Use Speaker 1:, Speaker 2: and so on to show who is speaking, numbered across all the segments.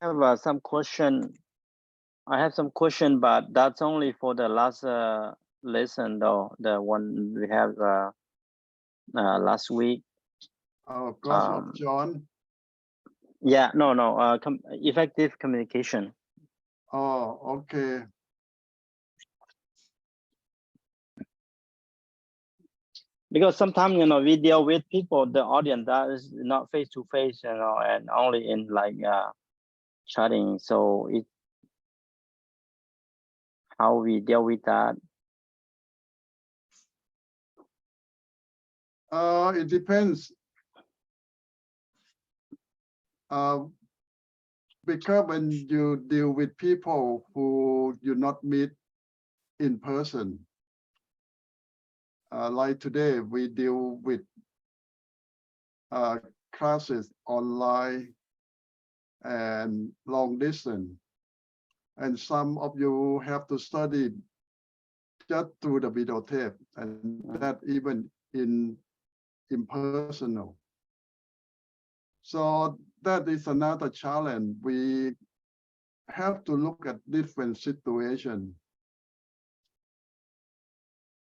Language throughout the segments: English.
Speaker 1: have some question. I have some question, but that's only for the last lesson, though. The one we have last week.
Speaker 2: Gospel of John.
Speaker 1: Yeah, no. Effective communication.
Speaker 2: Oh, okay.
Speaker 1: Because sometimes we deal with people, the audience that is not face to face, and only in like chatting. So it how we deal with that.
Speaker 2: It depends. Because when you deal with people who you not meet in person, like today we deal with classes online and long distance, and some of you have to study just through the videotape, and that even in impersonal. So that is another challenge. We have to look at different situations,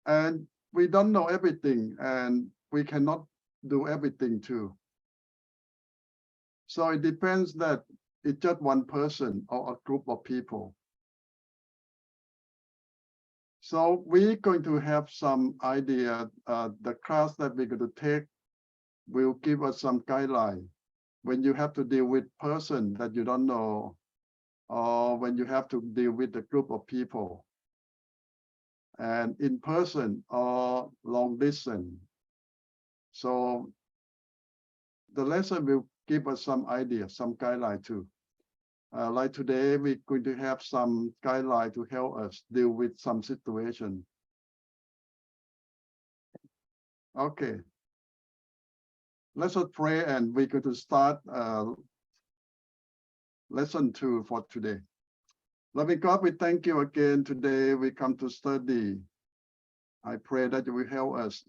Speaker 2: and we don't know everything, and we cannot do everything too. So it depends that it's just one person or a group of people. So we're going to have some idea. The class that we're going to take will give us some guideline when you have to deal with person that you don't know, or when you have to deal with a group of people, and in person or long distance. So the lesson will give us some idea, some guideline too. Like today, we're going to have some guideline to help us deal with some situation. Okay. Let's pray, and we're going to start lesson 2 for today. Loving God, we thank you again today. We come to study. I pray that you will help us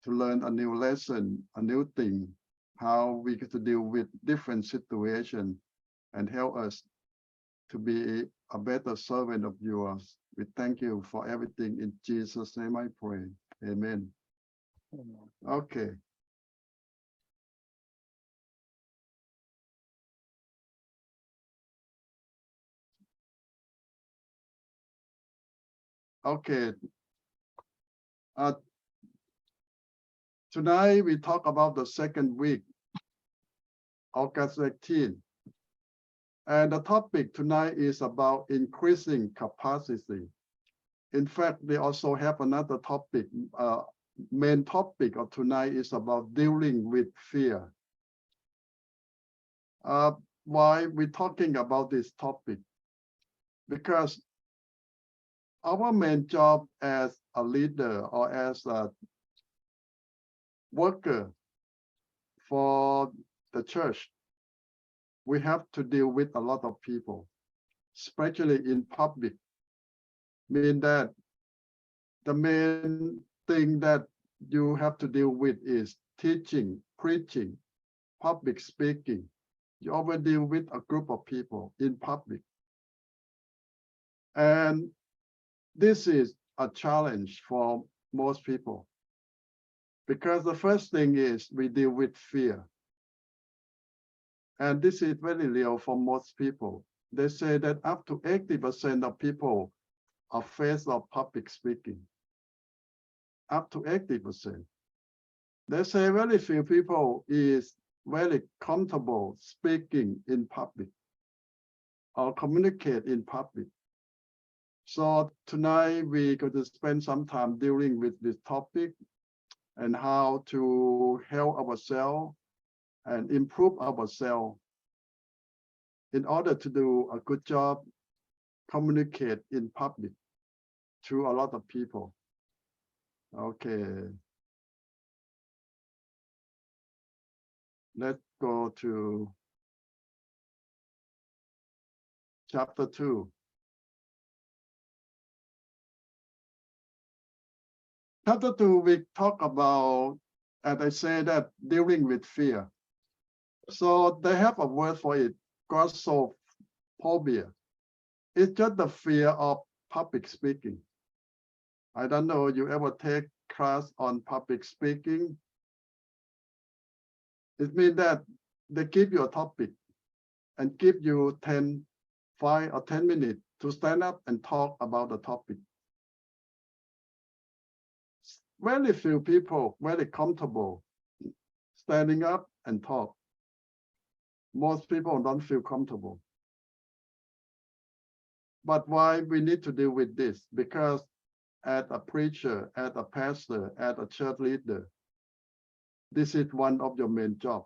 Speaker 2: to learn a new lesson, a new thing, how we get to deal with different situations, and help us to be a better servant of yours. We thank you for everything. In Jesus' name I pray. Amen. Okay. Okay. Tonight we talk about the second week, August 18. And the topic tonight is about increasing capacity. In fact, we also have another topic. Main topic of tonight is about dealing with fear. Why we're talking about this topic? Because our main job as a leader or as a worker for the church, we have to deal with a lot of people, especially in public. Mean that the main thing that you have to deal with is teaching, preaching, public speaking. You always deal with a group of people in public. And this is a challenge for most people, because the first thing is we deal with fear. And this is very real for most people. They say that up to 80% of people are afraid of public speaking. Up to 80%. They say very few people is very comfortable speaking in public or communicate in public. So tonight we're going to spend some time dealing with this topic and how to help ourselves and improve ourselves in order to do a good job, communicate in public to a lot of people. Okay. Let's go to chapter 2. Chapter 2, we talk about, as I say, that dealing with fear. So they have a word for it glossophobia. It's just the fear of public speaking. I don't know, you ever take class on public speaking? It means that they give you a topic and give you 5 or 10 minutes to stand up and talk about the topic. Very few people very comfortable standing up and talk. Most people don't feel comfortable. But why we need to deal with this? Because as a preacher, as a pastor, as a church leader, this is one of your main jobs.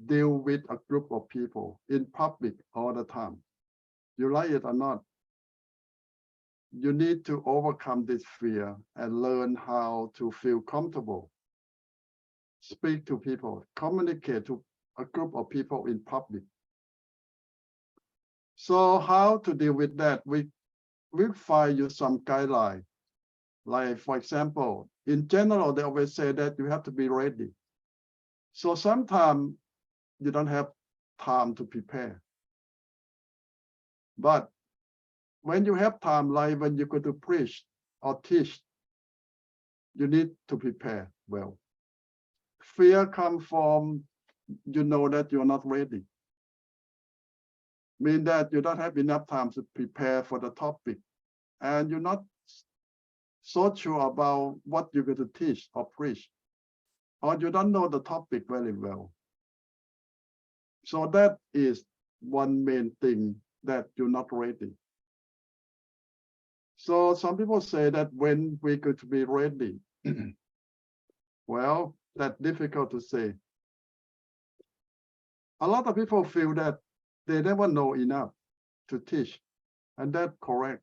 Speaker 2: Deal with a group of people in public all the time. You like it or not, you need to overcome this fear and learn how to feel comfortable. Speak to people, communicate to a group of people in public. So how to deal with that? We find you some guidelines. Like, for example, in general, they always say that you have to be ready. So sometimes you don't have time to prepare. But when you have time, like when you go to preach or teach, you need to prepare well. Fear comes from, you know that you're not ready. Mean that you don't have enough time to prepare for the topic, and you're not so sure about what you're going to teach or preach, or you don't know the topic very well. So that is one main thing, that you're not ready. So some people say that when we're going to be ready, well, that's difficult to say. A lot of people feel that they never know enough to teach, and that's correct.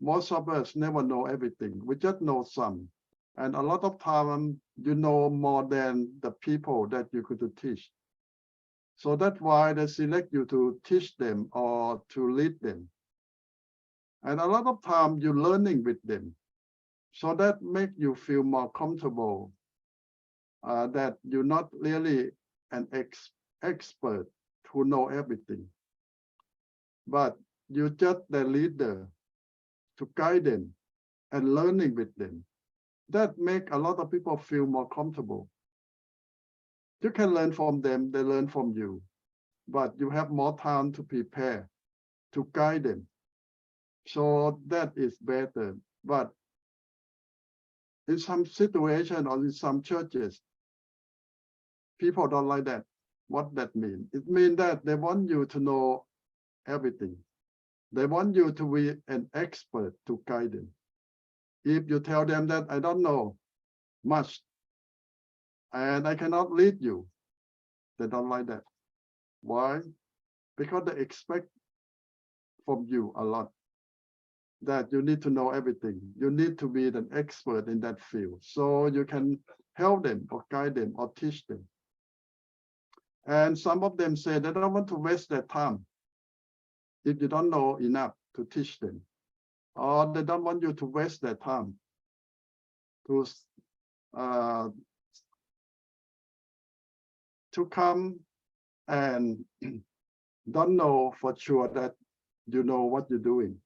Speaker 2: Most of us never know everything. We just know some. And a lot of time, you know more than the people that you could teach. So that's why they select you to teach them or to lead them. And a lot of time you're learning with them. So that makes you feel more comfortable that you're not really an expert who know everything. But you're just the leader to guide them and learning with them. That make a lot of people feel more comfortable. You can learn from them, they learn from you, but you have more time to prepare, to guide them. So that is better. But in some situations or in some churches, people don't like that. What that means? It means that they want you to know everything. They want you to be an expert to guide them. If you tell them that I don't know much and I cannot lead you, they don't like that. Why? Because they expect from you a lot, that you need to know everything. You need to be an expert in that field, so you can help them or guide them or teach them. And some of them say they don't want to waste their time if you don't know enough to teach them, or they don't want you to waste their time to come and don't know for sure that you know what you're doing.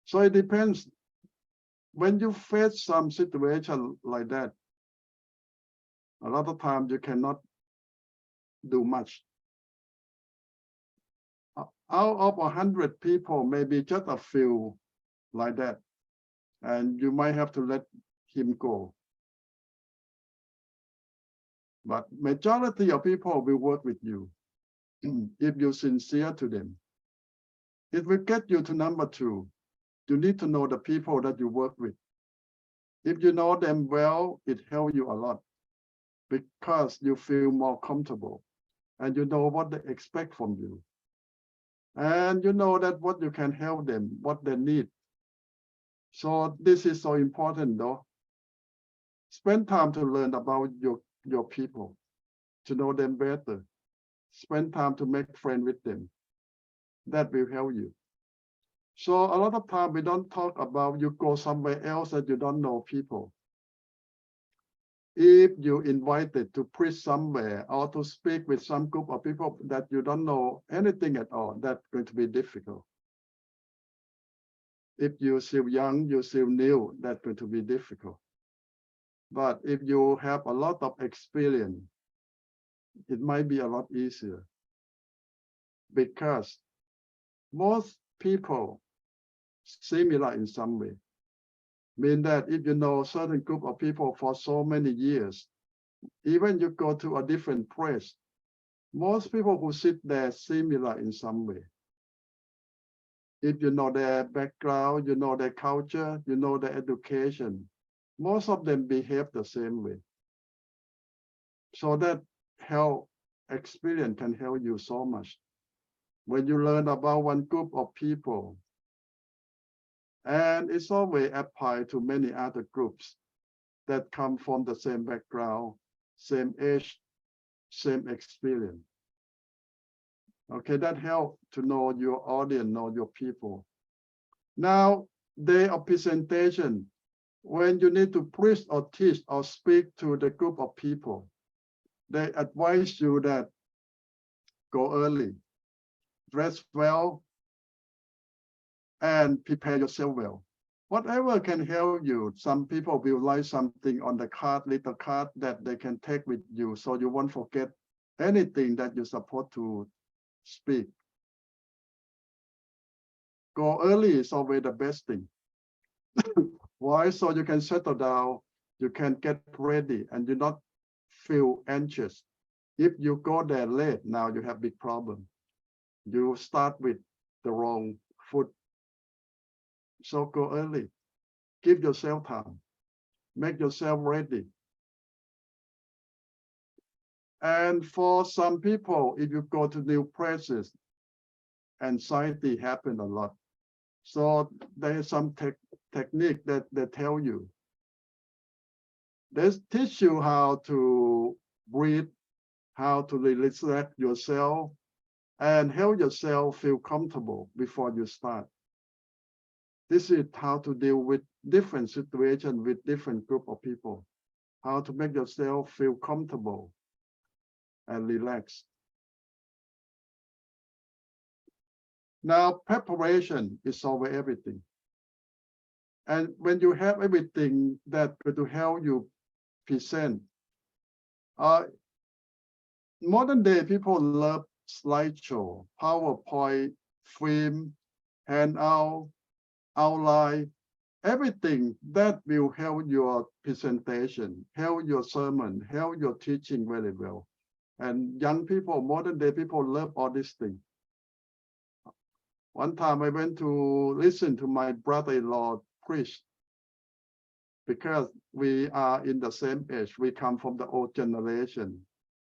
Speaker 2: So it depends. When you face some situation like that, a lot of times you cannot do much. Out of 100 people, maybe just a few like that, and you might have to let him go. But majority of people will work with you if you're sincere to them. It will get you to number 2. You need to know the people that you work with. If you know them well, it helps you a lot because you feel more comfortable and you know what they expect from you. And you know that what you can help them, what they need. So this is so important though. Spend time to learn about your people, to know them better. Spend time to make friends with them. That will help you. So a lot of time we don't talk about you go somewhere else that you don't know people. if you invited to preach somewhere or to speak with some group of people that you don't know anything at all, that's going to be difficult. If you're still young, you're still new, that's going to be difficult. But if you have a lot of experience, it might be a lot easier, because most people similar in some way. Mean that if you know a certain group of people for so many years, even you go to a different place, most people who sit there similar in some way. If you know their background, you know their culture, you know their education, most of them behave the same way. So that help experience can help you so much. When you learn about one group of people, and it's always applied to many other groups that come from the same background, same age, same experience. Okay, that helps to know your audience, know your people. Now, day of presentation, when you need to preach or teach or speak to the group of people, they advise you that go early, dress well, and prepare yourself well. Whatever can help you. Some people will write something on the card, little card that they can take with you, so you won't forget anything that you're supposed to speak. Go early is always the best thing. Why? So you can settle down, you can get ready, and you not feel anxious. If you go there late, now you have big problem. You start with the wrong foot. So go early. Give yourself time. Make yourself ready. And for some people, if you go to new places, anxiety happen a lot. So there is some technique that they tell you. They teach you how to breathe, how to relax yourself, and help yourself feel comfortable before you start. This is how to deal with different situations with different group of people, how to make yourself feel comfortable and relaxed. Now, preparation is over everything. And when you have everything that will help you present, modern day people love slideshow, PowerPoint, film, handout, outline, everything that will help your presentation, help your sermon, help your teaching very well. And young people, modern day people love all these things. One time I went to listen to my brother-in-law preach, because we are in the same age. We come from the old generation.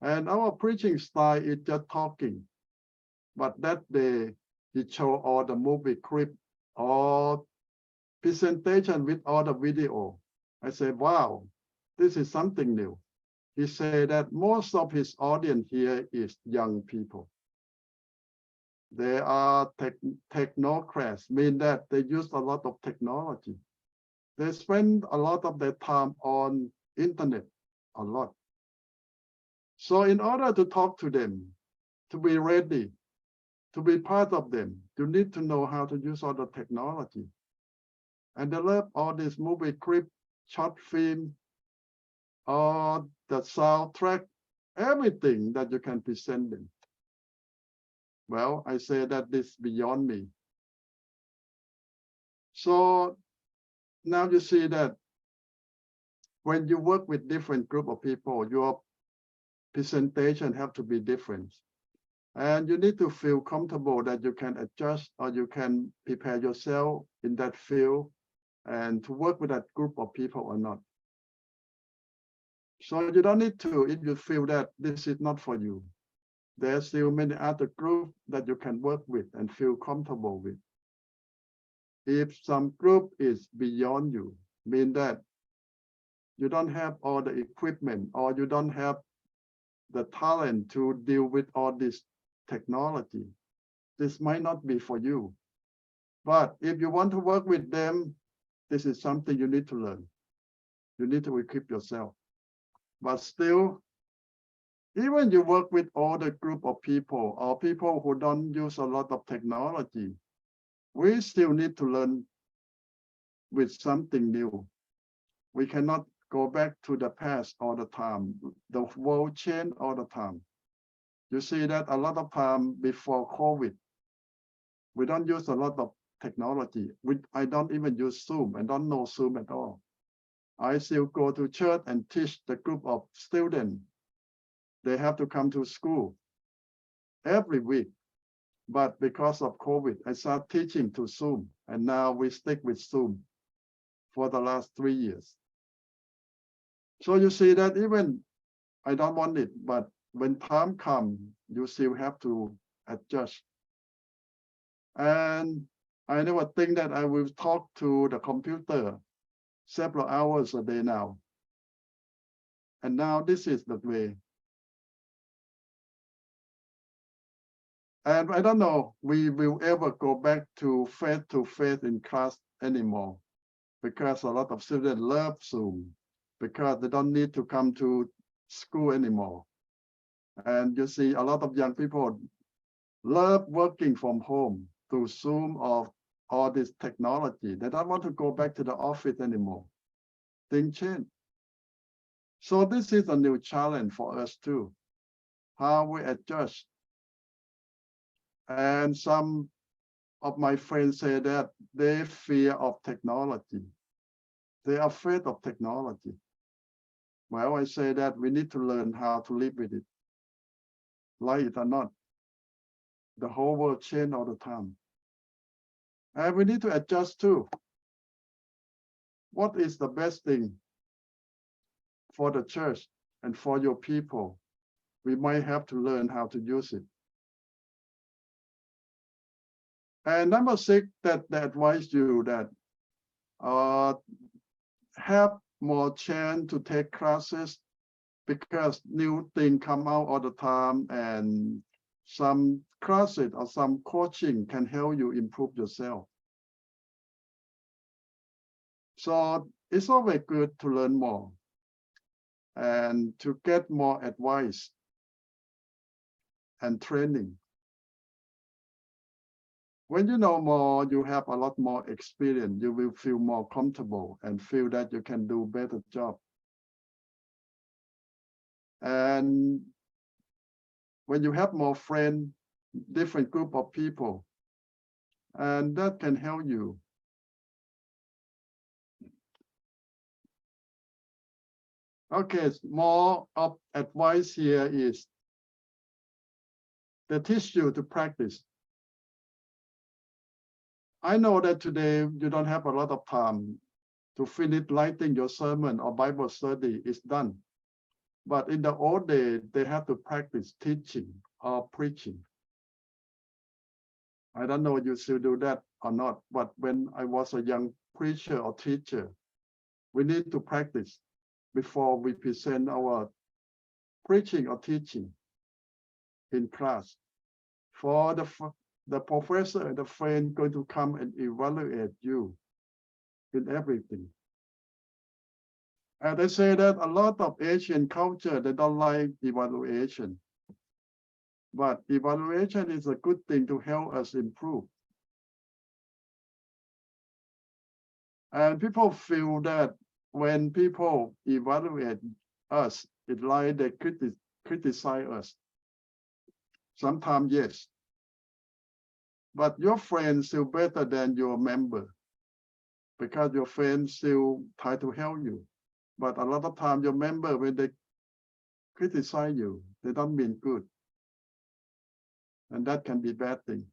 Speaker 2: And our preaching style is just talking. But that day, he showed all the movie clip, all presentation with all the video. I said, wow, this is something new. He said that most of his audience here is young people. They are technocrats, mean that they use a lot of technology. They spend a lot of their time on internet, a lot. So in order to talk to them, to be ready, to be part of them, you need to know how to use all the technology. And they love all this movie clip, short film, or the soundtrack, everything that you can present them. Well, I say that this is beyond me. So now you see that when you work with different group of people, your presentation have to be different. And you need to feel comfortable that you can adjust or you can prepare yourself in that field and to work with that group of people or not. So you don't need to, if you feel that this is not for you. There are still many other groups that you can work with and feel comfortable with. If some group is beyond you, mean that you don't have all the equipment or you don't have the talent to deal with all this technology, this might not be for you. But if you want to work with them, this is something you need to learn. You need to equip yourself. but still, even you work with older group of people or people who don't use a lot of technology, we still need to learn with something new. We cannot go back to the past all the time. The world change all the time. You see that a lot of time before COVID, we don't use a lot of technology. I don't even use Zoom. I don't know Zoom at all. I still go to church and teach the group of students. They have to come to school every week. But because of COVID, I started teaching to Zoom. And now we stick with Zoom for the last 3 years. So you see that even I don't want it, but when time comes, you still have to adjust. And I never think that I will talk to the computer several hours a day now. And now this is the way. And I don't know, we will ever go back to face in class anymore, because a lot of students love Zoom, because they don't need to come to school anymore. And you see a lot of young people love working from home through Zoom or all this technology. They don't want to go back to the office anymore. Things change. So this is a new challenge for us too, how we adjust. And some of my friends say that they fear of technology. They are afraid of technology. Well, I say that we need to learn how to live with it. Like it or not, the whole world changes all the time. And we need to adjust too. What is the best thing for the church and for your people? We might have to learn how to use it. And number 6, that they advise you that have more chance to take classes, because new things come out all the time, and some classes or some coaching can help you improve yourself. So it's always good to learn more and to get more advice and training. When you know more, you have a lot more experience, you will feel more comfortable and feel that you can do a better job. And when you have more friends, different group of people, and that can help you. Okay, more of advice here is they teach you to practice. I know that today you don't have a lot of time to finish writing your sermon or Bible study is done. But in the old days, they have to practice teaching or preaching. I don't know if you still do that or not, but when I was a young preacher or teacher, we need to practice before we present our preaching or teaching in class. For the professor and the friend going to come and evaluate you in everything. And they say that a lot of Asian culture, they don't like evaluation. But evaluation is a good thing to help us improve. And people feel that when people evaluate us, it's like they criticize us. Sometimes, yes. But your friends still better than your member, because your friends still try to help you. But a lot of times your member, when they criticize you, they don't mean good. And that can be a bad thing.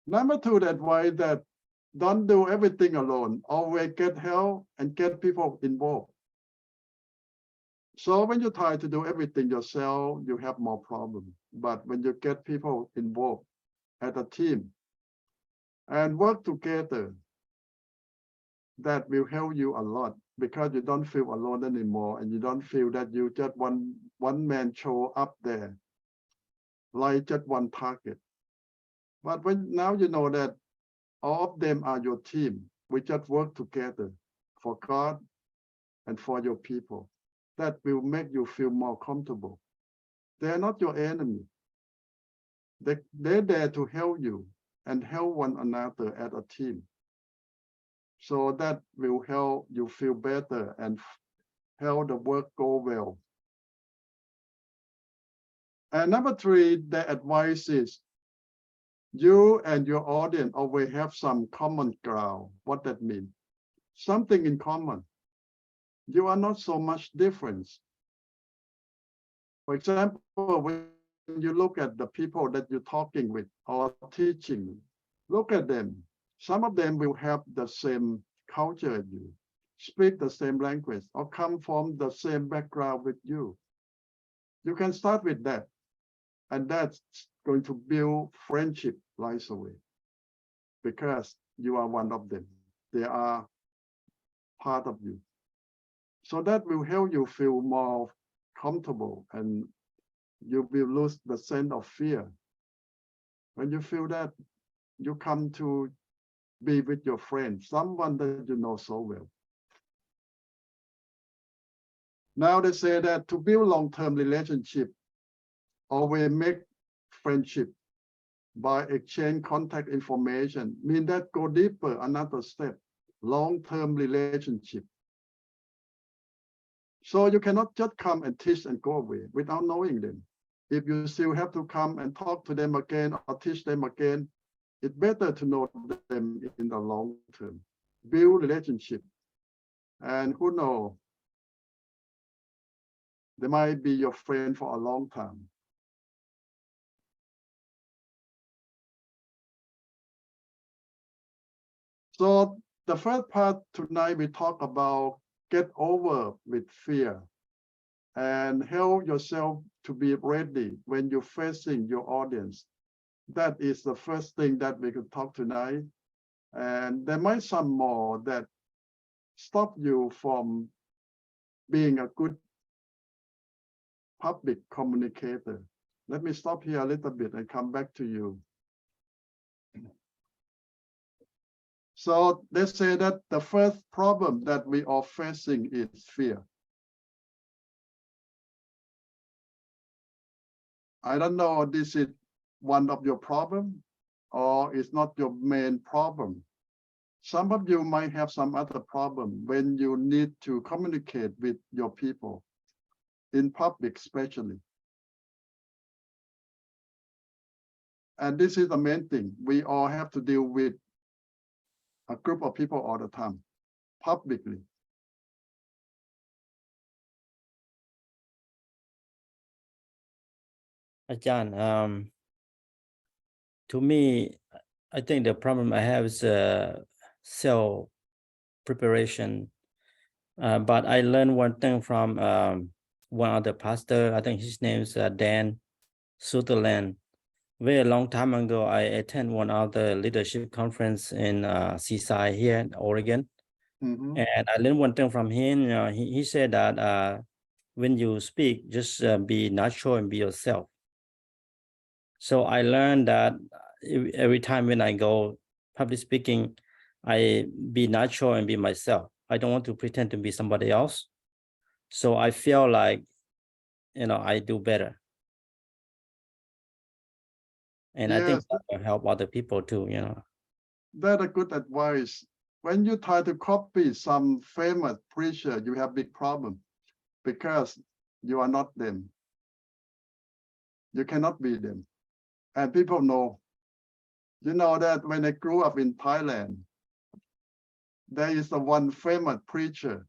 Speaker 2: Number 2, the advice that don't do everything alone. Always get help and get people involved. So when you try to do everything yourself, you have more problems. But when you get people involved as a team and work together, that will help you a lot, because you don't feel alone anymore, and you don't feel that you just one man show up there, like just one target. But when now you know that all of them are your team, we just work together for God and for your people. That will make you feel more comfortable. They are not your enemy. They're there to help you and help one another as a team. So that will help you feel better and help the work go well. And number 3, the advice is you and your audience always have some common ground. What that means? Something in common. You are not so much different. For example, when you look at the people that you're talking with or teaching, look at them. Some of them will have the same culture as you, speak the same language, or come from the same background with you. You can start with that, and that's going to build friendship right away because you are one of them. They are part of you. So that will help you feel more comfortable and you will lose the sense of fear. When you feel that, you come to be with your friend, someone that you know so well. Now they say that to build long-term relationship, always make friendship by exchange contact information, mean that go deeper, another step, long-term relationship. So you cannot just come and teach and go away without knowing them. If you still have to come and talk to them again or teach them again, it's better to know them in the long term, build relationship. And who knows, they might be your friend for a long time. So the first part tonight, we talk about get over with fear and help yourself to be ready when you're facing your audience. That is the first thing that we could talk tonight. And there might be some more that stop you from being a good public communicator. Let me stop here a little bit and come back to you. So they say that the first problem that we are facing is fear. I don't know, this is one of your problems or it's not your main problem. Some of you might have some other problem when you need to communicate with your people, in public especially. And this is the main thing. We all have to deal with a group of people all the time, publicly.
Speaker 1: Ajahn, to me, I think the problem I have is self preparation. But I learned one thing from one other pastor. I think his name is Dan Sutherland. Very long time ago, I attended one of the leadership conference in Seaside here in Oregon.
Speaker 2: Mm-hmm.
Speaker 1: And I learned one thing from him. He said that when you speak, just be natural and be yourself. So I learned that every time when I go public speaking, I be natural and be myself. I don't want to pretend to be somebody else. So I feel like, I do better. And I think that will help other people too,
Speaker 2: That's a good advice. When you try to copy some famous preacher, you have big problem because you are not them. You cannot be them. And people know. You know that when I grew up in Thailand, there is the one famous preacher.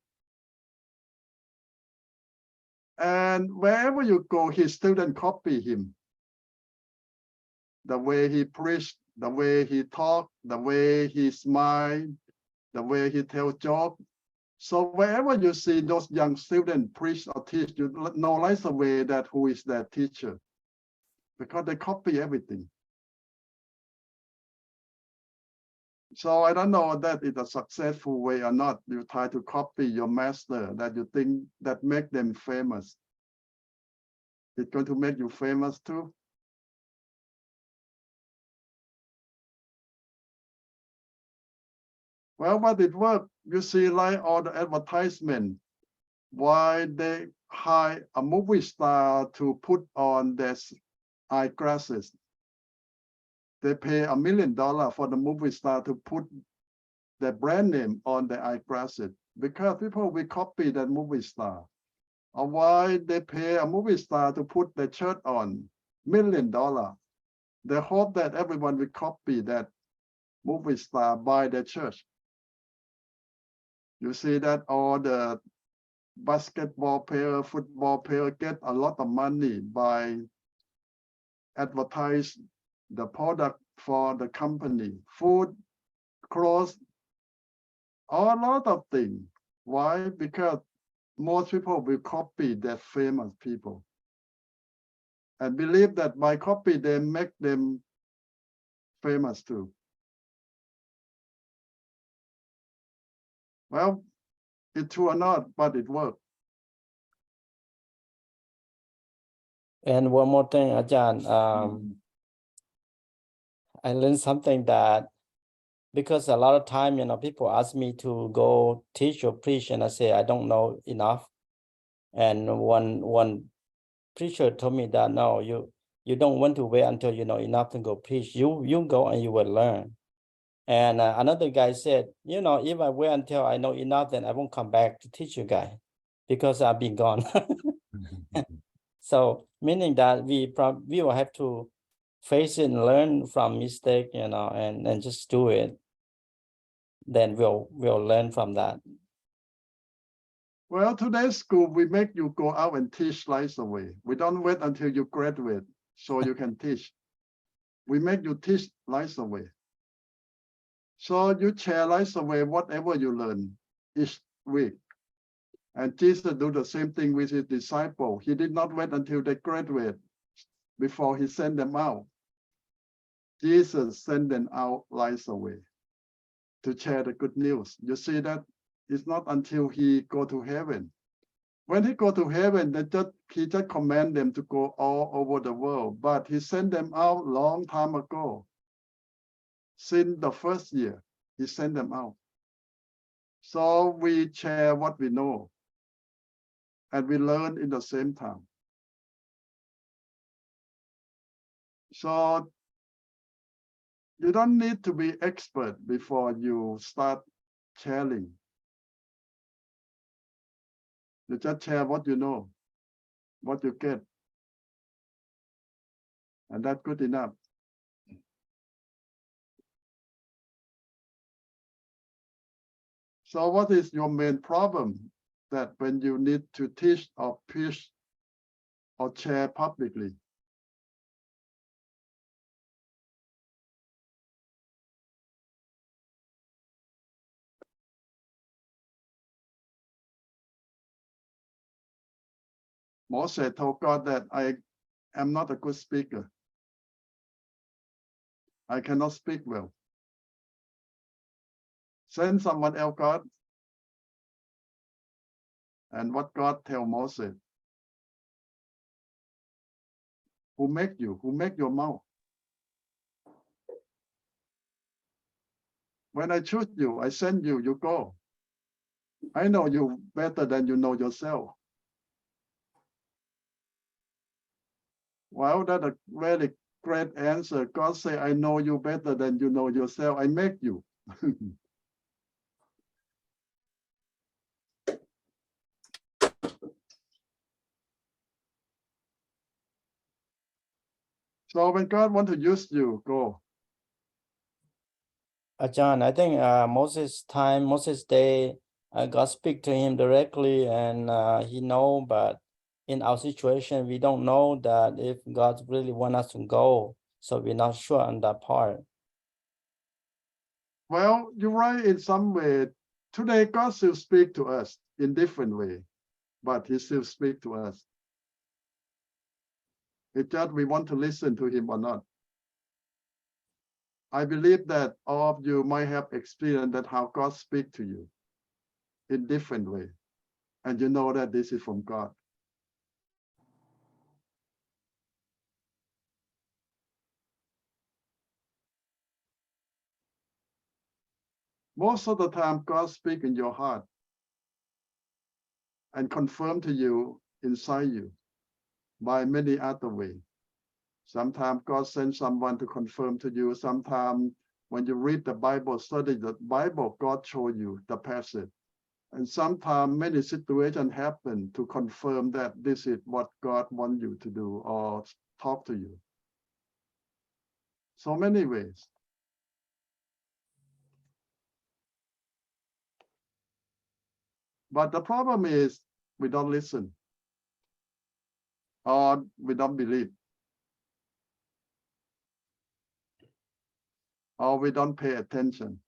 Speaker 2: And wherever you go, his students copy him. The way he preached, the way he talked, the way he smiled, the way he tells jokes. So wherever you see those young students preach or teach, you know right away that who is that teacher, because they copy everything. So I don't know that it's a successful way or not. You try to copy your master that you think that make them famous. It's going to make you famous too. Well, but it worked. You see, like all the advertisement, why they hire a movie star to put on their eyeglasses. They pay $1 million for the movie star to put the brand name on the eyeglasses because people will copy that movie star. Or why they pay a movie star to put the shirt on, $1 million. They hope that everyone will copy that movie star by the church. You see that all the basketball player, football player get a lot of money by advertise the product for the company, food, clothes, a lot of things. Why? Because most people will copy that famous people and believe that by copy they make them famous too. Well, it's true or not, but it worked.
Speaker 1: And one more thing, Ajahn, I learned something that because a lot of time, people ask me to go teach or preach, and I say I don't know enough. And one preacher told me that no, you don't want to wait until you know enough to go preach. You go and you will learn. And another guy said, if I wait until I know enough, then I won't come back to teach you guys because I've been gone. So meaning that we will have to face it and learn from mistake, and just do it. Then we'll learn from that.
Speaker 2: Well, today's school, we make you go out and teach right away. We don't wait until you graduate so you can teach. We make you teach right away. So you share right away whatever you learn each week. And Jesus do the same thing with his disciples. He did not wait until they graduate before he sent them out. Jesus sent them out right away to share the good news. You see that it's not until he go to heaven. When he go to heaven, he just command them to go all over the world, but he sent them out long time ago. Since the first year, he sent them out. So we share what we know, and we learn in the same time. So you don't need to be expert before you start sharing. You just share what you know, what you get, and that's good enough. So what is your main problem that when you need to teach or preach or share publicly? Moses told God that I am not a good speaker. I cannot speak well. Send someone else, God. And what God tell Moses? Who make you? Who make your mouth? When I choose you, I send you, you go. I know you better than you know yourself. Well, that's a very great answer. God say, I know you better than you know yourself. I make you. So when God want to use you, go.
Speaker 1: John, I think Moses' day, God speak to him directly, and he know. But in our situation, we don't know that if God really want us to go, so we're not sure on that part.
Speaker 2: Well, you're right in some way. Today, God still speak to us in different way, but he still speak to us. It's just we want to listen to him or not. I believe that all of you might have experienced that how God speak to you in different way. And you know that this is from God. Most of the time, God speaks in your heart. and confirm to you inside you by many other ways. Sometimes God sends someone to confirm to you. Sometimes when you read the Bible, study the Bible, God show you the passage. And sometimes many situations happen to confirm that this is what God wants you to do or talk to you. So many ways. But the problem is we don't listen or we don't believe or we don't pay attention.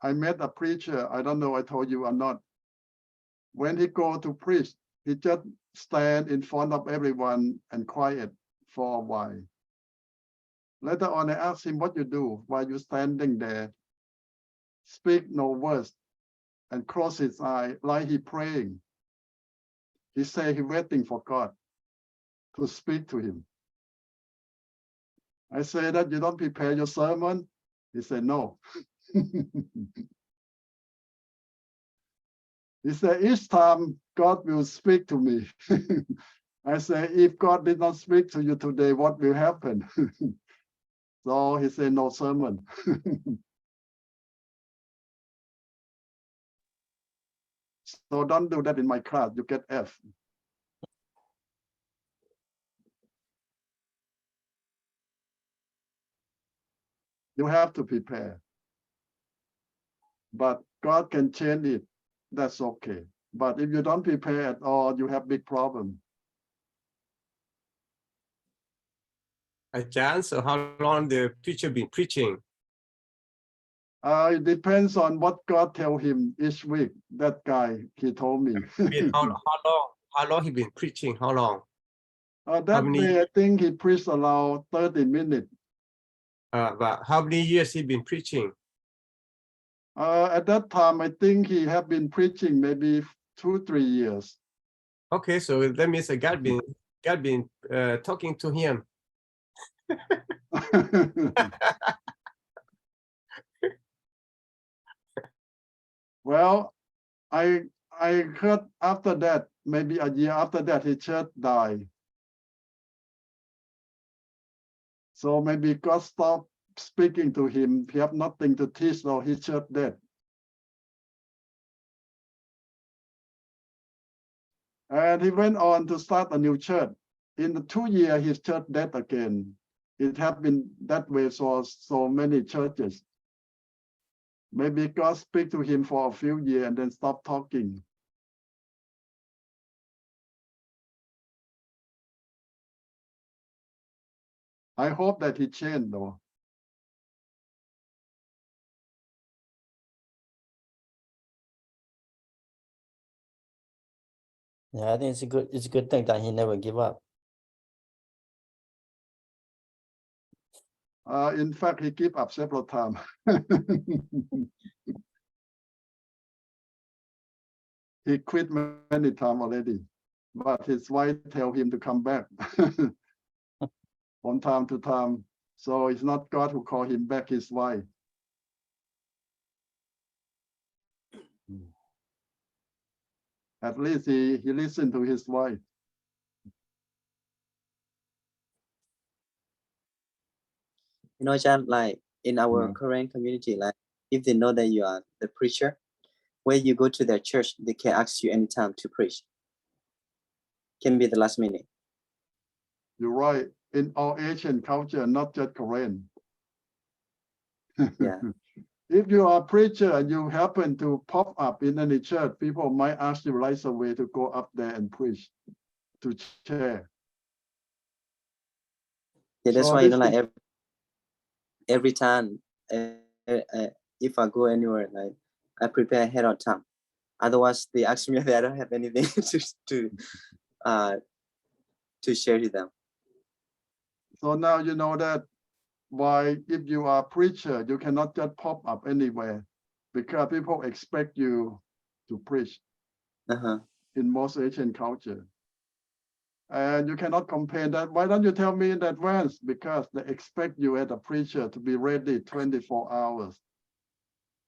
Speaker 2: I met a preacher, I don't know I told you or not. When he go to preach, he just stand in front of everyone and quiet for a while. Later on, I asked him, what you do while you standing there? Speak no words and close his eye like he praying. He said he waiting for God to speak to him. I say that you don't prepare your sermon. He said, no. He said, each time God will speak to me. I say, if God did not speak to you today, what will happen? So he said, no sermon. So don't do that in my class, you get F. You have to prepare. But God can change it. That's okay. But if you don't prepare at all, you have big problem.
Speaker 3: So how long the preacher been preaching?
Speaker 2: It depends on what God tell him each week. That guy, he told me.
Speaker 3: How long he been preaching? How long?
Speaker 2: That way, I think he preached around 30 minutes.
Speaker 3: But how many years he been preaching?
Speaker 2: At that time, I think he have been preaching maybe 2-3 years.
Speaker 3: Okay, so that means that God been talking to him.
Speaker 2: Well, I heard after that, maybe a year after that, his church died. So maybe God stopped speaking to him. He have nothing to teach, so his church dead. And he went on to start a new church. In the 2 years, his church dead again. It has been that way for so many churches. Maybe God speak to him for a few years and then stop talking. I hope that he changed though.
Speaker 1: Yeah, I think it's a good thing that he never give up.
Speaker 2: In fact, he gave up several times. He quit many times already, but his wife tell him to come back from time to time. So it's not God who called him back, his wife. At least he listened to his wife.
Speaker 4: You know, John, like in our current community, like if they know that you are the preacher, when you go to their church, they can ask you anytime to preach. Can be the last minute.
Speaker 2: You're right. In all Asian culture, not just Korean.
Speaker 4: Yeah.
Speaker 2: If you are a preacher and you happen to pop up in any church, people might ask you right away to go up there and preach, to share.
Speaker 4: Yeah, that's
Speaker 2: So
Speaker 4: why, you
Speaker 2: this
Speaker 4: know,
Speaker 2: is-
Speaker 4: like every time if I go anywhere, like I prepare ahead of time. Otherwise, they ask me that I don't have anything to share with them.
Speaker 2: So now you know that why if you are a preacher, you cannot just pop up anywhere because people expect you to preach
Speaker 4: Uh-huh.
Speaker 2: in most Asian culture. And you cannot compare that. Why don't you tell me in advance? Because they expect you as a preacher to be ready 24 hours.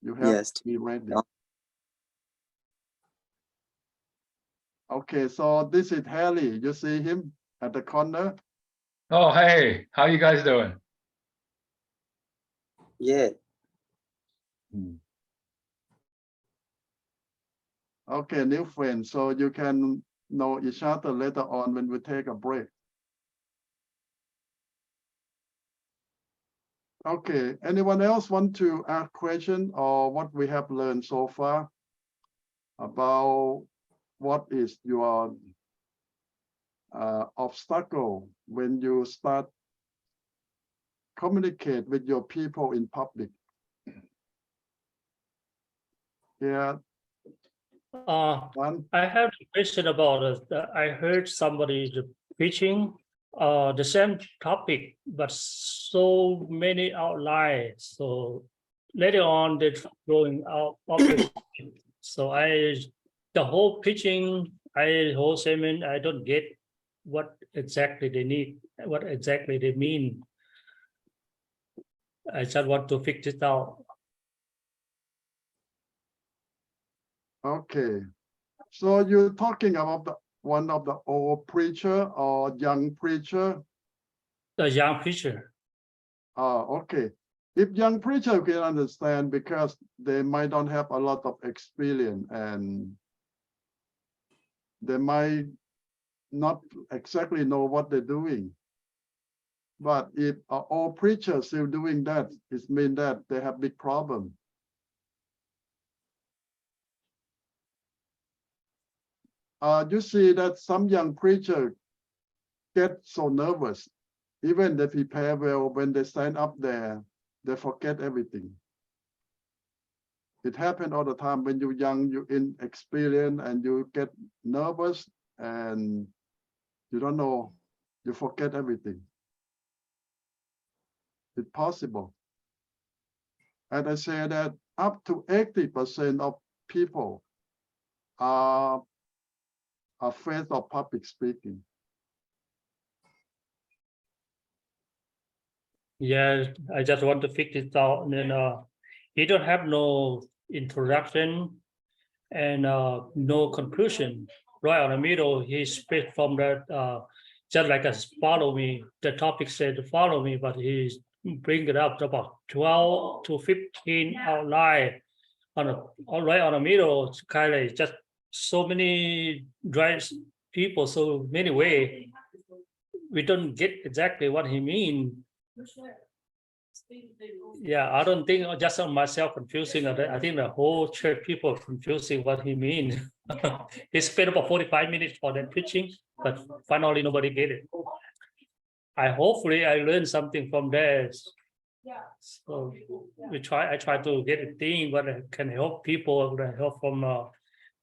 Speaker 2: You have
Speaker 4: Yes.
Speaker 2: to be ready.
Speaker 4: Yeah.
Speaker 2: Okay, so this is Harry. You see him at the corner?
Speaker 5: Oh, hey, how you guys doing?
Speaker 4: Yeah.
Speaker 2: Okay, new friend. So you can know each other later on when we take a break. Okay, anyone else want to ask question or what we have learned so far about what is your obstacle when you start communicate with your people in public? Yeah, one.
Speaker 6: I have a question about I heard somebody preaching the same topic, but so many outlines. So later on, they're going out. So the whole preaching, whole sermon, I don't get what exactly they need, what exactly they mean. I just want to fix it out.
Speaker 2: Okay, so you're talking about one of the old preacher or young preacher?
Speaker 6: The young preacher.
Speaker 2: Okay. If young preacher can understand because they might not have a lot of experience and they might not exactly know what they're doing. But if all preachers still doing that, it means that they have big problem. You see that some young preacher get so nervous, even they prepare well, when they stand up there, they forget everything. It happens all the time when you're young, you're inexperienced, and you get nervous, and you don't know, you forget everything. It's possible. And I say that up to 80% of people are afraid of public speaking.
Speaker 6: Yeah, I just want to fix it out. And then he don't have no introduction and no conclusion. Right on the middle, he split from that just like a follow me. The topic said follow me, but he bring it up to about 12 to 15 outline right on the middle. It's kind of just so many drives people, so many way. We don't get exactly what he mean. Yeah, I don't think just on myself confusing. I think the whole church people confusing what he means. He spent about 45 minutes for that preaching, but finally nobody get it. Hopefully I learned something from there. So I try to get a thing what can help people, help from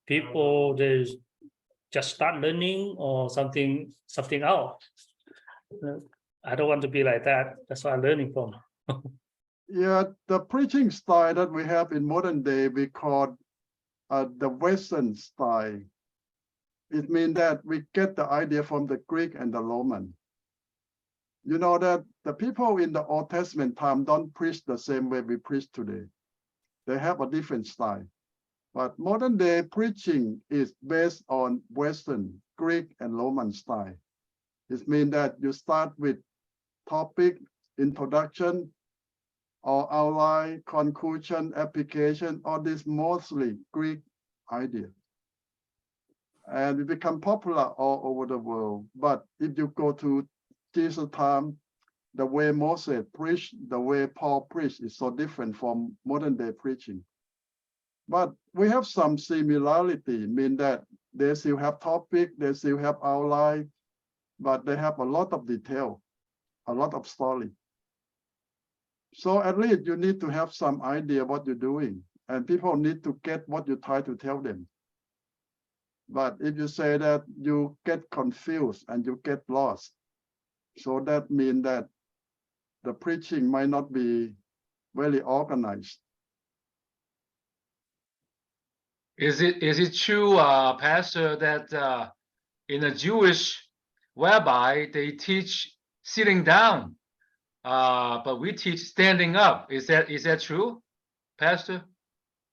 Speaker 6: people they just start learning or something else. I don't want to be like that. That's what I'm learning from.
Speaker 2: Yeah, the preaching style that we have in modern day, we call the Western style. It means that we get the idea from the Greek and the Roman. You know that the people in the Old Testament time don't preach the same way we preach today. They have a different style. But modern day preaching is based on Western, Greek, and Roman style. It means that you start with topic, introduction, or outline, conclusion, application, all this mostly Greek idea. And it become popular all over the world. But if you go to Jesus' time, the way Moses preached, the way Paul preached is so different from modern day preaching. But we have some similarity, mean that they still have topic, they still have outline, but they have a lot of detail, a lot of story. So at least you need to have some idea what you're doing, and people need to get what you try to tell them. But if you say that you get confused and you get lost, so that means that the preaching might not be very organized.
Speaker 5: Is it true, Pastor, that in a Jewish whereby they teach sitting down, but we teach standing up. Is that true, Pastor?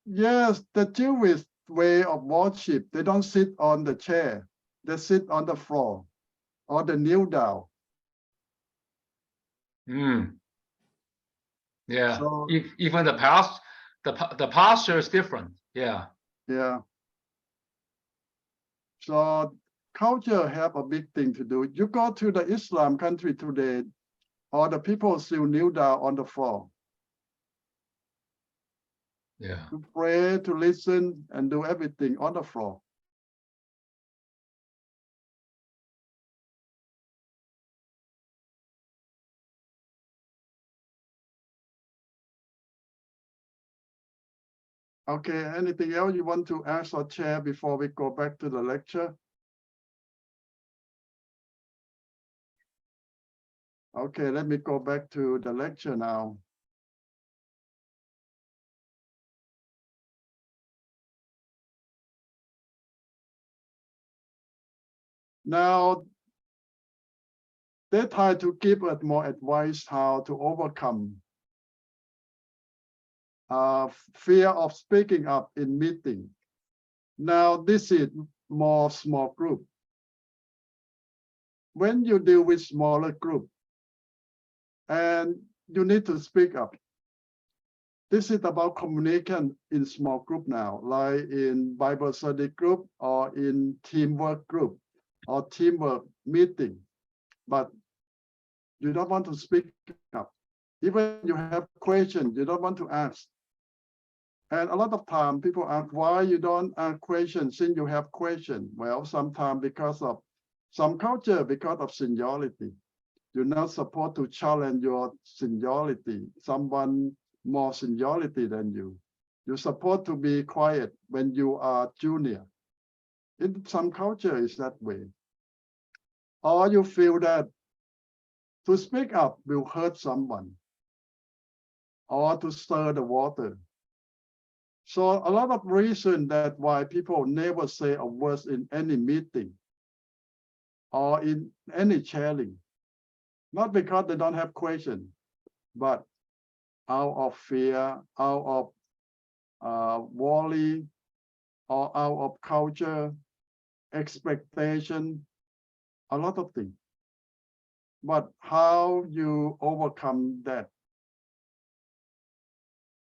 Speaker 2: Yes, the Jewish way of worship, they don't sit on the chair. They sit on the floor or they kneel down.
Speaker 5: Yeah.
Speaker 2: So,
Speaker 5: Even the posture is different. Yeah.
Speaker 2: yeah. So culture have a big thing to do. You go to the Islam country today, or the people still kneel down on the floor
Speaker 5: Yeah.
Speaker 2: to pray, to listen, and do everything on the floor. Okay, anything else you want to ask or share before we go back to the lecture? Okay, let me go back to the lecture now. Now, they try to give us more advice how to overcome fear of speaking up in meeting. Now, this is more small group. When you deal with smaller group, and you need to speak up. This is about communication in small group now, like in Bible study group or in teamwork group or teamwork meeting. But you don't want to speak up. Even you have questions, you don't want to ask. And a lot of time people ask why you don't ask questions since you have questions. Well, sometimes because of some culture, because of seniority. You're not supposed to challenge your seniority, someone more seniority than you. You're supposed to be quiet when you are junior. In some culture, it's that way. Or you feel that to speak up will hurt someone or to stir the water. So a lot of reason that why people never say a word in any meeting or in any sharing. Not because they don't have question, but out of fear, out of worry, or out of culture, expectation, a lot of things. But how you overcome that?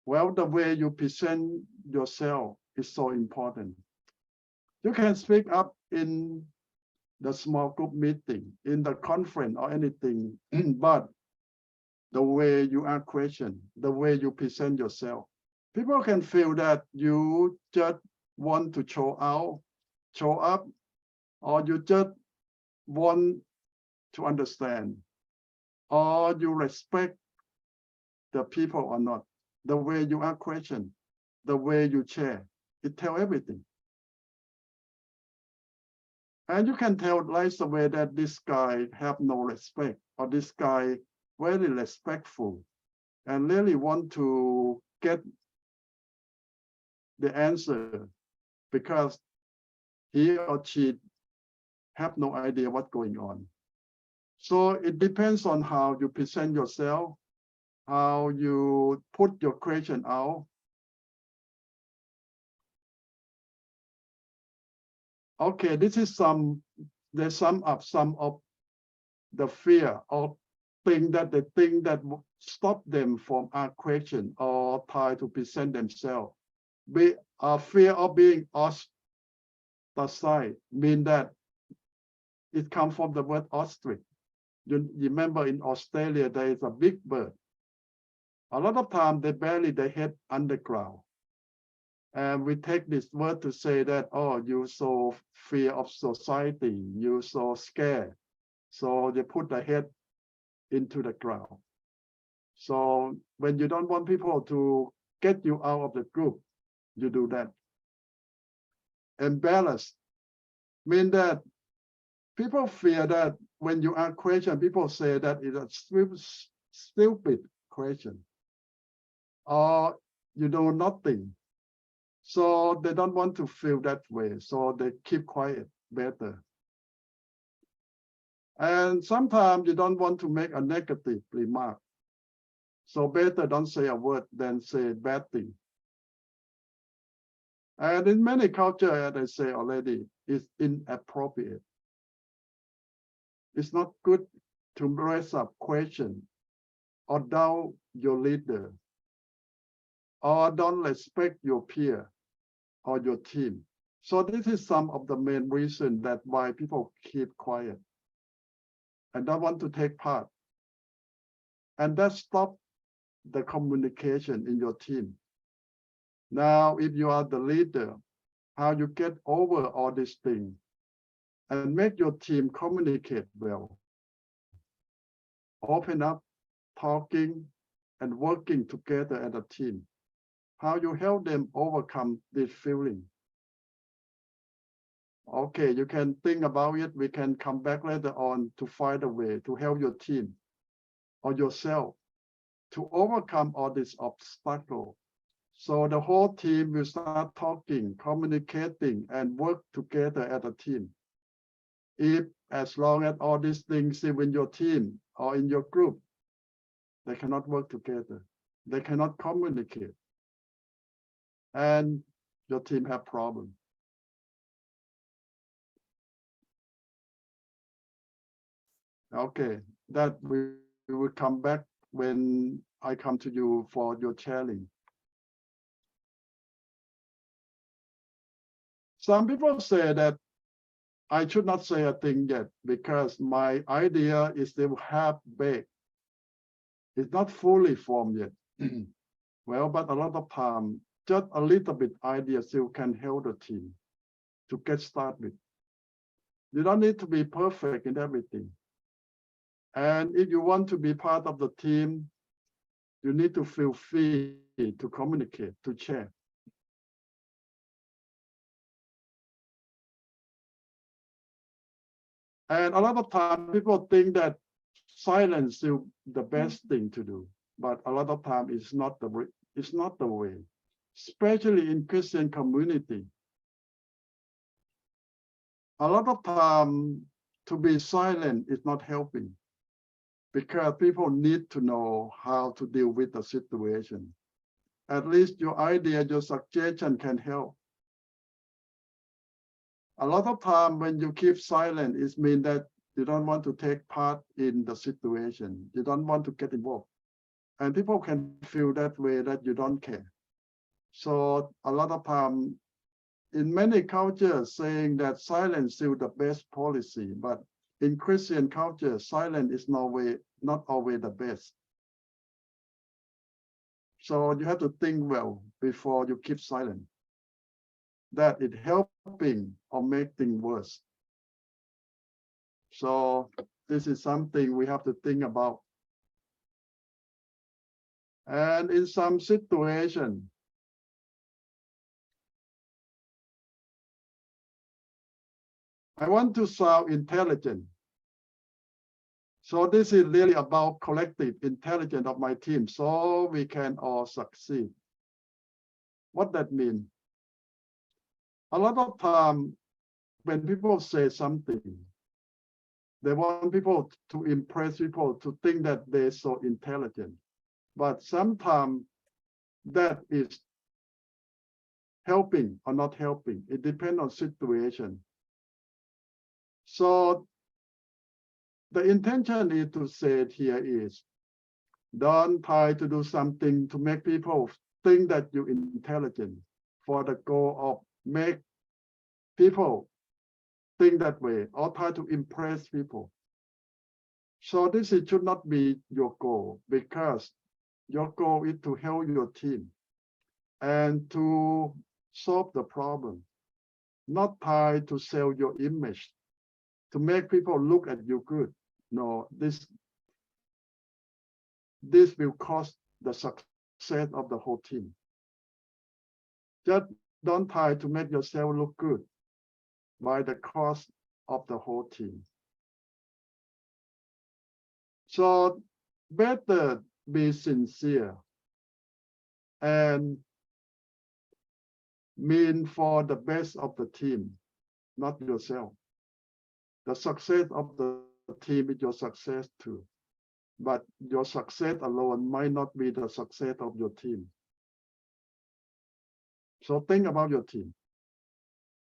Speaker 2: Well, the way you present yourself is so important. You can speak up in the small group meeting, in the conference or anything, but the way you ask questions, the way you present yourself, people can feel that you just want to show up, or you just want to understand, or you respect the people or not. The way you ask questions, the way you share, it tells everything. And you can tell right away that this guy have no respect, or this guy very respectful and really want to get the answer because he or she have no idea what's going on. So it depends on how you present yourself, how you put your question out. Okay, this is they sum up some of the fear or thing that they think that stop them from asking question or try to present themselves. Fear of being ostracized mean that it comes from the word ostrich. You remember in Australia, there is a big bird. A lot of times they bury their head underground. And we take this word to say that, oh, you're so fear of society, you're so scared. So they put the head into the ground. So when you don't want people to get you out of the group, you do that. Embarrassed mean that people fear that when you ask question, people say that it's a stupid question, or you know nothing. So they don't want to feel that way. So they keep quiet better. And sometimes you don't want to make a negative remark. So better don't say a word than say bad thing. And in many cultures, as I say already, it's inappropriate. It's not good to raise up question or doubt your leader, or don't respect your peer or your team. So this is some of the main reason that why people keep quiet and don't want to take part. And that stops the communication in your team. Now, if you are the leader, how you get over all these things and make your team communicate well, open up, talking and working together as a team, how you help them overcome this feeling. Okay, you can think about it. We can come back later on to find a way to help your team or yourself to overcome all this obstacle. So the whole team will start talking, communicating, and work together as a team. If as long as all these things in your team or in your group, they cannot work together, they cannot communicate, and your team have problems. Okay, that we will come back when I come to you for your sharing. Some people say that I should not say a thing yet because my idea is still half-baked. It's not fully formed yet. Well, but a lot of time, just a little bit idea still can help the team to get started. You don't need to be perfect in everything. And if you want to be part of the team, you need to feel free to communicate, to share. And a lot of time people think that silence is the best thing to do, but a lot of time it's not the way, especially in Christian community. A lot of time to be silent is not helping because people need to know how to deal with the situation. At least your idea, your suggestion can help. A lot of time when you keep silent, it means that you don't want to take part in the situation. You don't want to get involved. And people can feel that way, that you don't care. So a lot of time in many cultures saying that silence is still the best policy, but in Christian culture, silence is not always the best. So you have to think well before you keep silent, that it helping or make things worse. So this is something we have to think about. And in some situation, I want to sound intelligent. So this is really about collective intelligence of my team, so we can all succeed. What that mean? A lot of time when people say something, they want people to impress people to think that they're so intelligent. But sometimes that is helping or not helping. It depends on situation. So the intention is to say it here is, don't try to do something to make people think that you're intelligent for the goal of make people think that way or try to impress people. So this should not be your goal, because your goal is to help your team and to solve the problem, not try to sell your image, to make people look at you good. No, this will cost the success of the whole team. Just don't try to make yourself look good by the cost of the whole team. So better be sincere and mean for the best of the team, not yourself. The success of the team is your success too. But your success alone might not be the success of your team. So think about your team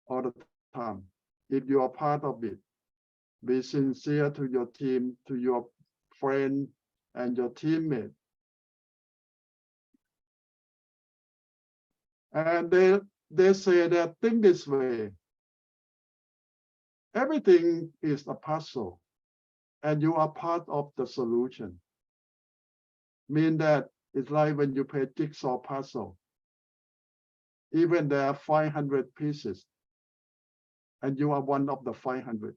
Speaker 2: all the time. If you are part of it, be sincere to your team, to your friend and your teammate. And they say that think this way. Everything is a puzzle, and you are part of the solution. Mean that it's like when you play jigsaw puzzle. Even there are 500 pieces, and you are one of the 500,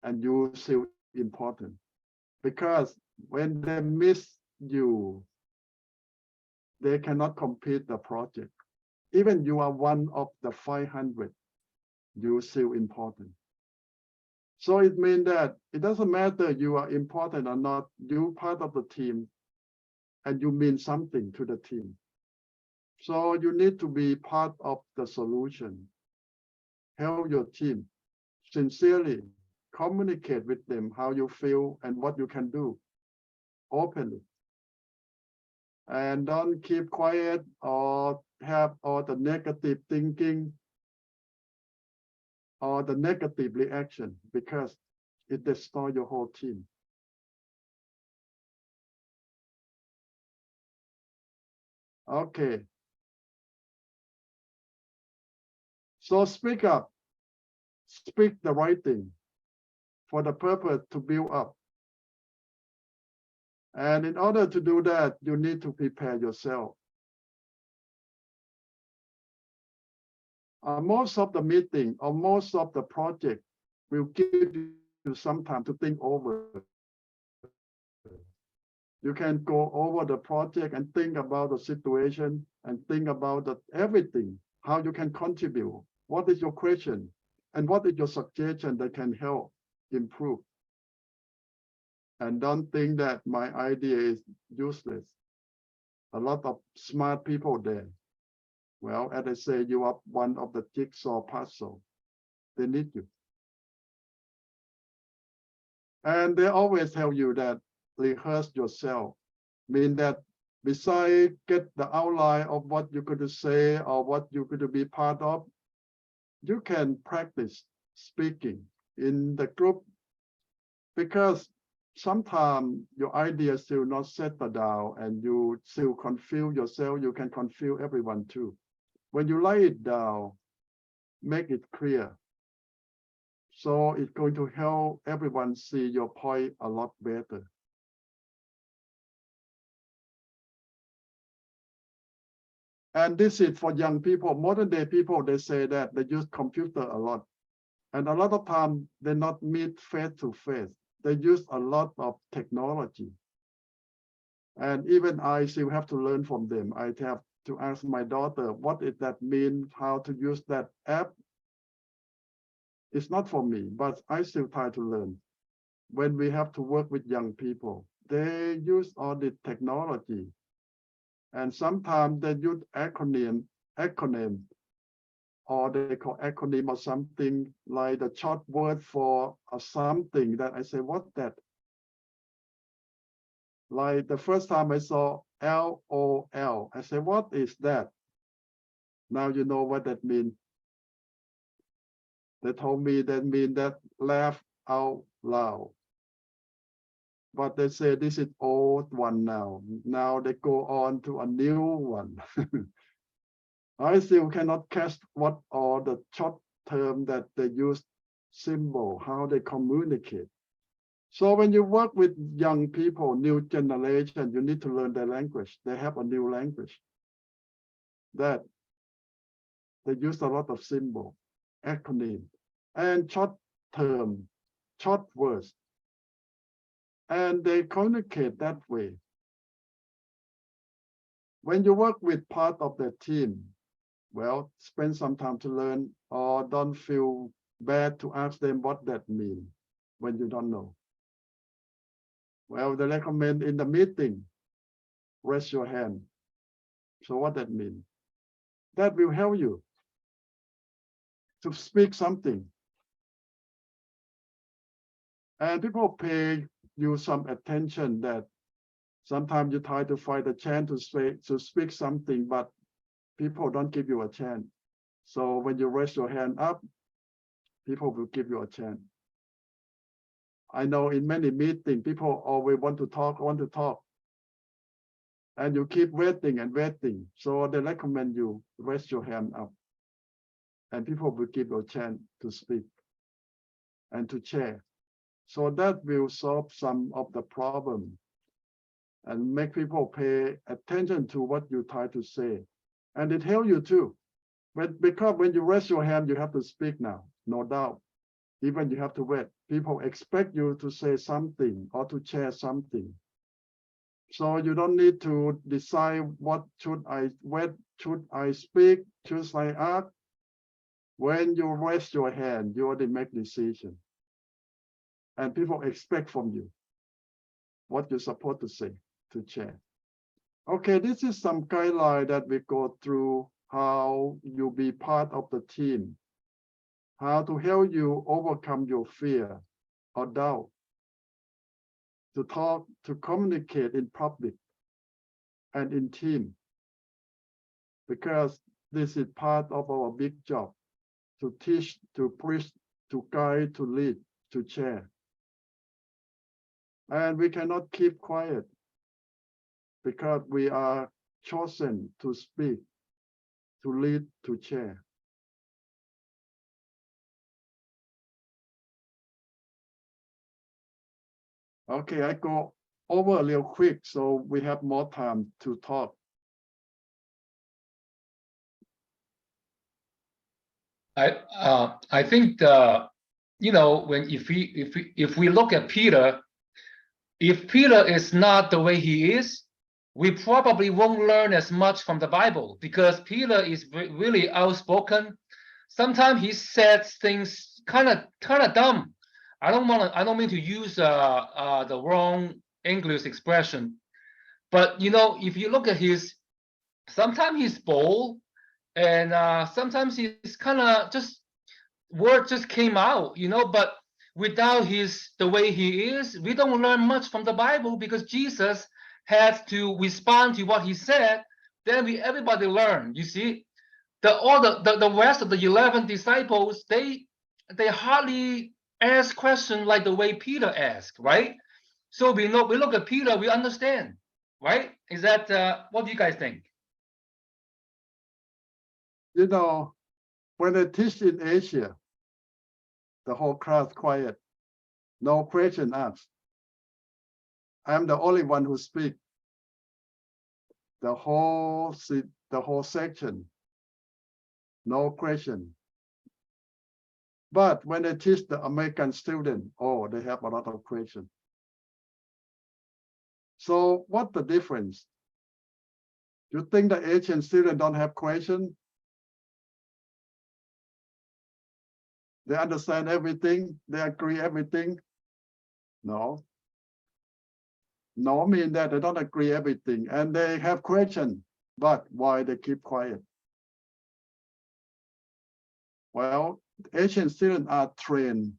Speaker 2: and you feel important. Because when they miss you, they cannot complete the project. Even you are one of the 500, you feel important. So it means that it doesn't matter you are important or not, you're part of the team and you mean something to the team. So you need to be part of the solution. Help your team sincerely, communicate with them how you feel and what you can do openly. And don't keep quiet or have all the negative thinking or the negative reaction, because it destroys your whole team. Okay. So speak up, speak the right thing for the purpose to build up. And in order to do that, you need to prepare yourself. Most of the meeting or most of the project will give you some time to think over. You can go over the project and think about the situation and think about everything, how you can contribute, what is your question, and what is your suggestion that can help improve. And don't think that my idea is useless. A lot of smart people there. Well, as I say, you are one of the jigsaw puzzle. They need you. And they always tell you that rehearse yourself. Mean that besides get the outline of what you're going to say or what you're going to be part of, you can practice speaking in the group, because sometimes your ideas still not settle down and you still confuse yourself. You can confuse everyone too. When you write it down, make it clear. So it's going to help everyone see your point a lot better. And this is for young people. Modern day people, they say that they use computer a lot. And a lot of time they not meet face to face. They use a lot of technology. And even I still have to learn from them. I have to ask my daughter, what does that mean? How to use that app? It's not for me, but I still try to learn. When we have to work with young people, they use all the technology. And sometimes they use acronym, or they call acronym or something like the short word for something that I say, what's that? Like the first time I saw LOL, I said, what is that? Now you know what that means. They told me that means that laugh out loud. But they say this is old one now. Now they go on to a new one. I still cannot catch what are the short term that they use symbol, how they communicate. So when you work with young people, new generation, you need to learn their language. They have a new language that they use a lot of symbol, acronym, and short term, short words. And they communicate that way. When you work with part of the team, well, spend some time to learn, or don't feel bad to ask them what that means when you don't know. Well, they recommend in the meeting, raise your hand. So what that means? That will help you to speak something. And people pay you some attention that sometimes you try to find a chance to speak something, but people don't give you a chance. So when you raise your hand up, people will give you a chance. I know in many meetings, people always want to talk. And you keep waiting and waiting. So they recommend you raise your hand up. And people will give you a chance to speak and to share. So that will solve some of the problem and make people pay attention to what you try to say. And it helps you too. But because when you raise your hand, you have to speak now, no doubt. Even you have to wait. People expect you to say something or to share something. So you don't need to decide what should I speak, should I ask. When you raise your hand, you already make decision. And people expect from you what you're supposed to say, to share. Okay, this is some guideline that we go through how you be part of the team, how to help you overcome your fear or doubt, to talk, to communicate in public and in team, because this is part of our big job, to teach, to preach, to guide, to lead, to share. And we cannot keep quiet because we are chosen to speak, to lead, to share. Okay, I go over real quick so we have more time to talk.
Speaker 5: I think when if we look at Peter, if Peter is not the way he is, we probably won't learn as much from the Bible, because Peter is really outspoken. Sometimes he says things kind of dumb. I don't mean to use the wrong English expression, but if you look at sometimes he's bold, and sometimes he's kind of word just came out, but without the way he is, we don't learn much from the Bible, because Jesus has to respond to what he said. Then everybody learn. You see, the rest of the 11 disciples, they hardly ask questions like the way Peter asked, right? So we look at Peter, we understand, right? Is that what do you guys think?
Speaker 2: When I teach in Asia, the whole class quiet, no question asked. I'm the only one who speaks. The whole section, no question. But when I teach the American student, they have a lot of questions. So what's the difference? You think the Asian students don't have questions? They understand everything? They agree everything? No. No mean that they don't agree everything and they have questions, but why they keep quiet? Well, Asian students are trained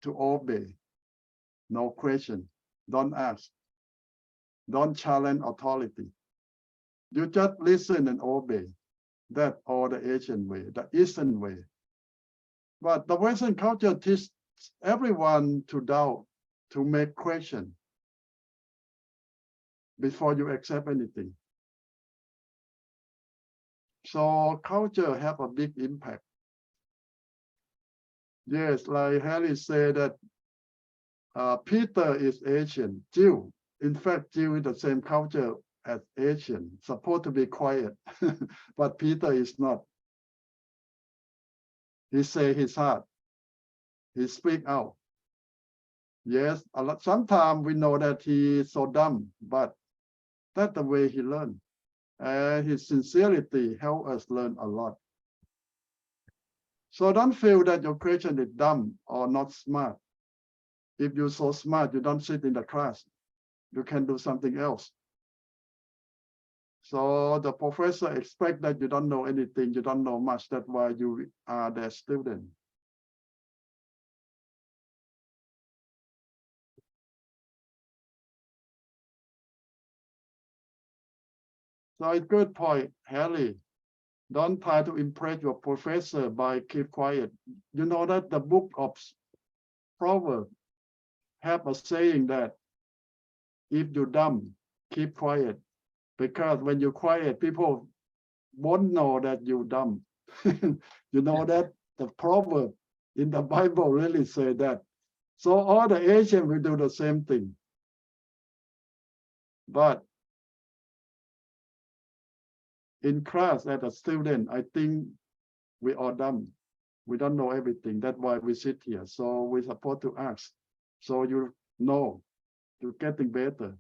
Speaker 2: to obey. No question. Don't ask. Don't challenge authority. You just listen and obey. That's all the Asian way, the Eastern way. But the Western culture teaches everyone to doubt, to make questions before you accept anything. So culture have a big impact. Yes, like Harry said that Peter is Asian, Jew. In fact, Jew is the same culture as Asian, supposed to be quiet, but Peter is not. He say his heart. He speak out. Yes, sometimes we know that he is so dumb, but that's the way he learned. And his sincerity helps us learn a lot. So don't feel that your question is dumb or not smart. If you're so smart, you don't sit in the class. You can do something else. So the professor expects that you don't know anything, you don't know much. That's why you are their student. So it's good point, Harry. Don't try to impress your professor by keep quiet. You know that the book of Proverbs have a saying that if you're dumb, keep quiet. Because when you're quiet, people won't know that you're dumb. You know that the proverb in the Bible really say that. So all the Asians will do the same thing. But in class as a student, I think we are dumb. We don't know everything. That's why we sit here. So we're supposed to ask. So you know, you're getting better.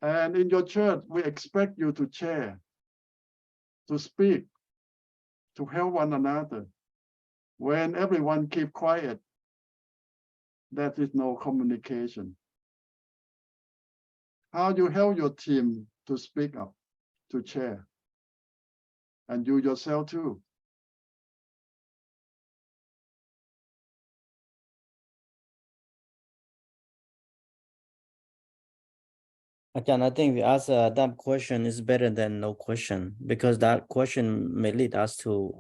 Speaker 2: And in your church, we expect you to share, to speak, to help one another. When everyone keep quiet, that is no communication. How you help your team to speak up, to share, and you yourself too.
Speaker 1: Ajahn, I think we ask a dumb question is better than no question, because that question may lead us to,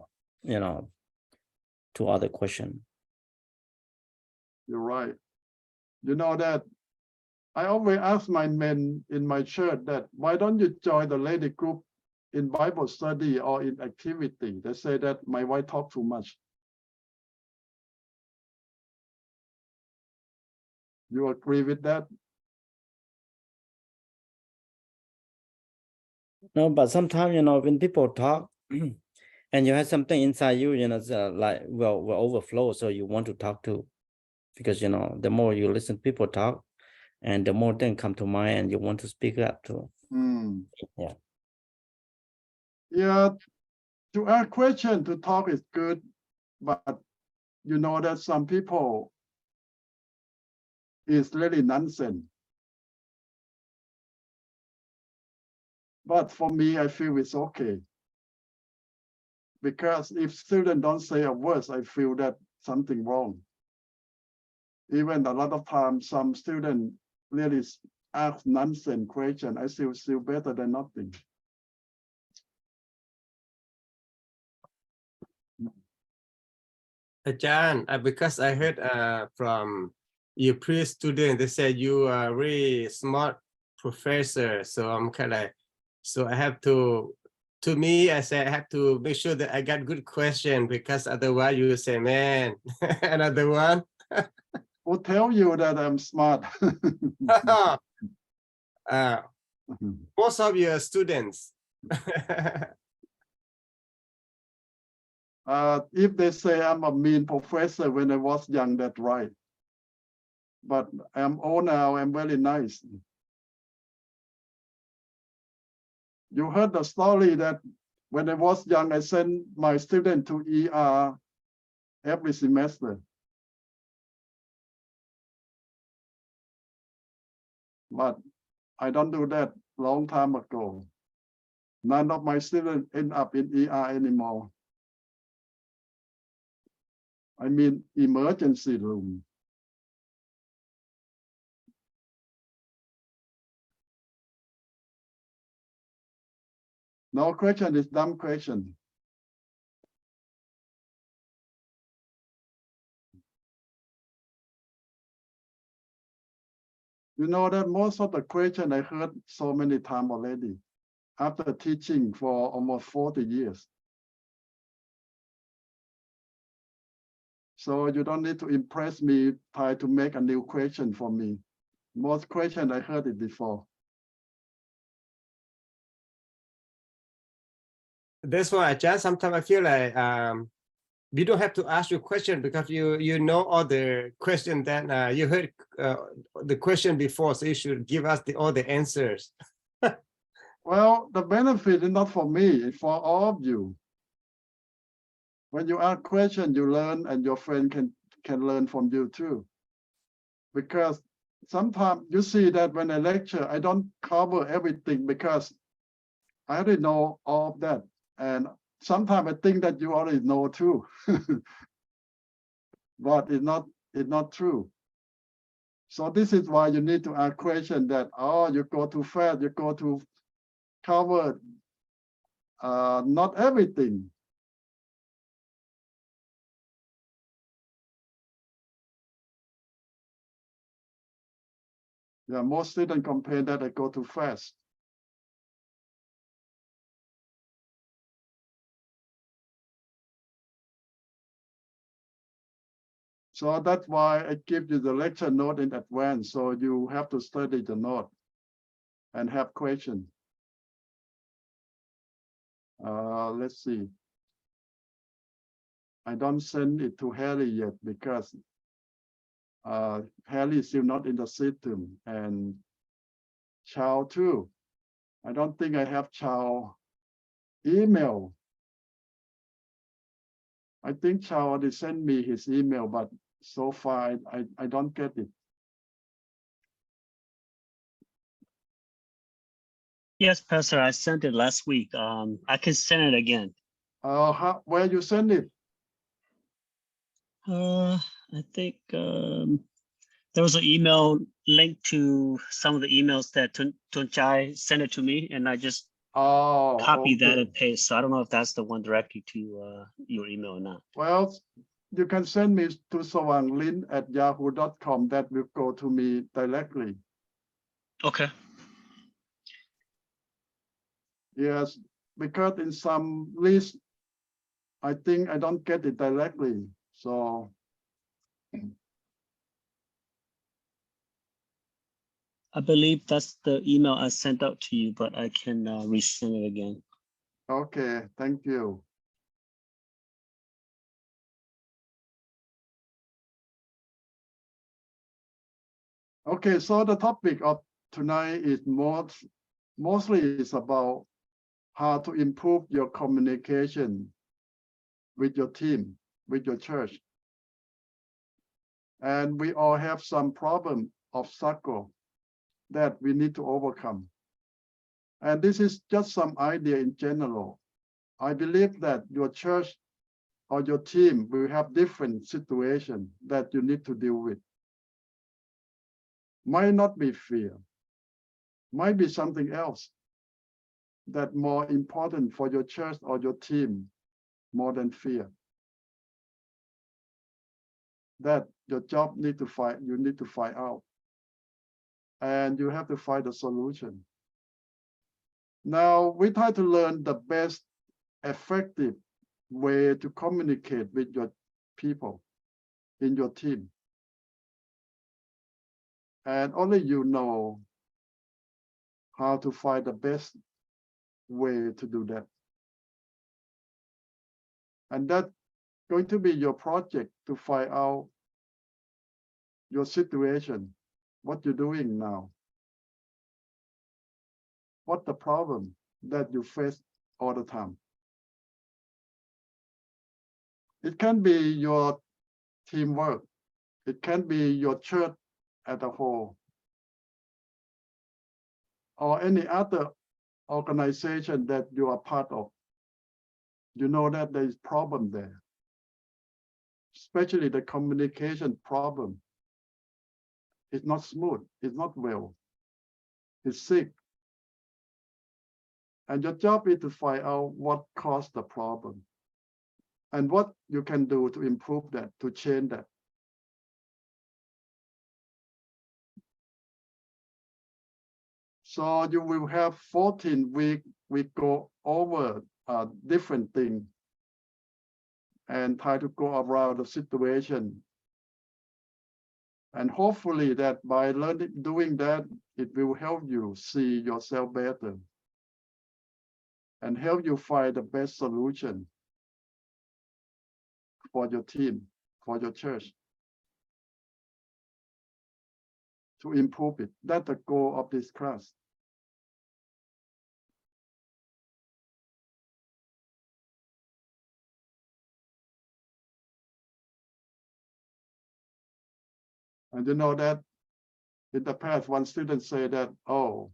Speaker 1: to other question.
Speaker 2: You're right. You know that I always ask my men in my church that why don't you join the lady group in Bible study or in activity? They say that my wife talk too much. You agree with that?
Speaker 1: No, but sometimes, when people talk and you have something inside you, it's like, will overflow. So you want to talk too, because, the more you listen, people talk, and the more things come to mind and you want to speak up too. Yeah.
Speaker 2: Yeah, to ask question, to talk is good, but you know that some people is really nonsense. But for me, I feel it's okay. Because if students don't say a word, I feel that something wrong. Even a lot of times, some students really ask nonsense question. I still better than nothing.
Speaker 3: Ajahn, because I heard from your previous student, they said you are really smart professor. So I'm kind of, so I have to me, I say I have to make sure that I got good question, because otherwise you say, man, another one.
Speaker 2: Who tell you that I'm smart?
Speaker 3: Most of your students.
Speaker 2: If they say I'm a mean professor when I was young, that's right. But I'm old now, I'm very nice. You heard the story that when I was young, I sent my student to ER every semester. But I don't do that long time ago. None of my students end up in ER anymore. I mean, emergency room. No question is dumb question. You know that most of the question I heard so many times already, after teaching for almost 40 years. So you don't need to impress me, try to make a new question for me. Most question I heard it before.
Speaker 3: That's why, Ajahn, sometimes I feel like we don't have to ask you a question, because you know all the question that you heard the question before, so you should give us all the answers.
Speaker 2: Well, the benefit is not for me, it's for all of you. When you ask question, you learn, and your friend can learn from you too. Because sometimes you see that when I lecture, I don't cover everything because I already know all of that. And sometimes I think that you already know too. But it's not true. So this is why you need to ask question that, oh, you go too fast, you go too covered not everything. Yeah, most students complain that I go too fast. So that's why I give you the lecture note in advance. So you have to study the note and have questions. Let's see. I don't send it to Harry yet because Harry is still not in the system, and Chow too. I don't think I have Chow email. I think Chow already sent me his email, but so far I don't get it.
Speaker 7: Yes, Pastor, I sent it last week. I can send it again.
Speaker 2: Where you send it?
Speaker 7: I think there was an email linked to some of the emails that Tun Chai sent it to me, and I just copied that and paste. So I don't know if that's the one directly to your email or not.
Speaker 2: Well, you can send me to sawanglin@yahoo.com. That will go to me directly.
Speaker 7: Okay.
Speaker 2: Yes, because in some list, I think I don't get it directly. So
Speaker 7: I believe that's the email I sent out to you, but I can resend it again.
Speaker 2: okay, thank you. Okay, so the topic of tonight is mostly is about how to improve your communication with your team, with your church. And we all have some problem, obstacle that we need to overcome. And this is just some idea in general. I believe that your church or your team will have different situations that you need to deal with. Might not be fear, might be something else that more important for your church or your team more than fear. That your job need to find, you need to find out. And you have to find a solution. Now we try to learn the best effective way to communicate with your people in your team. And only you know how to find the best way to do that. And that's going to be your project to find out your situation, what you're doing now, what the problem that you face all the time. It can be your teamwork. It can be your church as a whole, or any other organization that you are part of. You know that there is problem there, especially the communication problem. It's not smooth, it's not well, it's sick. And your job is to find out what caused the problem and what you can do to improve that, to change that. So you will have 14 weeks, we go over different things and try to go around the situation. And hopefully that by doing that, it will help you see yourself better and help you find the best solution for your team, for your church, to improve it. That's the goal of this class. And you know that in the past, one student said that, oh,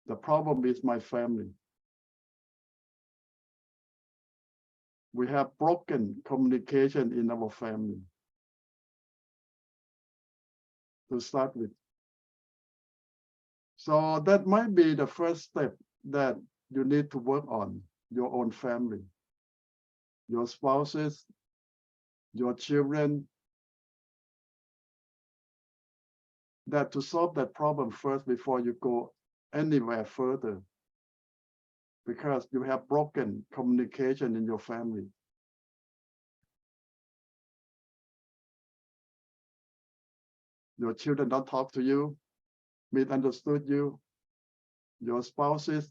Speaker 2: the problem is my family. We have broken communication in our family, to start with. So that might be the first step that you need to work on your own family, your spouses, your children, that to solve that problem first before you go anywhere further, because you have broken communication in your family. Your children don't talk to you, misunderstood you. Your spouses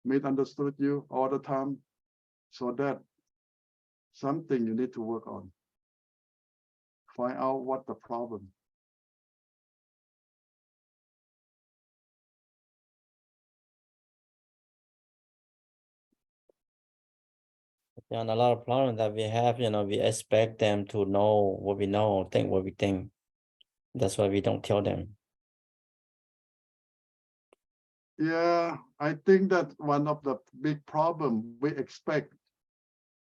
Speaker 2: misunderstood you all the time. So that something you need to work on. Find out what the problem.
Speaker 1: And a lot of problems that we have, we expect them to know what we know, think what we think. That's why we don't tell them.
Speaker 2: Yeah, I think that one of the big problems we expect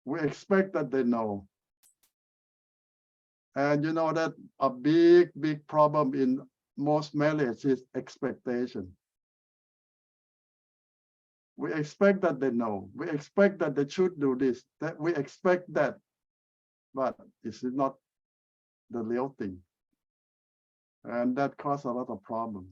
Speaker 2: that they know. And you know that a big problem in most marriages is expectation. We expect that they know. We expect that they should do this, that we expect that, but it's not the real thing. And that causes a lot of problems.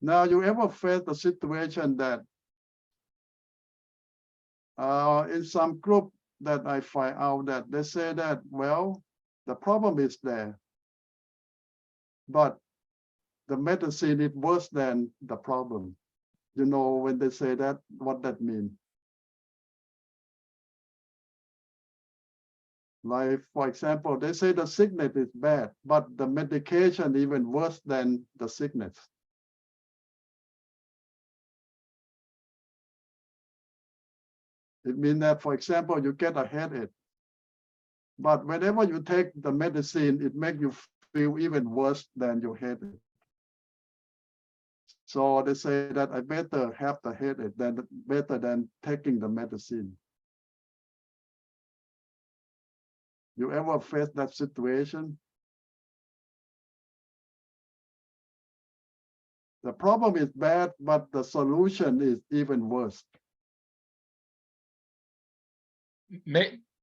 Speaker 2: Now, you ever face the situation that in some group that I find out that they say that, well, the problem is there, but the medicine is worse than the problem. You know, when they say that, what that means? Like, for example, they say the sickness is bad, but the medication even worse than the sickness. It means that, for example, you get a headache, but whenever you take the medicine, it makes you feel even worse than your headache. So they say that I better have the headache better than taking the medicine. You ever face that situation? The problem is bad, but the solution is even worse.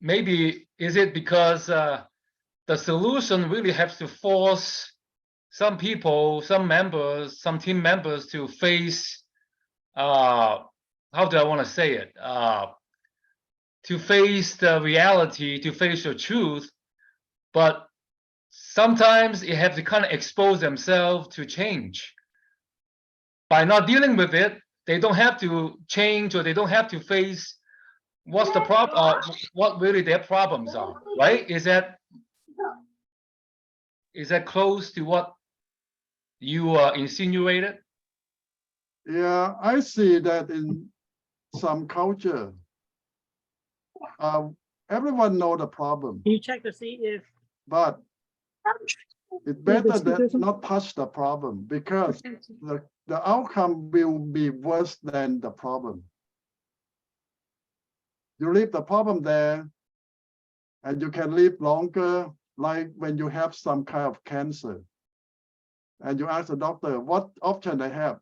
Speaker 5: Maybe is it because the solution really has to force some people, some members, some team members to face how do I want to say it? To face the reality, to face the truth, but sometimes you have to kind of expose themselves to change. By not dealing with it, they don't have to change, or they don't have to face what's the problem, what really their problems are, right? Is that close to what you insinuated?
Speaker 2: Yeah, I see that in some culture, everyone know the problem.
Speaker 8: Can you check to see if
Speaker 2: But it's better than not touch the problem, because the outcome will be worse than the problem. You leave the problem there, and you can live longer, like when you have some kind of cancer, and you ask the doctor, what option I have?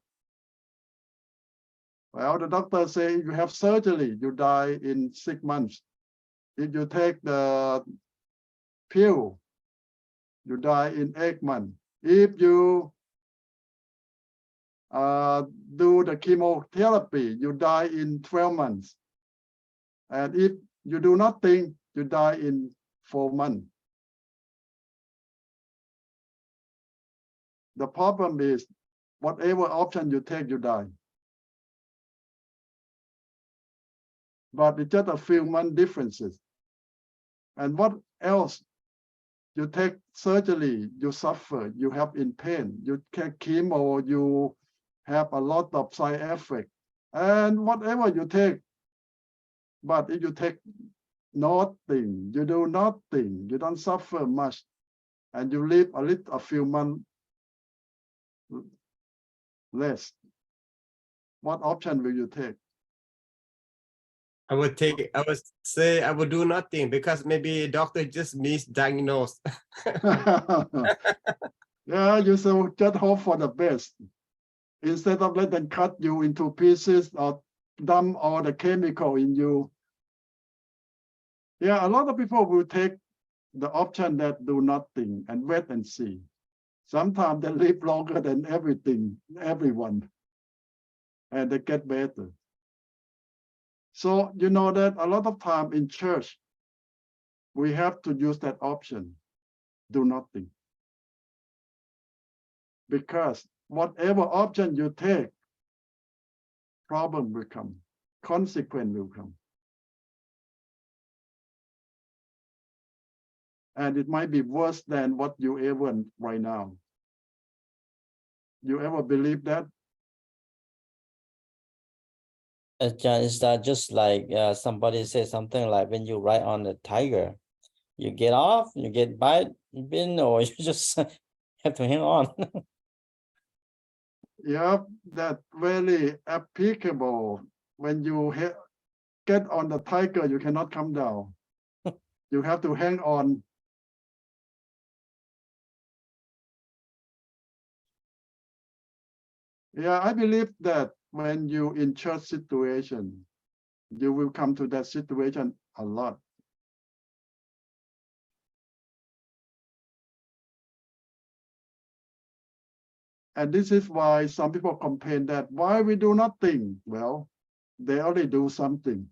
Speaker 2: Well, the doctor say you have surgery, you die in 6 months. If you take the pill, you die in 8 months. If you do the chemotherapy, you die in 12 months. And if you do nothing, you die in 4 months. The problem is, whatever option you take, you die. But it's just a few month differences. And what else? You take surgery, you suffer, you have in pain. You take chemo, you have a lot of side effects. And whatever you take, but if you take nothing, you do nothing, you don't suffer much, and you live a few months less, what option will you take?
Speaker 3: I would say I would do nothing because maybe doctor just misdiagnosed.
Speaker 2: Yeah, you should just hope for the best. Instead of let them cut you into pieces or dump all the chemical in you. Yeah, a lot of people will take the option that do nothing and wait and see. Sometimes they live longer than everyone, and they get better. So you know that a lot of time in church, we have to use that option, do nothing. Because whatever option you take, problem will come, consequence will come. And it might be worse than what you ever right now. You ever believe that?
Speaker 1: Is that just like somebody said something like when you ride on a tiger, you get off, you get bitten, or you just have to hang on.
Speaker 2: Yeah, that's very applicable. When you get on the tiger, you cannot come down. You have to hang on. Yeah, I believe that when you in church situation, you will come to that situation a lot. And this is why some people complain that why we do nothing. Well, they already do something.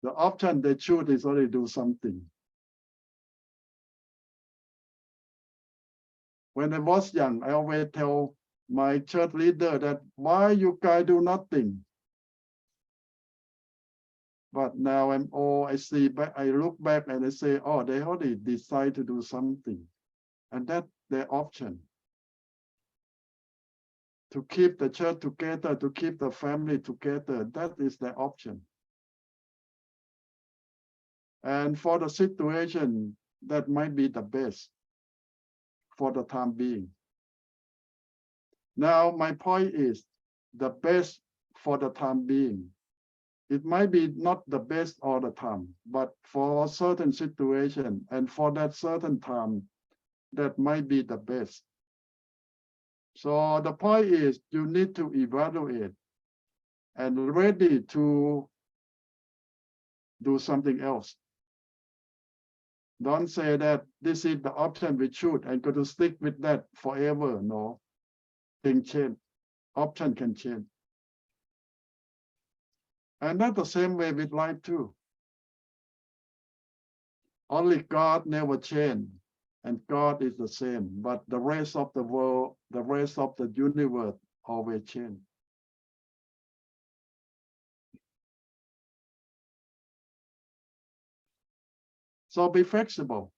Speaker 2: The option they choose is already do something. When I was young, I always tell my church leader that why you guys do nothing. But now I'm old, I see back, I look back and I say, oh, they already decide to do something. And that's their option. To keep the church together, to keep the family together, that is their option. And for the situation, that might be the best for the time being. Now, my point is the best for the time being. It might be not the best all the time, but for a certain situation and for that certain time, that might be the best. So the point is you need to evaluate and ready to do something else. Don't say that this is the option we choose and go to stick with that forever. No, things change. Option can change. And that's the same way with life too. Only God never change, and God is the same. But the rest of the world, the rest of the universe always change. So be flexible.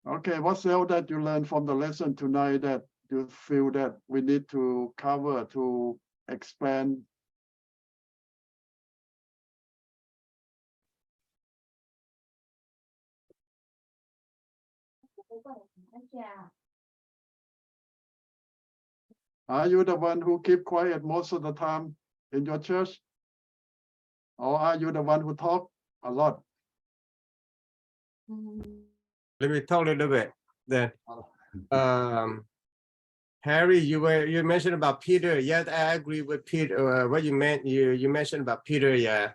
Speaker 2: Okay, what's else that you learned from the lesson tonight that you feel that we need to cover, to expand? Are you the one who keep quiet most of the time in your church? Or are you the one who talk a lot?
Speaker 3: Let me talk a little bit then. Harry, you mentioned about Peter. Yes, I agree with Peter. What you meant, you mentioned about Peter. Yeah,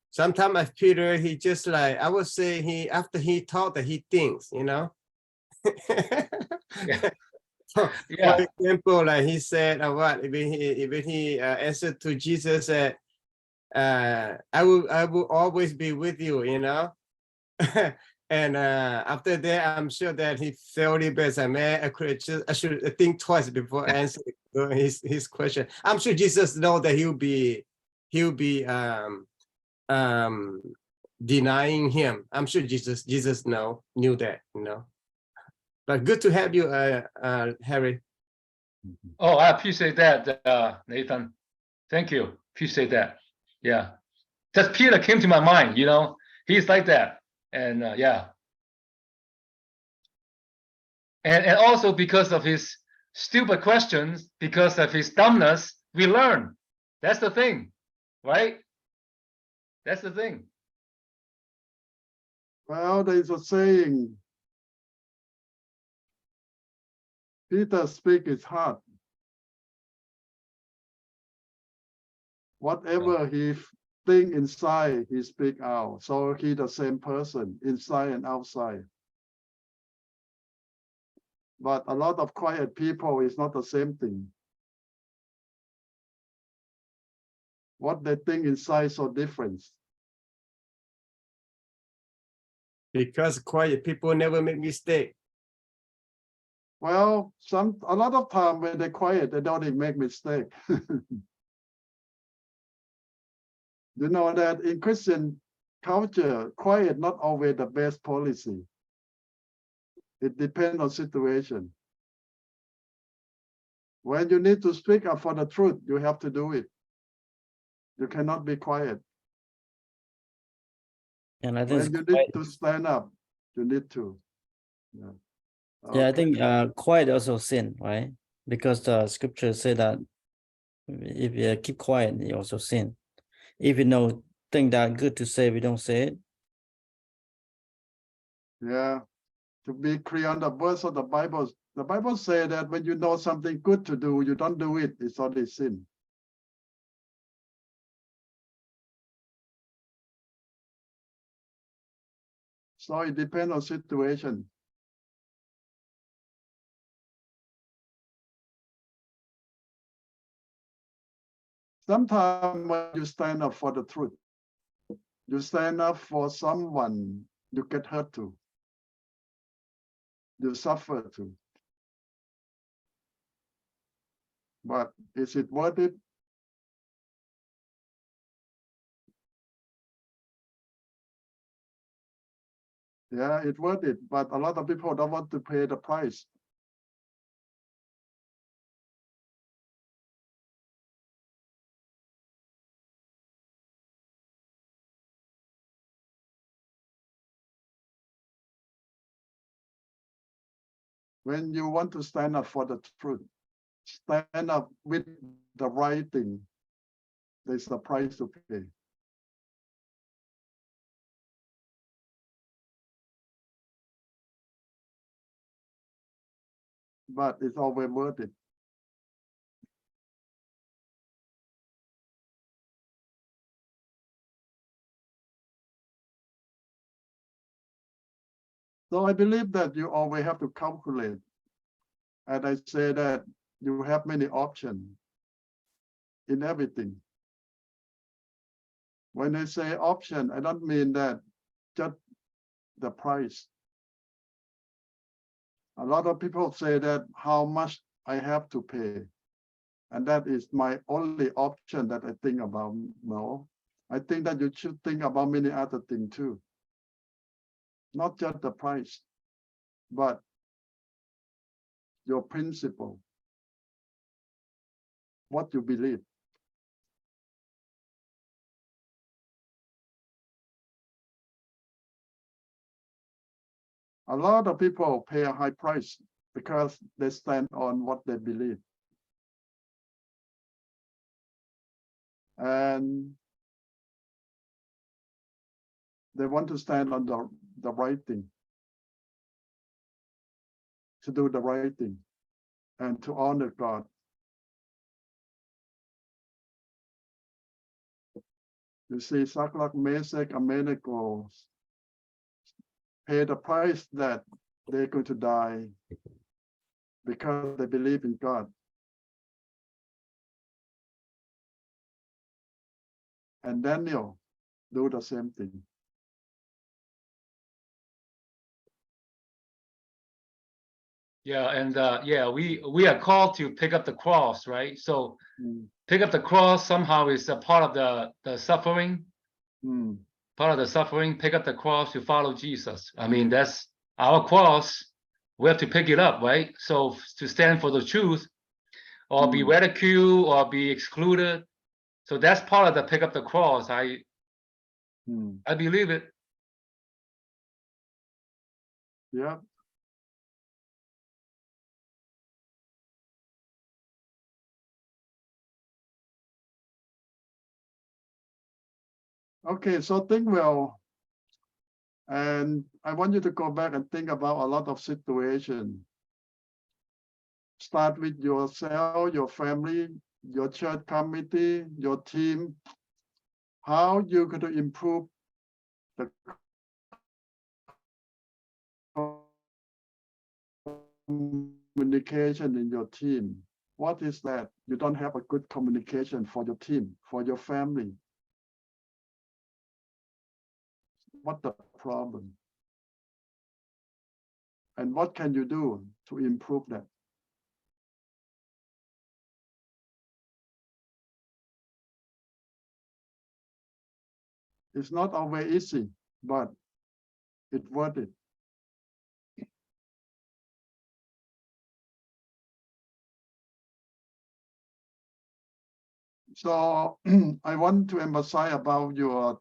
Speaker 3: sometimes as Peter, he just like I would say after he talked that he thinks, you know.
Speaker 5: Yeah.
Speaker 3: For
Speaker 5: Yeah.
Speaker 3: example, like he said, what when he answered to Jesus that I will always be with you, you know. And after that, I'm sure that he felt it best. Man, I should think twice before answering his question. I'm sure Jesus know that he'll be denying him. I'm sure Jesus knew that, you know. But good to have you, Harry.
Speaker 5: Oh, I appreciate that, Nathan. Thank you. Appreciate that. Yeah. just Peter came to my mind, you know, he's like that. And yeah. And also because of his stupid questions, because of his dumbness, we learn. That's the thing, right? That's the thing.
Speaker 2: Well, there's a saying, Peter speak his heart. Whatever he think inside, he speak out. So he the same person, inside and outside. But a lot of quiet people is not the same thing. What they think inside is so different.
Speaker 3: Because quiet people never make mistake.
Speaker 2: Well, a lot of time when they're quiet, they don't even make mistake. You know that in Christian culture, quiet not always the best policy. It depends on situation. When you need to speak up for the truth, you have to do it. You cannot be quiet.
Speaker 1: And I think
Speaker 2: When you need to stand up, you need to. Yeah.
Speaker 1: Yeah, I
Speaker 2: Okay.
Speaker 1: think quiet also sin, right? Because the scripture say that if you keep quiet, you also sin. If you know think that good to say, we don't say it.
Speaker 2: Yeah. To be clear on the verse of the Bible say that when you know something good to do, you don't do it, it's only sin. So it depends on situation. Sometimes when you stand up for the truth, you stand up for someone, you get hurt too. You suffer too. But is it worth it? Yeah, it's worth it, but a lot of people don't want to pay the price. When you want to stand up for the truth, stand up with the right thing, there's a price to pay. But it's always worth it. So I believe that you always have to calculate. And I say that you have many options in everything. When I say option, I don't mean that just the price. A lot of people say that how much I have to pay. And that is my only option that I think about. No, I think that you should think about many other things too. Not just the price, but your principle, what you believe. A lot of people pay a high price because they stand on what they believe. And they want to stand on the right thing, to do the right thing, and to honor God. You see, Shadrach, Meshach, and Abednego pay the price that they're going to die because they believe in God. And Daniel do the same thing.
Speaker 5: Yeah, and yeah, we are called to pick up the cross, right? So pick up the cross somehow is a part of the suffering. Part of the suffering, pick up the cross to follow Jesus. I mean, that's our cross. We have to pick it up, right? So to stand for the truth, or be ridiculed, or be excluded. So that's part of the pick up the cross. I believe it.
Speaker 2: Yeah. Okay, so think well. And I want you to go back and think about a lot of situations. Start with yourself, your family, your church committee, your team. How you going to improve the communication in your team? What is that? You don't have a good communication for your team, for your family. What's the problem? And what can you do to improve that? It's not always easy, but it's worth it. So I want to emphasize about your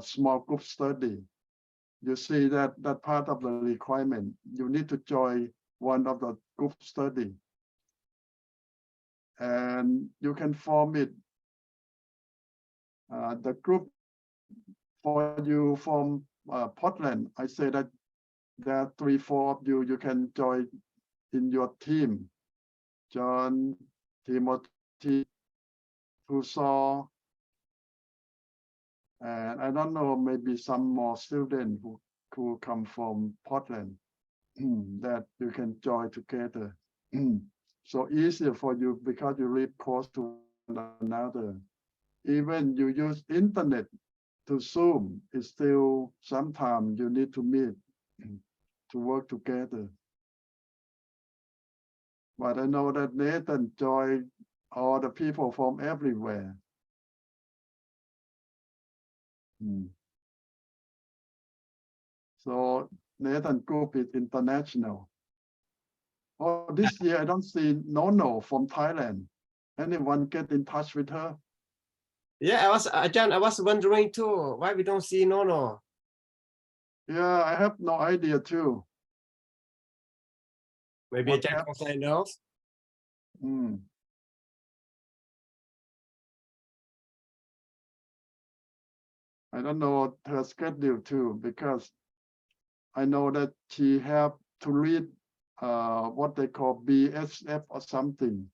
Speaker 2: small group study. You see that part of the requirement, you need to join one of the group study. And you can form it. The group for you from Portland, I say that there are 3-4 of you can join in your team. John, Timothy, Tuso, and I don't know, maybe some more students who come from Portland that you can join together. So easier for you because you live close to one another. Even you use internet to Zoom, it's still sometimes you need to meet to work together. But I know that Nathan joined all the people from everywhere. So Nathan group is international. Oh, this year I don't see Nono from Thailand. Anyone get in touch with her?
Speaker 3: Yeah, John, I was wondering too, why we don't see Nono.
Speaker 2: Yeah, I have no idea too.
Speaker 3: Maybe
Speaker 2: What
Speaker 3: John
Speaker 2: happened?
Speaker 3: can knows.
Speaker 2: I don't know her schedule too, because I know that she have to read what they call BSF or something.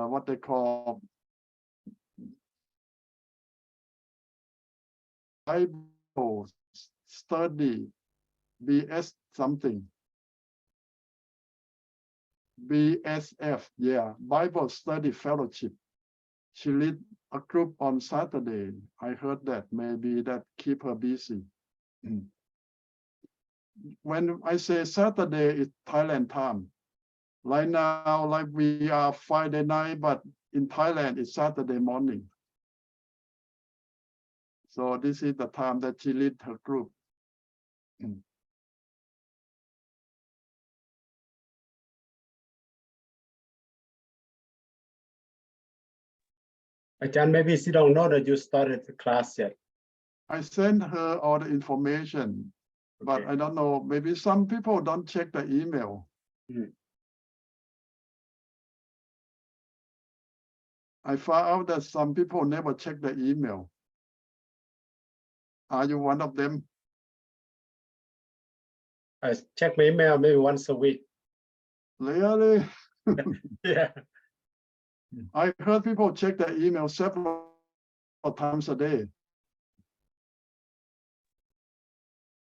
Speaker 2: What they call Bible study, BS something. BSF, yeah, Bible Study Fellowship. She lead a group on Saturday. I heard that maybe that keep her busy. When I say Saturday, it's Thailand time. Right now, like we are Friday night, but in Thailand, it's Saturday morning. So this is the time that she lead her group.
Speaker 8: John, maybe she don't know that you started the class yet.
Speaker 2: I sent her all the information, but
Speaker 8: Okay.
Speaker 2: I don't know, maybe some people don't check the email. I found out that some people never check the email. Are you one of them?
Speaker 8: I check my email maybe once a week.
Speaker 2: Really?
Speaker 8: Yeah.
Speaker 2: I heard people check their email several times a day.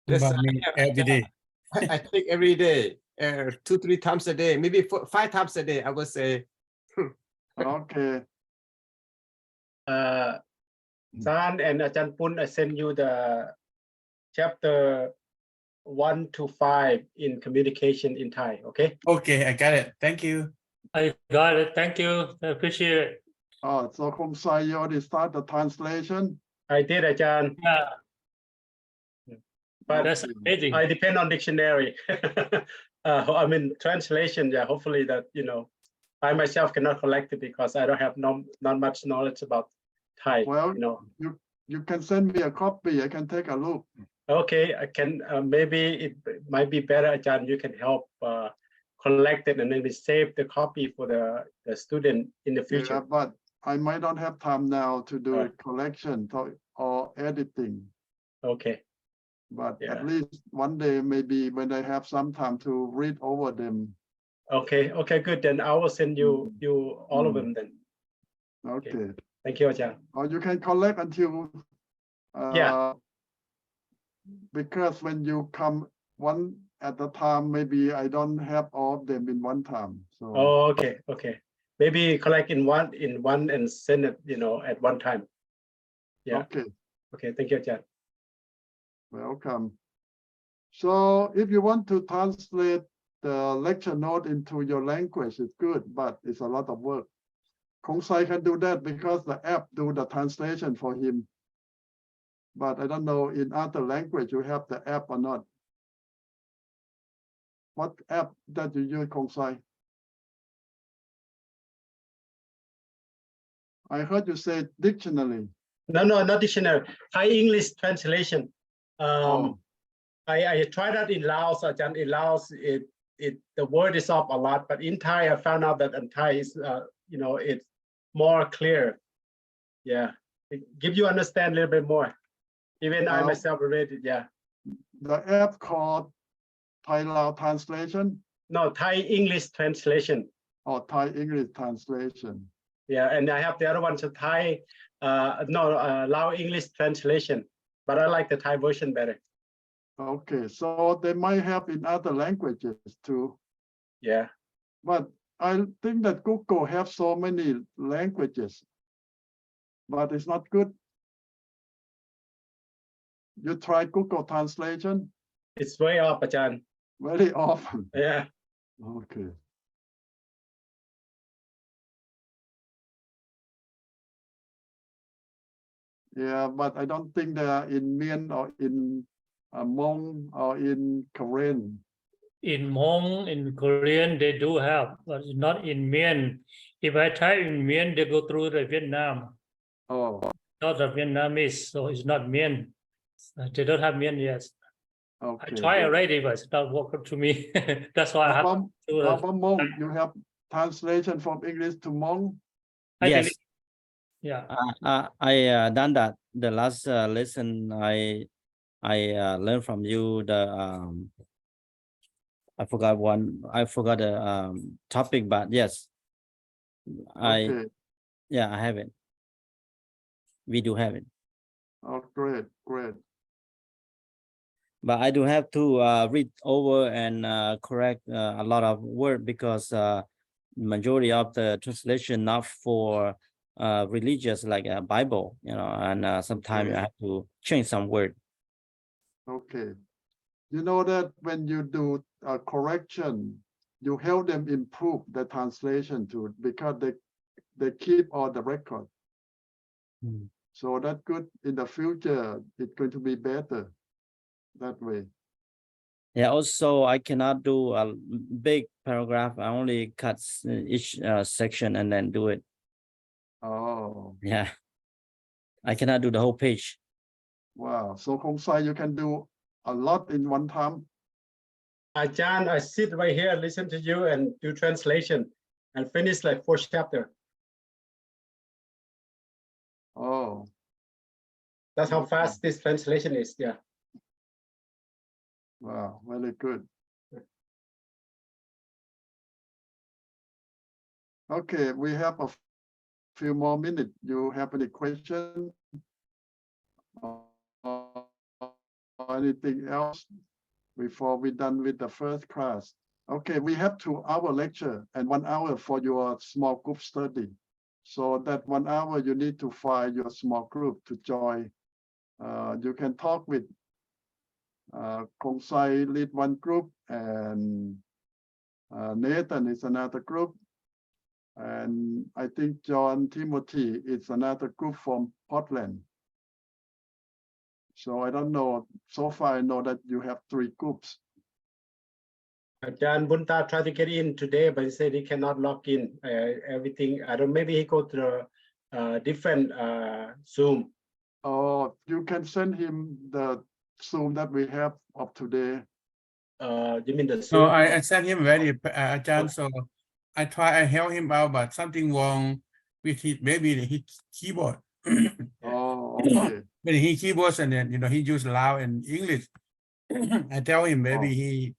Speaker 3: Yes,
Speaker 9: But me every day.
Speaker 3: I think every day, 2-3 times a day, maybe 5 times a day, I would say.
Speaker 2: Okay.
Speaker 8: San and Ajahn Pun, I send you the chapter 1 to 5 in communication in Thai. Okay.
Speaker 9: Okay, I got it. Thank you.
Speaker 6: I got it. Thank you. I appreciate it.
Speaker 2: So Khom Sai, you already start the translation?
Speaker 8: I did, Ajahn.
Speaker 6: Yeah,
Speaker 8: But
Speaker 6: that's amazing.
Speaker 8: I depend on dictionary. I mean translation. Yeah, hopefully that I myself cannot collect it because I don't have not much knowledge about Thai.
Speaker 2: Well,
Speaker 8: you know.
Speaker 2: you can send me a copy. I can take a look.
Speaker 8: Okay, I can maybe it might be better, Ajahn, you can help collect it and then we save the copy for the student in the future.
Speaker 2: Yeah, but I might not have time now to do a collection or editing.
Speaker 8: Okay.
Speaker 2: But
Speaker 8: Yeah.
Speaker 2: at least one day, maybe when I have some time to read over them.
Speaker 8: Okay, good. Then I will send you all of them then.
Speaker 2: Okay.
Speaker 8: Thank you, Ajahn.
Speaker 2: Or you can collect until because when you come one at a time, maybe I don't have all of them in one time. So
Speaker 8: Okay. Maybe collect in one and send it, at one time. Yeah. Okay. Thank you, Ajahn.
Speaker 2: Welcome. So if you want to translate the lecture note into your language, it's good, but it's a lot of work. Kong Sai can do that because the app do the translation for him. But I don't know in other language you have the app or not. What app that you use, Kong Sai? I heard you say dictionary.
Speaker 8: No, not dictionary. Thai English translation. I tried that in Laos, Ajahn. In Laos, the word is off a lot, but in Thai, I found out that in Thai is, it's more clear. Yeah, it gives you understand a little bit more. Even I myself read it. Yeah.
Speaker 2: The app called Thai-Lao translation.
Speaker 8: No, Thai English translation.
Speaker 2: Or Thai English translation.
Speaker 8: Yeah, and I have the other one, so Thai, Lao English translation, but I like the Thai version better.
Speaker 2: Okay, so they might have in other languages too.
Speaker 8: Yeah.
Speaker 2: But I think that Google have so many languages, but it's not good. You try Google translation?
Speaker 8: It's way off, Ajahn.
Speaker 2: Very often.
Speaker 8: Yeah.
Speaker 2: Okay. Yeah, but I don't think they are in Mien or in Hmong or in Korean.
Speaker 6: In Hmong, in Korean, they do have, but it's not in Mien. If I type in Mien, they go through the Vietnam.
Speaker 2: Oh.
Speaker 6: Not the Vietnamese, so it's not Mien. They don't have Mien yet.
Speaker 2: Okay.
Speaker 6: I tried already, but it's not working to me. That's why I have
Speaker 2: to. How about Hmong? You have translation from English to Hmong?
Speaker 1: Yes.
Speaker 6: Yeah.
Speaker 1: I done that. The last lesson I learned from you the I forgot the topic, but yes,
Speaker 2: Okay.
Speaker 1: I have it. We do have it.
Speaker 2: Oh, great.
Speaker 1: But I do have to read over and correct a lot of word because majority of the translation not for religious like a Bible, and sometimes I have to change some word.
Speaker 2: Okay. You know that when you do a correction, you help them improve the translation too, because they keep all the record. So that's good. In the future, it's going to be better that way.
Speaker 1: Yeah, also I cannot do a big paragraph. I only cut each section and then do it.
Speaker 2: Oh.
Speaker 1: Yeah. I cannot do the whole page.
Speaker 2: Wow. So Kong Sai, you can do a lot in one time.
Speaker 8: Ajahn, I sit right here, listen to you and do translation and finish like 4 chapters.
Speaker 2: Oh.
Speaker 8: That's how fast this translation is. Yeah.
Speaker 2: Wow, very good. Okay, we have a few more minutes. You have any question or anything else before we're done with the first class? Okay, we have 2 hour lecture and 1 hour for your small group study. So that 1 hour you need to find your small group to join. You can talk with Kong Sai lead one group and Nathan is another group. And I think John Timothy is another group from Portland. So I don't know. So far, I know that you have 3 groups.
Speaker 8: Ajahn Bunta tried to get in today, but he said he cannot log in. Everything, I don't. Maybe he go to the different Zoom.
Speaker 2: Oh, you can send him the Zoom that we have of today.
Speaker 8: You mean the
Speaker 9: So
Speaker 8: Zoom?
Speaker 9: I sent him very Ajahn, so I help him out, but something wrong with maybe his keyboard.
Speaker 2: Oh, okay.
Speaker 9: When he keyboards and then he use Lao and English. I tell him maybe
Speaker 2: Oh.
Speaker 9: he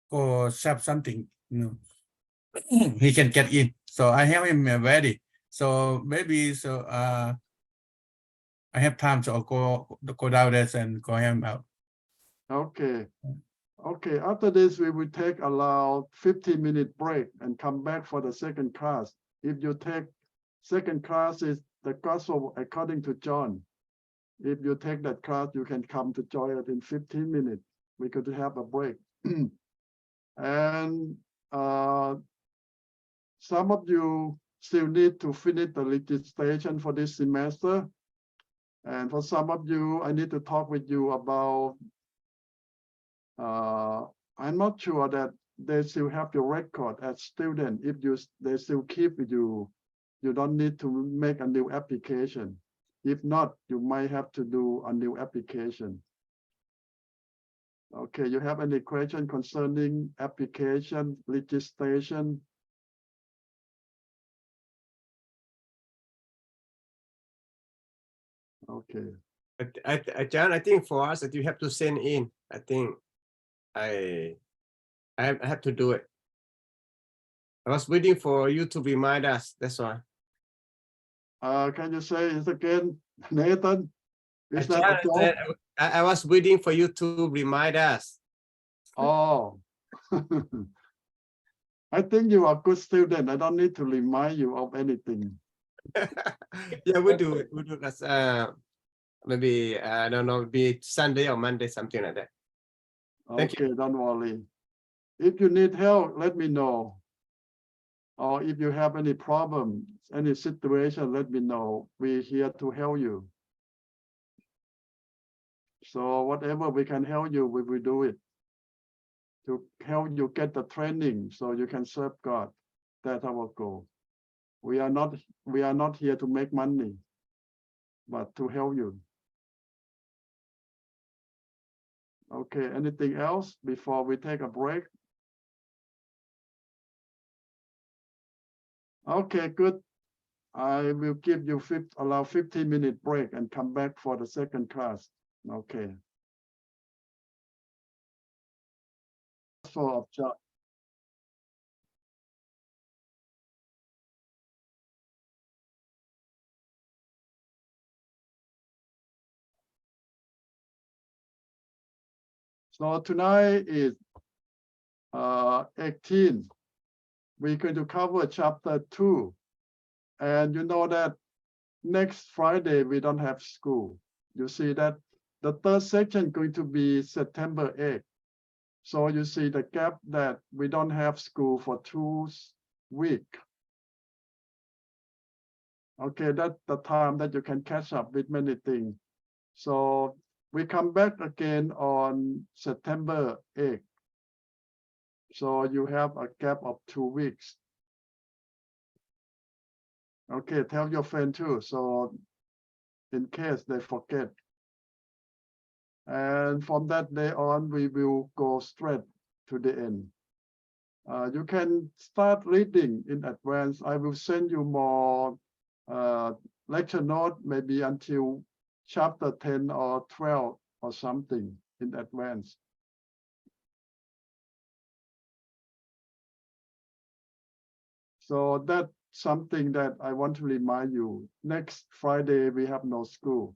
Speaker 9: go sub something, he can get in. So I help him ready. So maybe I have time, so I'll go down there and go him out.
Speaker 2: Okay. Okay, after this, we will take around 15-minute break and come back for the second class. If you take second class is the gospel according to John. If you take that class, you can come to join it in 15 minutes. We could have a break. And some of you still need to finish the registration for this semester. And for some of you, I need to talk with you about I'm not sure that they still have your record as student. If they still keep you, you don't need to make a new application. If not, you might have to do a new application. Okay, you have any question concerning application, registration? Okay.
Speaker 3: John, I think for us that you have to send in. I think I have to do it. I was waiting for you to remind us. That's why.
Speaker 2: Can you say it again, Nathan? Is that a
Speaker 3: John,
Speaker 2: job?
Speaker 3: I was waiting for you to remind us.
Speaker 2: Oh. I think you are a good student. I don't need to remind you of anything.
Speaker 3: Yeah, we do it. We do that. Maybe I don't know, be Sunday or Monday, something like that. Thank
Speaker 2: Okay, don't worry. If you need help, let me know. Or if you have any problem, any situation, let me know. We're here to help you. So whatever we can help you, we will do it. To help you get the training so you can serve God. That's our goal. We are not here to make money, but to help you. Okay, anything else before we take a break? Okay, good. I will give you allow 15-minute break and come back for the second class. Okay. So, so tonight is 18. We're going to cover chapter 2. And you know that next Friday we don't have school. You see that the third section going to be September 8th. So you see the gap that we don't have school for 2 weeks. Okay, that's the time that you can catch up with many things. So we come back again on September 8th. So you have a gap of 2 weeks. Okay, tell your friend too, so in case they forget. And from that day on, we will go straight to the end. You can start reading in advance. I will send you more lecture note, maybe until chapter 10 or 12 or something in advance. So that's something that I want to remind you. Next Friday, we have no school.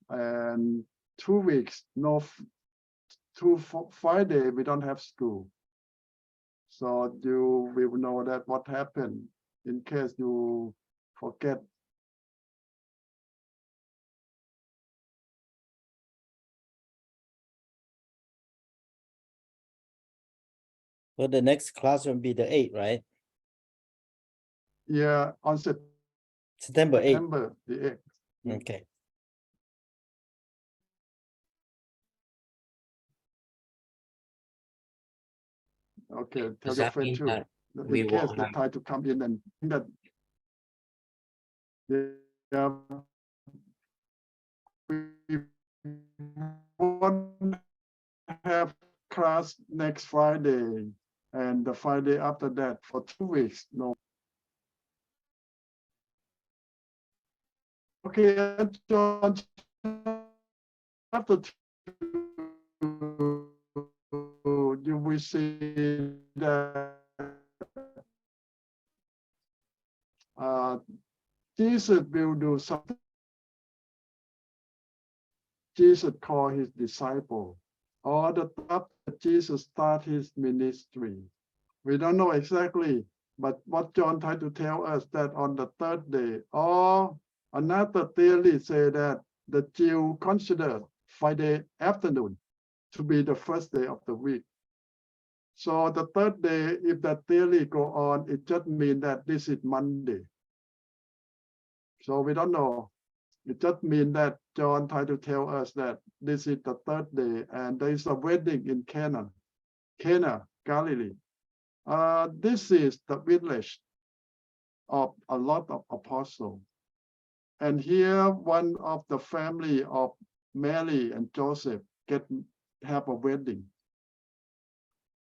Speaker 2: And 2 weeks, Friday, we don't have school. So you will know that what happened in case you forget.
Speaker 1: So the next class will be the 8th, right?
Speaker 2: Yeah, on
Speaker 1: September 8th.
Speaker 2: September the 8th.
Speaker 1: Okay.
Speaker 2: Okay, tell
Speaker 10: Does
Speaker 2: your
Speaker 10: that
Speaker 2: friend
Speaker 10: mean
Speaker 2: too.
Speaker 10: that
Speaker 2: In
Speaker 10: we
Speaker 2: case
Speaker 10: won't
Speaker 2: they
Speaker 10: have
Speaker 2: try to come in and think that yeah, we won't have class next Friday and the Friday after that for 2 weeks? No. Okay, John, after 2, you will see that Jesus will do something. Jesus called his disciple. Or the after Jesus start his ministry. We don't know exactly, but what John tried to tell us that on the 3rd day, or another theory say that the Jew consider Friday afternoon to be the first day of the week. So the 3rd day, if that theory go on, it just means that this is Monday. So we don't know. It just means that John tried to tell us that this is the 3rd day and there is a wedding in Cana, Galilee. This is the village of a lot of apostles. And here one of the family of Mary and Joseph have a wedding.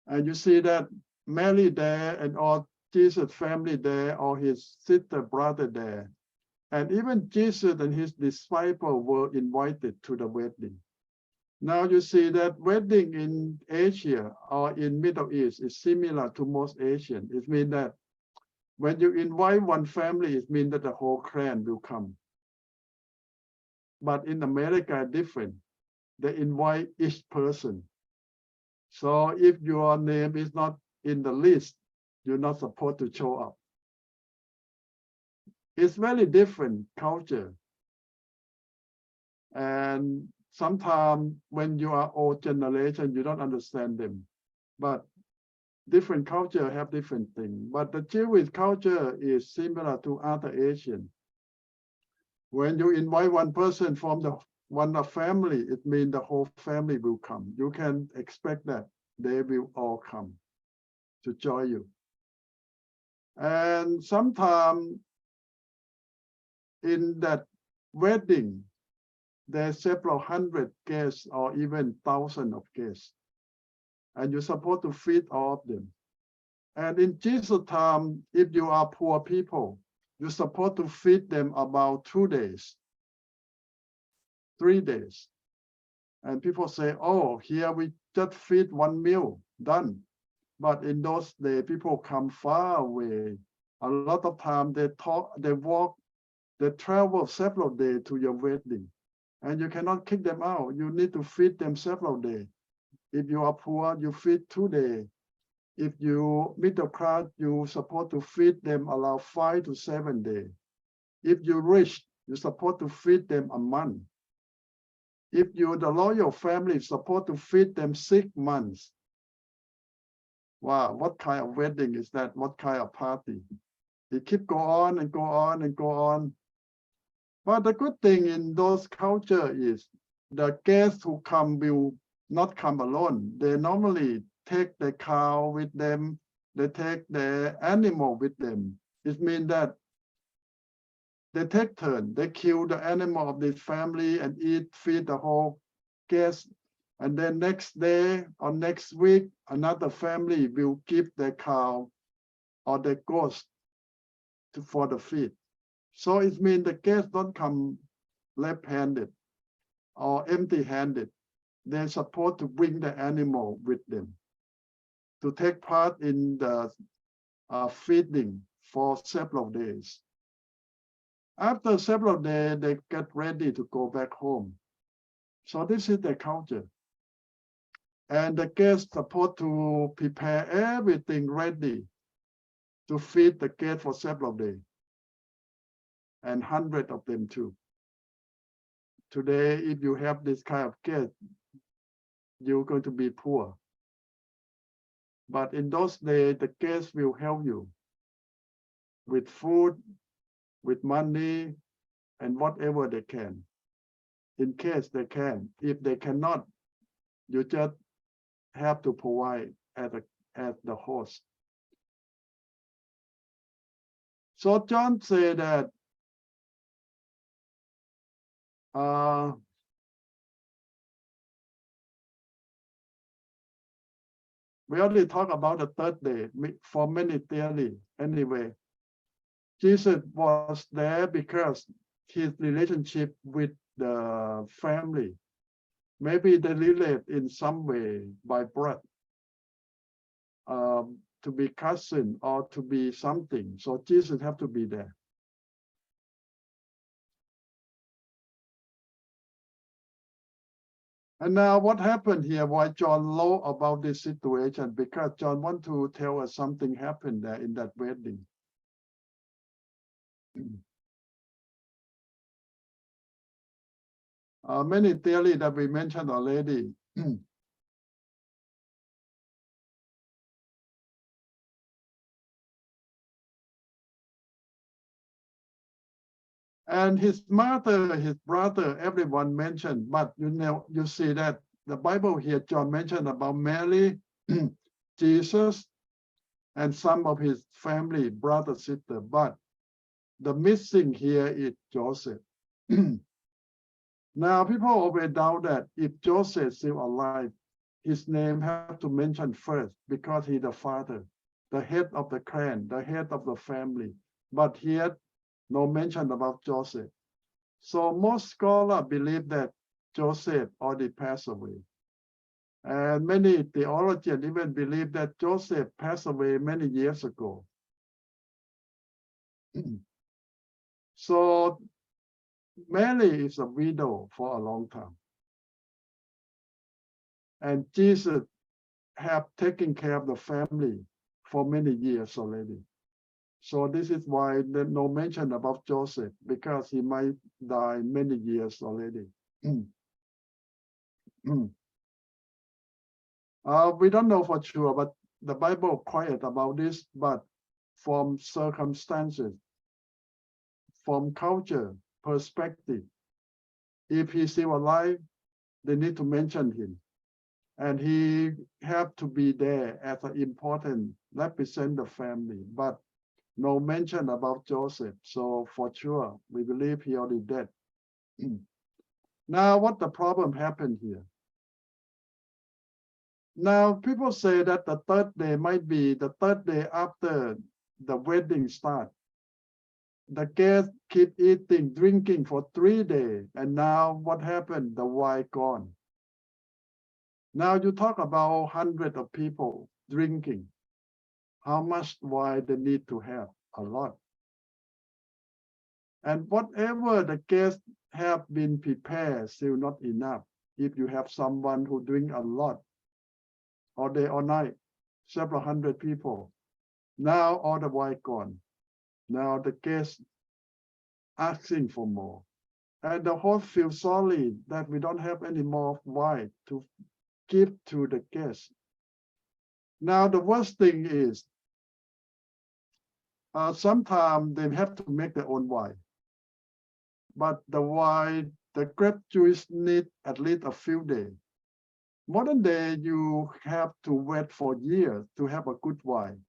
Speaker 2: And you see that Mary there and all Jesus' family there, or his sister, brother there. And even Jesus and his disciples were invited to the wedding. Now you see that wedding in Asia or in Middle East is similar to most Asian. It means that when you invite one family, it means that the whole clan will come. But in America, different. They invite each person. So if your name is not in the list, you're not supposed to show up. It's very different culture. And sometimes when you are old generation, you don't understand them. But different culture have different things. But the Jewish culture is similar to other Asian. When you invite one person from the one family, it means the whole family will come. You can expect that they will all come to join you. And sometimes in that wedding, there's several hundred guests or even thousands of guests. And you're supposed to feed all of them. And in Jesus' time, if you are poor people, you're supposed to feed them about 2 days, 3 days. And people say, oh, here we just feed one meal, done. But in those days, people come far away. A lot of time they walk, they travel several days to your wedding. And you cannot kick them out. You need to feed them several days. If you are poor, you feed 2 days. If you middle class, you're supposed to feed them around 5 to 7 days. If you're rich, you're supposed to feed them a month. If you're the royal family, you're supposed to feed them 6 months. Wow, what kind of wedding is that? What kind of party? It keep go on and go on and go on. But the good thing in those cultures is the guests who come will not come alone. They normally take the cow with them. They take the animal with them. It means that they take turn. They kill the animal of this family and feed the whole guest. And then next day or next week, another family will give the cow or the goat for the feed. So it means the guests don't come left-handed or empty-handed. They're supposed to bring the animal with them to take part in the feeding for several days. After several days, they get ready to go back home. So this is the culture. And the guests supposed to prepare everything ready to feed the guests for several days. And hundreds of them too. Today, if you have this kind of guest, you're going to be poor. But in those days, the guests will help you with food, with money, and whatever they can. In case they can. If they cannot, you just have to provide as the host. So John said that we already talked about the third day for many theory. Anyway, Jesus was there because his relationship with the family. Maybe they relate in some way by blood, to be cousin or to be something. So Jesus have to be there. And now what happened here? Why John know about this situation? Because John want to tell us something happened there in that wedding. Many theory that we mentioned already. And his mother, his brother, everyone mentioned, but you see that the Bible here, John mentioned about Mary, Jesus, and some of his family, brother, sister, but the missing here is Joseph. Now, people always doubt that if Joseph is still alive, his name have to mention first because he's the father, the head of the clan, the head of the family. But here, no mention about Joseph. So most scholars believe that Joseph already passed away. And many theologians even believe that Joseph passed away many years ago. So Mary is a widow for a long time. And Jesus have taken care of the family for many years already. So this is why there's no mention about Joseph, because he might die many years already. We don't know for sure, but the Bible quiet about this, but from circumstances, from culture perspective, if he's still alive, they need to mention him. And he have to be there as an important represent the family, but no mention about Joseph. So for sure, we believe he already dead. Now, what the problem happened here? Now, people say that the third day might be the third day after the wedding start. The guests keep eating, drinking for 3 days. And now what happened? The wine gone. Now you talk about hundreds of people drinking. How much wine they need to have? A lot. And whatever the guests have been prepared, still not enough. If you have someone who drink a lot, all day or night, several hundred people. Now all the wine gone. Now the guests asking for more. And the host feels sorry that we don't have any more wine to give to the guests. Now the worst thing is, sometimes they have to make their own wine. But the wine, the grape juice need at least a few days. Modern day, you have to wait for years to have a good wine.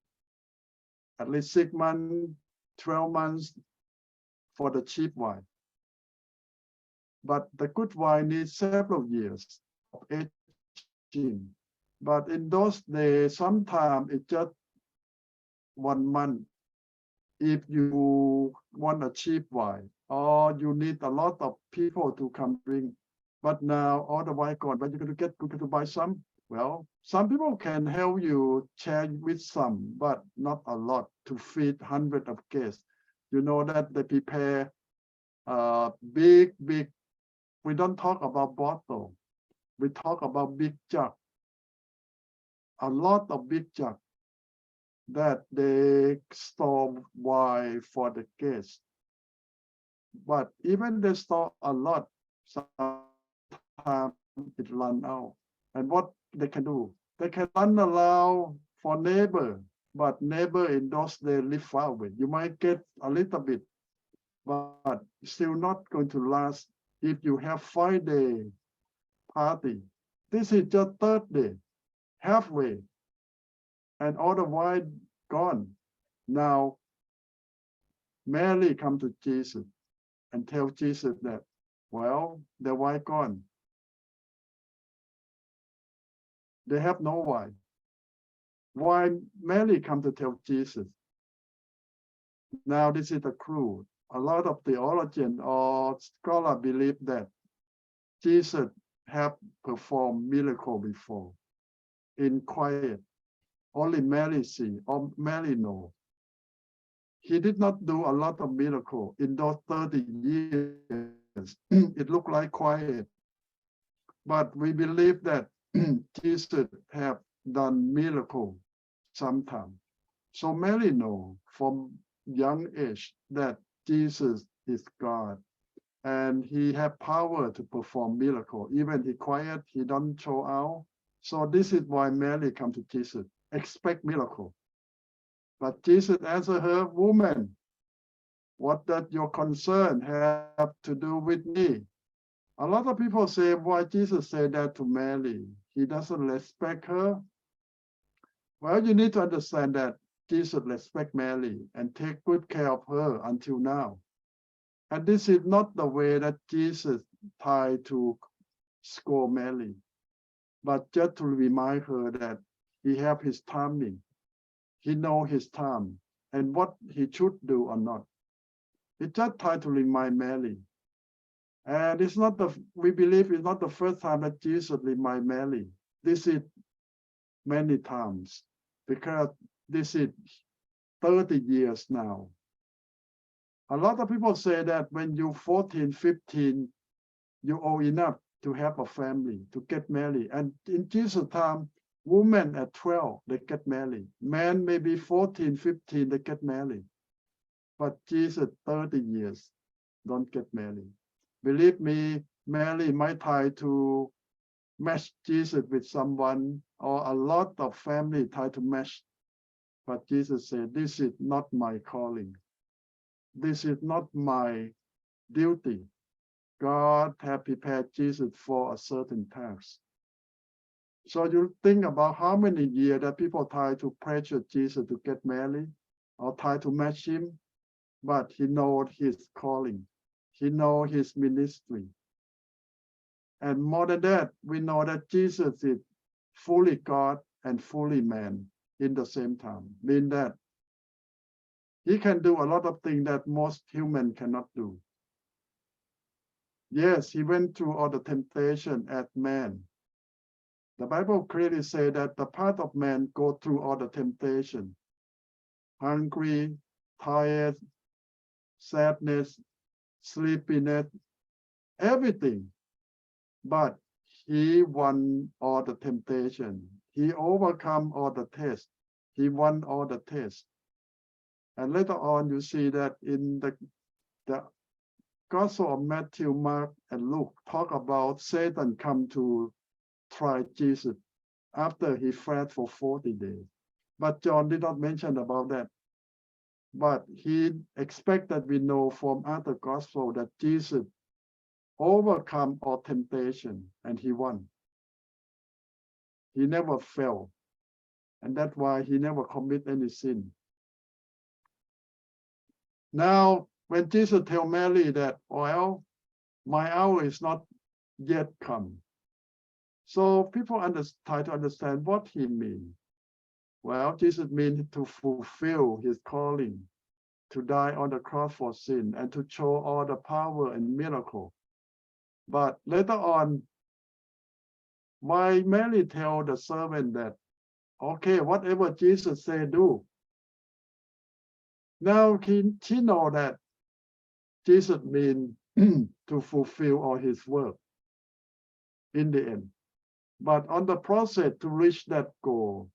Speaker 2: At least 6 months, 12 months for the cheap wine. But the good wine needs several years of aging. But in those days, sometimes it's just 1 month. If you want a cheap wine, or you need a lot of people to come drink. But now all the wine gone, but you're going to buy some. Well, some people can help you share with some, but not a lot to feed hundreds of guests. You know that they prepare big. We don't talk about bottle. We talk about big jug. A lot of big jug that they store wine for the guests. But even they store a lot, sometimes it run out. And what they can do? They can run around for neighbor, but neighbor in those days live far away. You might get a little bit, but still not going to last if you have 5-day party. This is just third day, halfway. and all the wine gone. Now, Mary come to Jesus and tell Jesus that, well, the wine gone. They have no wine. Why Mary come to tell Jesus? Now, this is a clue. A lot of theologians or scholars believe that Jesus have performed miracle before in quiet. Only Mary see or Mary know. He did not do a lot of miracle in those 30 years. It looked like quiet. But we believe that Jesus have done miracle sometime. So Mary know from young age that Jesus is God and he have power to perform miracle. Even he quiet, he don't show out. So this is why Mary come to Jesus, expect miracle. But Jesus answered her, woman, what does your concern have to do with me? A lot of people say, why Jesus said that to Mary? He doesn't respect her. Well, you need to understand that Jesus respect Mary and take good care of her until now. And this is not the way that Jesus tried to scold Mary, but just to remind her that he have his timing. He know his time and what he should do or not. He just tried to remind Mary. And it's not we believe it's not the first time that Jesus remind Mary. This is many times because this is 30 years now. A lot of people say that when you're 14, 15, you're old enough to have a family, to get married. And in Jesus' time, women at 12, they get married. Men maybe 14, 15, they get married. But Jesus, 30 years, don't get married. Believe me, Mary might try to match Jesus with someone, or a lot of family try to match. But Jesus said, this is not my calling. This is not my duty. God has prepared Jesus for a certain task. So you think about how many years that people try to pressure Jesus to get married or try to match him, but he knows his calling. He knows his ministry. And more than that, we know that Jesus is fully God and fully man in the same time, meaning that he can do a lot of things that most humans cannot do. Yes, he went through all the temptation as man. The Bible clearly says that the part of man go through all the temptation. Hungry, tired, sadness, sleepiness, everything. But he won all the temptation. He overcome all the tests. He won all the tests. And later on, you see that in the Gospel of Matthew, Mark, and Luke talk about Satan come to try Jesus after he fasted for 40 days. But John did not mention about that. But he expected we know from other gospel that Jesus overcome all temptation and he won. He never fell. And that's why he never commit any sin. Now, when Jesus tell Mary that, well, my hour is not yet come. So people try to understand what he means. Well, Jesus means to fulfill his calling, to die on the cross for sin, and to show all the power and miracle. But later on, why Mary tell the servant that, okay, whatever Jesus say, do. Now she know that Jesus means to fulfill all his work in the end. But on the process to reach that goal,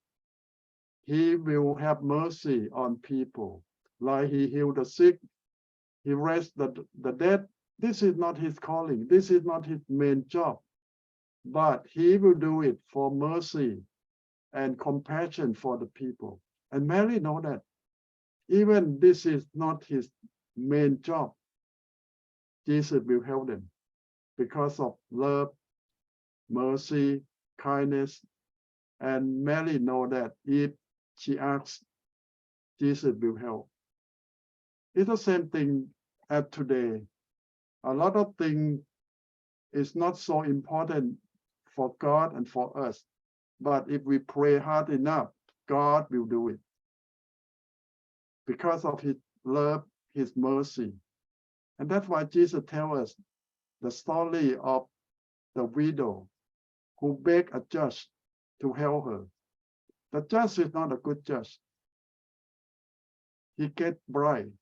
Speaker 2: he will have mercy on people. Like he healed the sick, he raised the dead. This is not his calling. This is not his main job. But he will do it for mercy and compassion for the people. And Mary know that. Even this is not his main job. Jesus will help them because of love, mercy, kindness. And Mary know that if she asks, Jesus will help. It's the same thing as today. A lot of things is not so important for God and for us. But if we pray hard enough, God will do it. Because of his love, his mercy. And that's why Jesus tells us the story of the widow who begged a judge to help her. The judge is not a good judge. He gets bribe.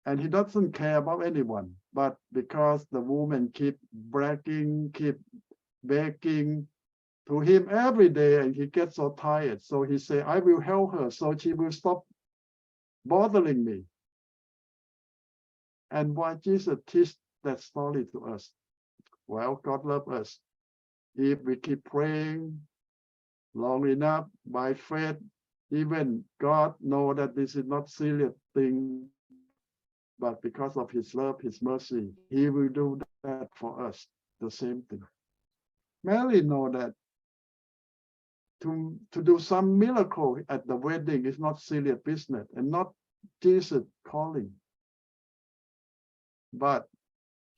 Speaker 2: And he doesn't care about anyone. But because the woman keep bragging, keep begging to him every day, and he gets so tired. So he say, I will help her so she will stop bothering me. And why Jesus teach that story to us? Well, God loves us. If we keep praying long enough by faith, even God know that this is not serious thing, but because of his love, his mercy, he will do that for us, the same thing. Mary know that to do some miracle at the wedding is not serious business and not Jesus calling. But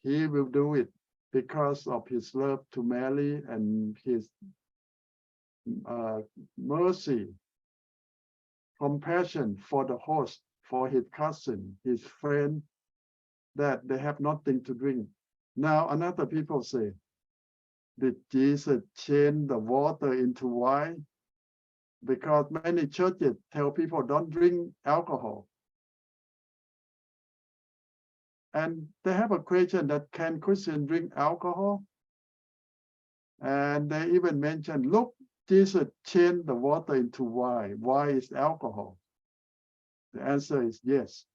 Speaker 2: he will do it because of his love to Mary and his mercy, compassion for the host, for his cousin, his friend, that they have nothing to drink. Now another people say, did Jesus change the water into wine? Because many churches tell people don't drink alcohol. And they have a question that can Christians drink alcohol? And they even mention, look, Jesus changed the water into wine. Wine is alcohol. The answer is yes.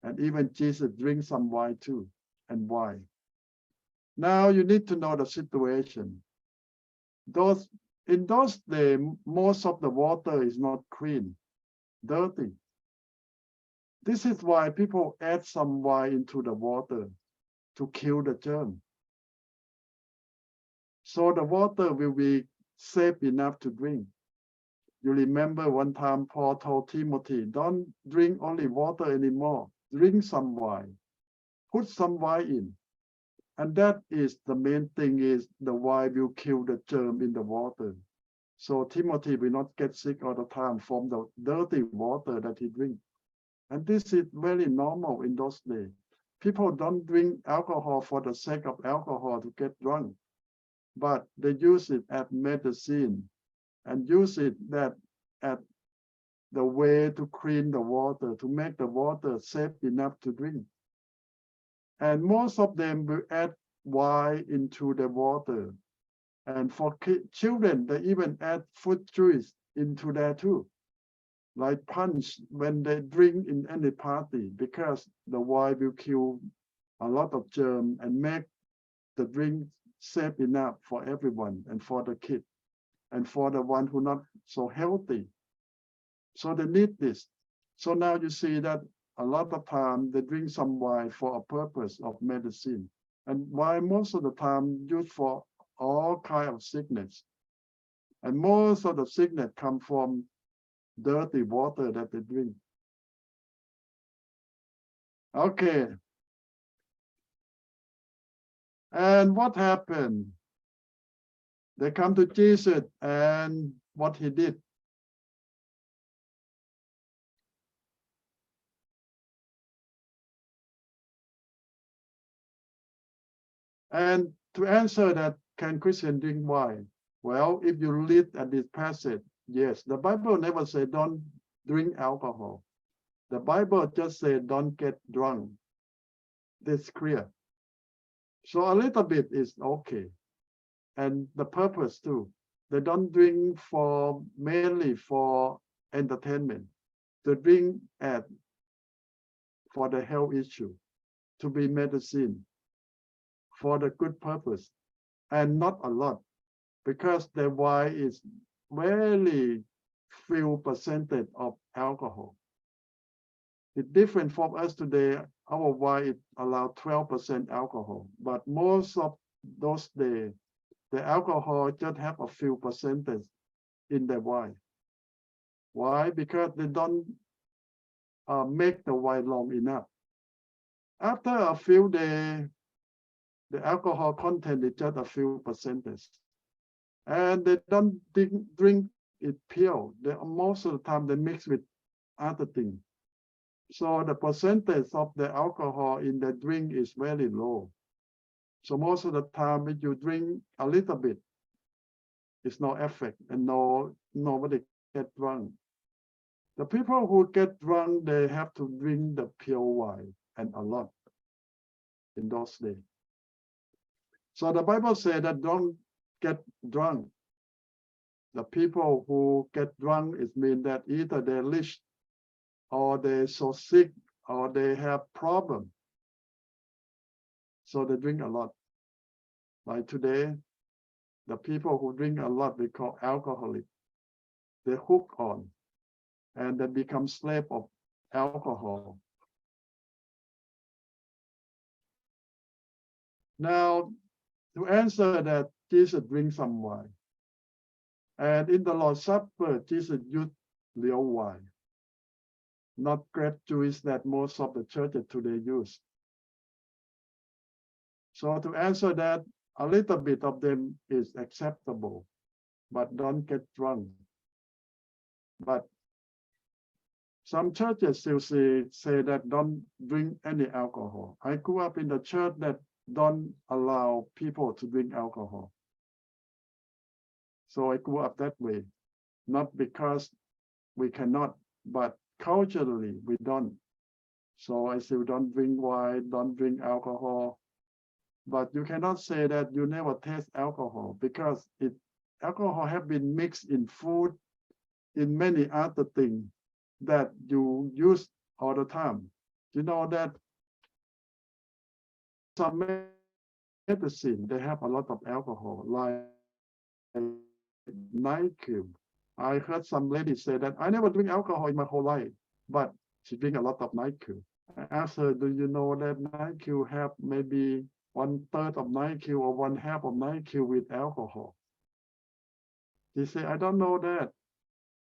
Speaker 2: And even Jesus drinks some wine too. And why? Now you need to know the situation. In those days, most of the water is not clean, dirty. This is why people add some wine into the water to kill the germ. So the water will be safe enough to drink. You remember one time Paul told Timothy, don't drink only water anymore. Drink some wine. Put some wine in. And that is the main thing, is the wine will kill the germ in the water. So Timothy will not get sick all the time from the dirty water that he drinks. And this is very normal in those days. People don't drink alcohol for the sake of alcohol to get drunk, but they use it as medicine and use it as the way to clean the water, to make the water safe enough to drink. And most of them will add wine into the water. And for children, they even add fruit juice into there too, like punch when they drink in any party, because the wine will kill a lot of germs and make the drink safe enough for everyone and for the kid and for the one who not so healthy. So they need this. So now you see that a lot of time they drink some wine for a purpose of medicine, and wine most of the time used for all kind of sickness. And most of the sickness come from dirty water that they drink. Okay. And what happened? They come to Jesus, and what he did. And to answer that, can Christian drink wine? Well, if you read at this passage, yes, the Bible never say don't drink alcohol. The Bible just say don't get drunk. That's clear. So a little bit is okay. And the purpose too. They don't drink mainly for entertainment. They drink for the health issue, to be medicine, for the good purpose, and not a lot, because the wine is very few percentage of alcohol. It's different from us today. Our wine is allowed 12% alcohol, but most of those days, the alcohol just have a few percentage in the wine. Why? Because they don't make the wine long enough. After a few days, the alcohol content is just a few percentage. And they don't drink it pure. Most of the time they mix with other things. So the percentage of the alcohol in the drink is very low. So most of the time, if you drink a little bit, it's no effect and nobody get drunk. The people who get drunk, they have to drink the pure wine and a lot in those days. So the Bible said that don't get drunk. The people who get drunk, it means that either they're rich or they're so sick or they have problem. So they drink a lot. Like today, the people who drink a lot, we call alcoholic. They hook on and they become slave of alcohol. Now, to answer that, Jesus drinks some wine. And in the Lord's Supper, Jesus used real wine, not grape juice that most of the churches today use. So to answer that, a little bit of them is acceptable, but don't get drunk. But some churches still say that don't drink any alcohol. I grew up in the church that don't allow people to drink alcohol. So I grew up that way, not because we cannot, but culturally we don't. So I still don't drink wine, don't drink alcohol. But you cannot say that you never taste alcohol because alcohol have been mixed in food, in many other things that you use all the time. You know that some medicine, they have a lot of alcohol, like NyQuil. I heard some lady say that I never drink alcohol in my whole life, but she drink a lot of NyQuil. I asked her, do you know that NyQuil have maybe 1/3 of NyQuil or 1/2 of NyQuil with alcohol? She said, I don't know that.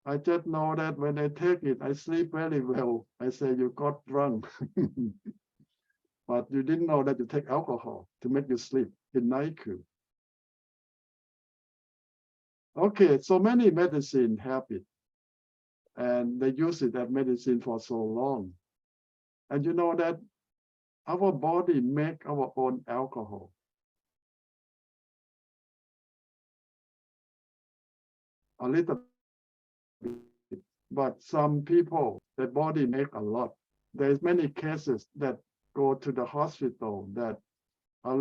Speaker 2: I just know that when I take it, I sleep very well. I say, you got drunk. But you didn't know that you take alcohol to make you sleep in NyQuil. Okay, so many medicine have it. And they use it as medicine for so long. And you know that our body make our own alcohol. A little bit. But some people, their body make a lot. There's many cases that go to the hospital that a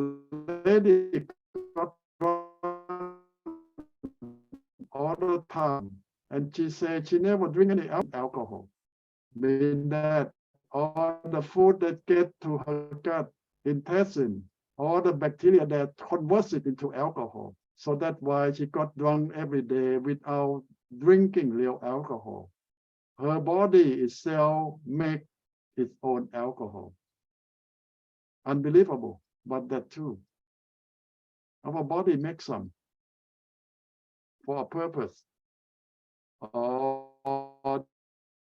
Speaker 2: lady got drunk all the time. And she said she never drink any alcohol. Meaning that all the food that get to her gut, intestine, all the bacteria that converts it into alcohol. So that's why she got drunk every day without drinking real alcohol. Her body itself make its own alcohol. Unbelievable, but that too. Our body makes some for a purpose. All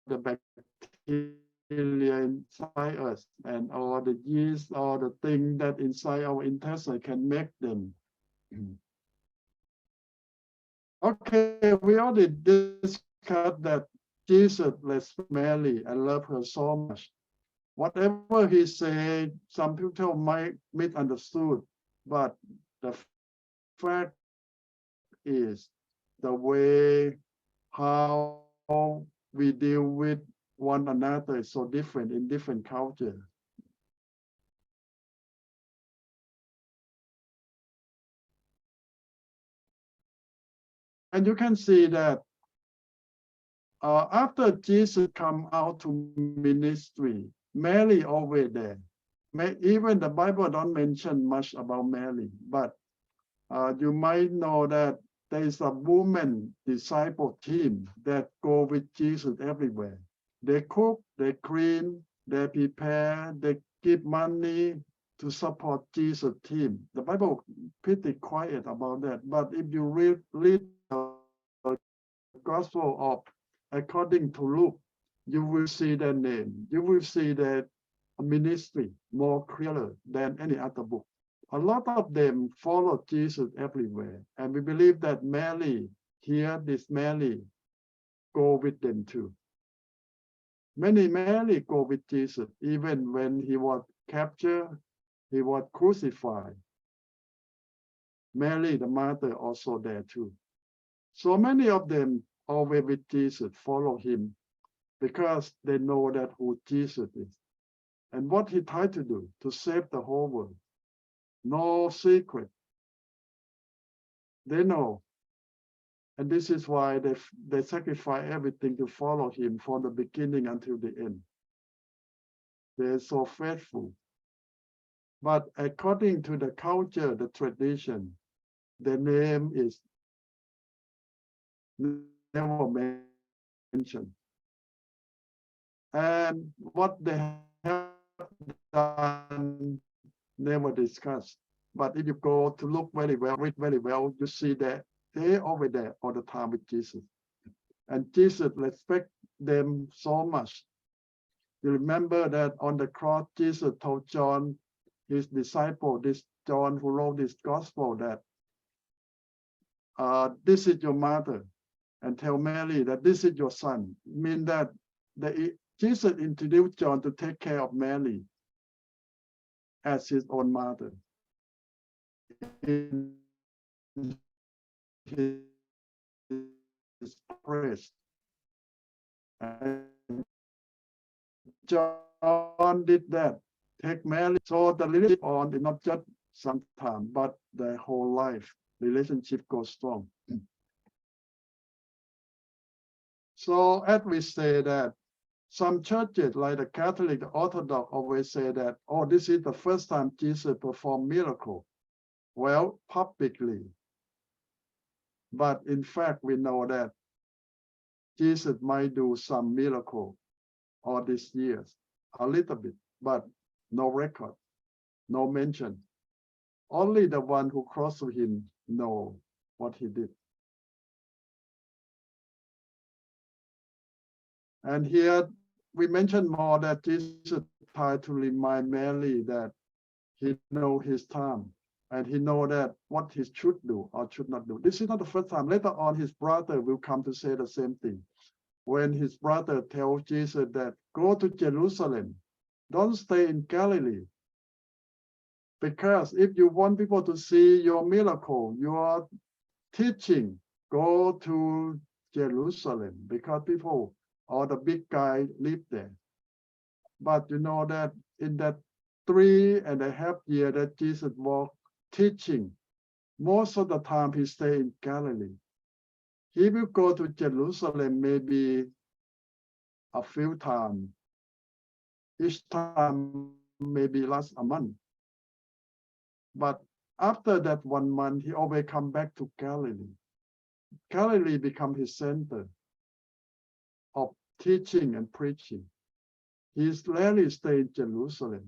Speaker 2: the bacteria inside us and all the yeast, all the things that inside our intestine can make them. Okay, we already discussed that Jesus blessed Mary and loved her so much. Whatever he said, some people might misunderstood, but the fact is the way how we deal with one another is so different in different cultures. And you can see that after Jesus come out to ministry, Mary always there. Even the Bible don't mention much about Mary, but you might know that there is a woman disciple team that go with Jesus everywhere. They cook, they clean, they prepare, they give money to support Jesus team. The Bible pretty quiet about that. But if you read the Gospel of according to Luke, you will see their name. You will see their ministry more clearer than any other book. A lot of them follow Jesus everywhere. And we believe that Mary, here, this Mary, go with them too. Many Mary go with Jesus, even when he was captured, he was crucified. Mary, the mother, also there too. So many of them always with Jesus, follow him, because they know that who Jesus is and what he tried to do to save the whole world. No secret. They know. And this is why they sacrifice everything to follow him from the beginning until the end. They're so faithful. But according to the culture, the tradition, the name is never mentioned. And what they have done, never discussed. But if you go to look very well, read very well, you see that they over there all the time with Jesus. And Jesus respect them so much. You remember that on the cross, Jesus told John, his disciple, this John who wrote this gospel, that this is your mother, and tell Mary that this is your son. Mean that Jesus introduced John to take care of Mary as his own mother. In his praise. And John did that. Take Mary. So the relationship on is not just some time, but the whole life. Relationship goes strong. So as we say that some churches like the Catholic, the Orthodox always say that, oh, this is the first time Jesus performed miracle. Well, publicly. But in fact, we know that Jesus might do some miracle all these years, a little bit, but no record, no mention. Only the one who crossed with him know what he did. And here we mentioned more that Jesus tried to remind Mary that he know his time and he know that what he should do or should not do. This is not the first time. Later on, his brother will come to say the same thing. When his brother tells Jesus that go to Jerusalem, don't stay in Galilee. Because if you want people to see your miracle, your teaching, go to Jerusalem, because people or the big guy live there. But you know that in that 3.5 years that Jesus was teaching, most of the time he stayed in Galilee. He will go to Jerusalem maybe a few times. Each time maybe last a month. But after that 1 month, he always come back to Galilee. Galilee become his center of teaching and preaching. He rarely stayed in Jerusalem,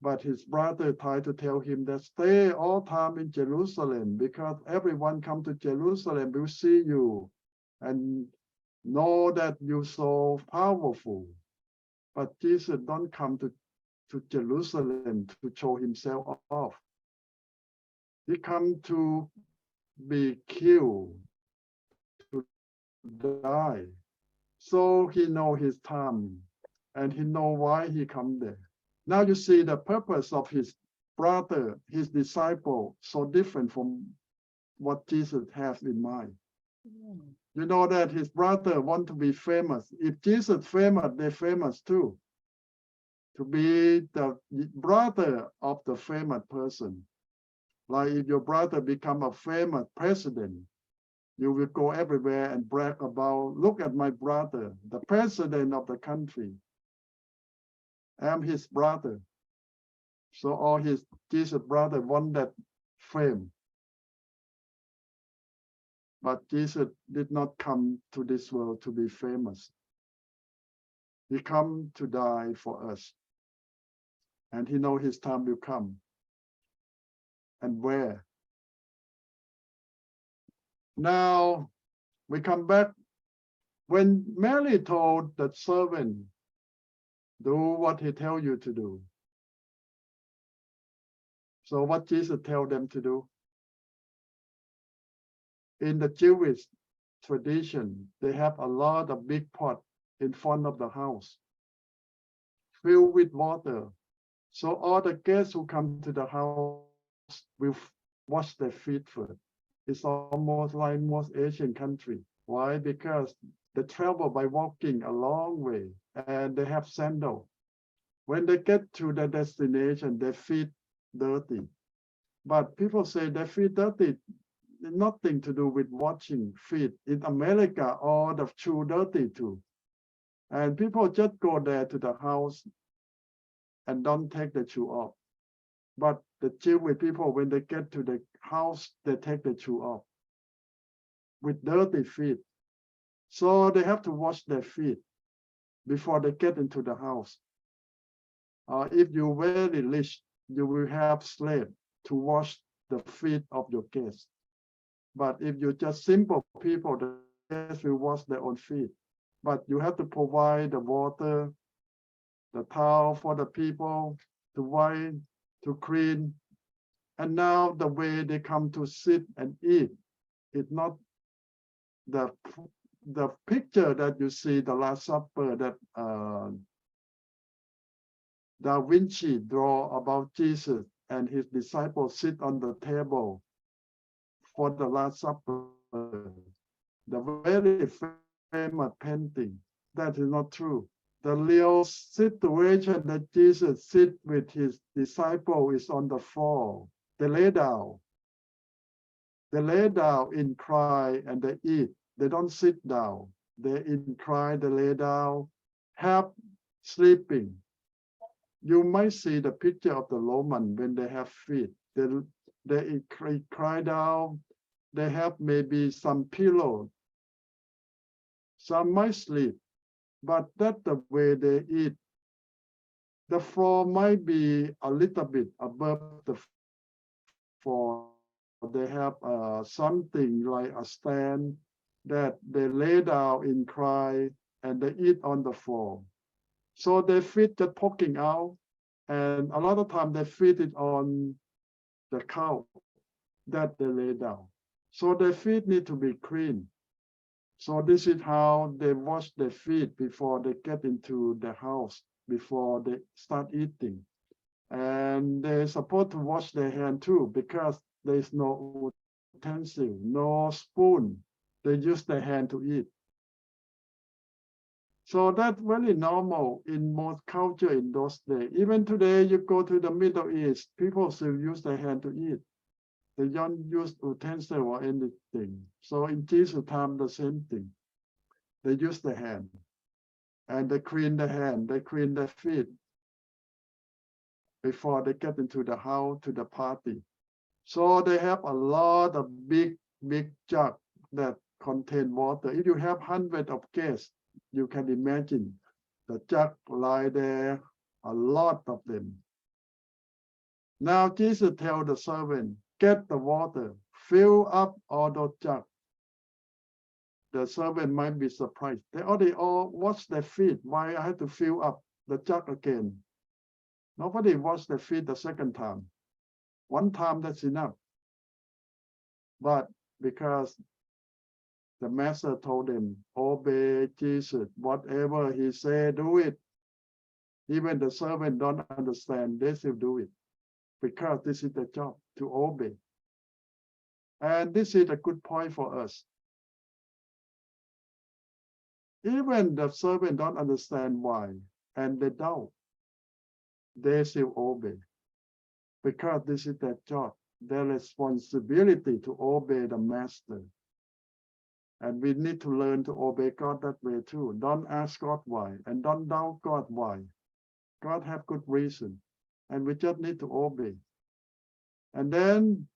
Speaker 2: but his brother tried to tell him that stay all time in Jerusalem, because everyone come to Jerusalem will see you and know that you're so powerful. But Jesus don't come to Jerusalem to show himself off. He come to be killed, to die. So he know his time and he know why he come there. Now you see the purpose of his brother, his disciple, so different from what Jesus has in mind. You know that his brother want to be famous. If Jesus famous, they're famous too. To be the brother of the famous person. Like if your brother become a famous president, you will go everywhere and brag about, look at my brother, the president of the country. I'm his brother. So all his Jesus brother want that fame. But Jesus did not come to this world to be famous. He come to die for us. And he know his time will come. And where? Now we come back When Mary told the servant, do what he tell you to do. So what Jesus tell them to do? In the Jewish tradition, they have a lot of big pot in front of the house, filled with water. So all the guests who come to the house will wash their feet first. It's almost like most Asian country. Why? Because they travel by walking a long way and they have sandal. When they get to their destination, their feet dirty. But people say their feet dirty, nothing to do with washing feet. In America, all the shoe dirty too. And people just go there to the house and don't take the shoe off. But the Jewish people, when they get to the house, they take the shoe off with dirty feet. So they have to wash their feet before they get into the house. If you're very rich, you will have slave to wash the feet of your guests. But if you're just simple people, the guests will wash their own feet. But you have to provide the water, the towel for the people to wipe, to clean. And now the way they come to sit and eat, it's not the picture that you see, the Last Supper that Da Vinci draw about Jesus and his disciples sit on the table for the Last Supper. The very famous painting, that is not true. The real situation that Jesus sit with his disciple is on the floor. They lay down. They lay down in cry and they eat. They don't sit down. They in cry, they lay down, half sleeping. You might see the picture of the Roman when they have feet. They cry down. They have maybe some pillow. Some might sleep, but that's the way they eat. The floor might be a little bit above the floor. They have something like a stand that they lay down in cry and they eat on the floor. So their feet just poking out, and a lot of time they feed it on the couch that they lay down. So their feet need to be clean. So this is how they wash their feet before they get into the house, before they start eating. And they're supposed to wash their hand too, because there's no utensil, no spoon. They use their hand to eat. So that's very normal in most culture in those days. Even today, you go to the Middle East, people still use their hand to eat. They don't use utensil or anything. So in Jesus' time, the same thing. They use the hand and they clean the hand, they clean their feet before they get into the house to the party. So they have a lot of big jug that contain water. If you have hundreds of guests, you can imagine the jug lie there, a lot of them. Now Jesus tells the servant, get the water, fill up all those jugs. The servant might be surprised. They already all washed their feet. Why I have to fill up the jug again? Nobody washed their feet the second time. One time, that's enough. But because the master told them, obey Jesus, whatever he said, do it. Even the servant don't understand, they still do it. Because this is the job, to obey. And this is a good point for us. Even the servant don't understand why, and they don't. They still obey. Because this is their job, their responsibility to obey the master. And we need to learn to obey God that way too. Don't ask God why, and don't doubt God why. God have good reason, and we just need to obey. And then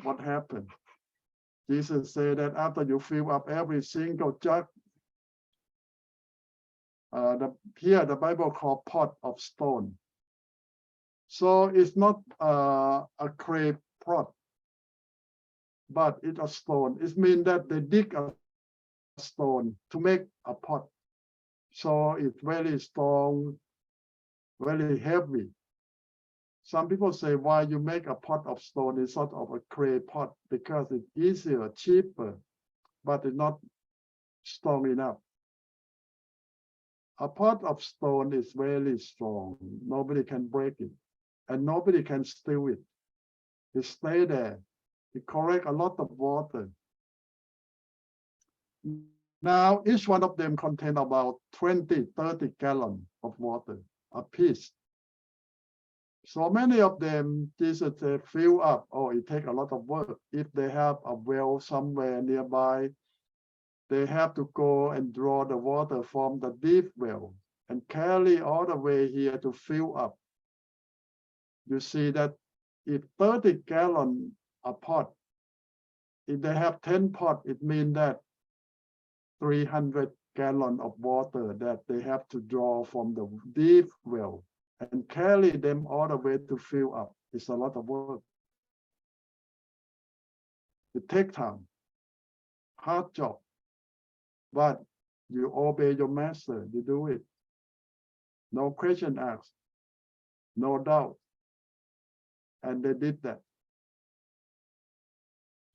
Speaker 2: what happened? Jesus said that after you fill up every single jug, here the Bible called pot of stone. So it's not a clay pot, but it's a stone. It means that they dig a stone to make a pot. So it's very strong, very heavy. Some people say, why you make a pot of stone is sort of a clay pot, because it's easier, cheaper, but it's not strong enough. A pot of stone is very strong. Nobody can break it, and nobody can steal it. It stay there. It collect a lot of water. Now, each one of them contain about 20, 30 gallons of water a piece. So many of them, Jesus said, fill up. Oh, it takes a lot of work. If they have a well somewhere nearby, they have to go and draw the water from the deep well and carry all the way here to fill up. You see that if 30 gallons a pot, if they have 10 pots, it means that 300 gallons of water that they have to draw from the deep well and carry them all the way to fill up. It's a lot of work. It takes time, hard job, but you obey your master, you do it. No question asked, no doubt. And they did that.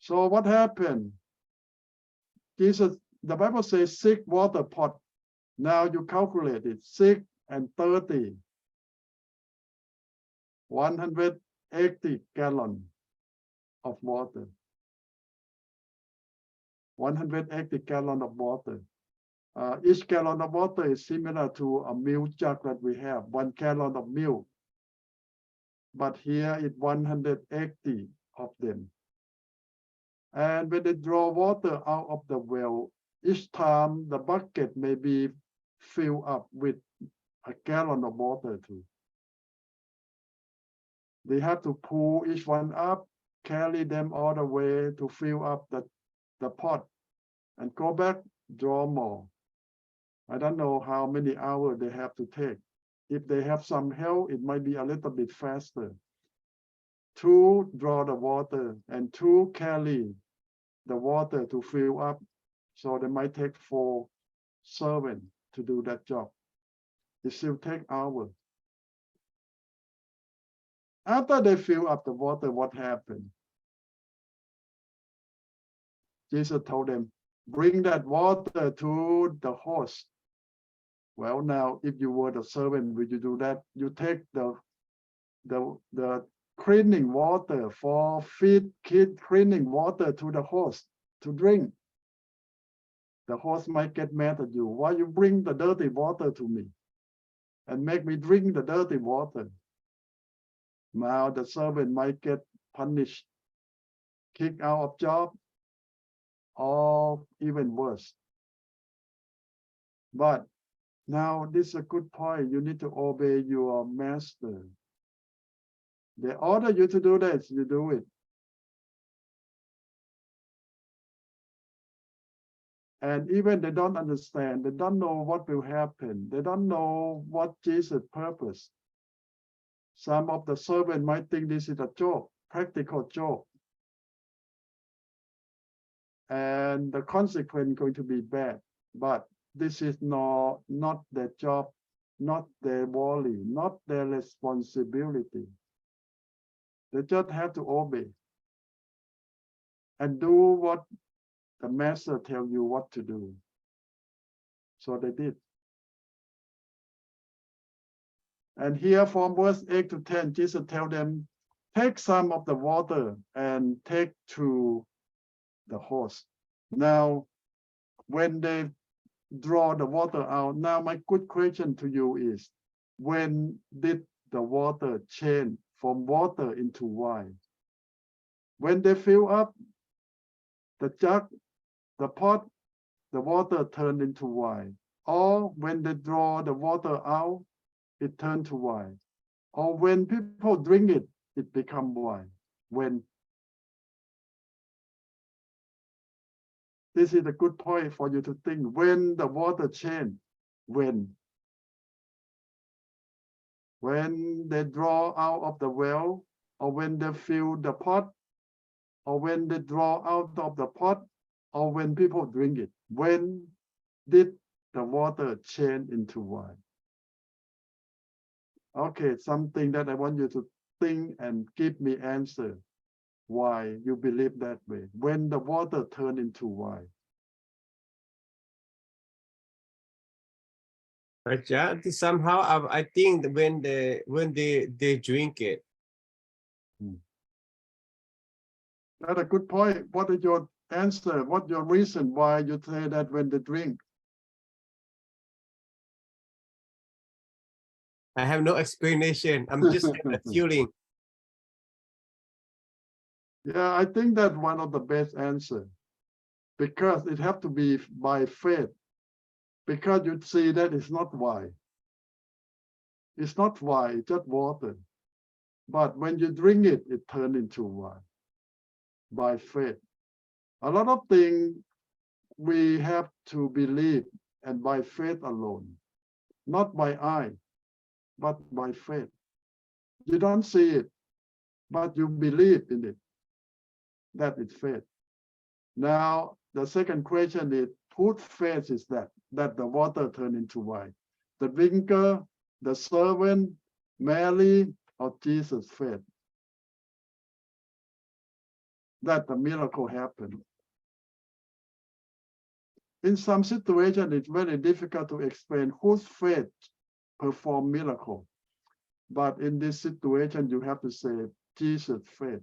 Speaker 2: So what happened? Jesus, the Bible says 6 water pot. Now you calculate it, 6 and 30. 180 gallons of water. 180 gallons of water. Each gallon of water is similar to a milk jug that we have, 1 gallon of milk. But here it's 180 of them. And when they draw water out of the well, each time the bucket may be filled up with a gallon of water too. They have to pull each one up, carry them all the way to fill up the pot, and go back, draw more. I don't know how many hours they have to take. If they have some help, it might be a little bit faster. 2 draw the water and 2 carry the water to fill up. So they might take 4 servants to do that job. It still takes hours. After they fill up the water, what happened? Jesus told them, bring that water to the horse. Well, now, if you were the servant, would you do that? You take the cleaning water for feed kid, cleaning water to the horse to drink. The horse might get mad at you. Why you bring the dirty water to me and make me drink the dirty water? Now the servant might get punished, kicked out of job, or even worse. But now this is a good point. You need to obey your master. They order you to do this, you do it. And even they don't understand, they don't know what will happen. They don't know what Jesus' purpose. Some of the servants might think this is a joke, practical joke. And the consequence is going to be bad. But this is not their job, not their worry, not their responsibility. They just have to obey and do what the master tells you what to do. So they did. And here from verse 8 to 10, Jesus tells them, take some of the water and take to the horse. Now, when they draw the water out, now my good question to you is, when did the water change from water into wine? When they fill up the jug, the pot, the water turned into wine. Or when they draw the water out, it turned to wine. Or when people drink it, it becomes wine. When? This is a good point for you to think. When the water changed, when? When they draw out of the well, or when they fill the pot, or when they draw out of the pot, or when people drink it? When did the water change into wine? Okay, something that I want you to think and give me answer why you believe that way. When the water turned into wine.
Speaker 3: Somehow I think that when they drink it.
Speaker 2: That's a good point. What is your answer? What's your reason why you say that when they drink?
Speaker 3: I have no explanation. I'm just kind of feeling.
Speaker 2: Yeah, I think that's one of the best answers because it have to be by faith. Because you see that it's not wine. It's not wine, it's just water. But when you drink it, it turns into wine by faith. A lot of things we have to believe and by faith alone, not by eye, but by faith. You don't see it, but you believe in it. That is faith. Now, the second question is, whose faith is that the water turned into wine? The drinker, the servant, Mary, or Jesus' faith? That the miracle happened. In some situations, it's very difficult to explain whose faith performed miracle. But in this situation, you have to say Jesus' faith.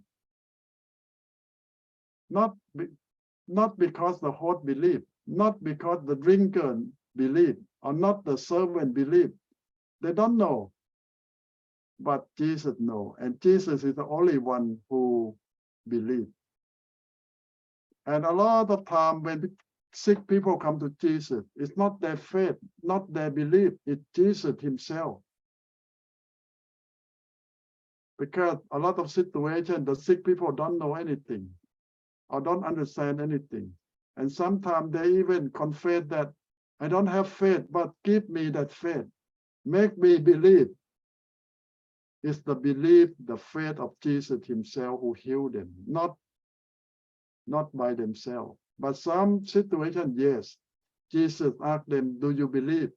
Speaker 2: Not because the host believed, not because the drinker believed, or not the servant believed. They don't know. But Jesus knows. And Jesus is the only one who believes. And a lot of time when sick people come to Jesus, it's not their faith, not their belief, it's Jesus himself. Because a lot of situations, the sick people don't know anything or don't understand anything. And sometimes they even confess that I don't have faith, but give me that faith. Make me believe. It's the belief, the faith of Jesus himself who healed them, not by themselves. But some situations, yes, Jesus asked them, do you believe?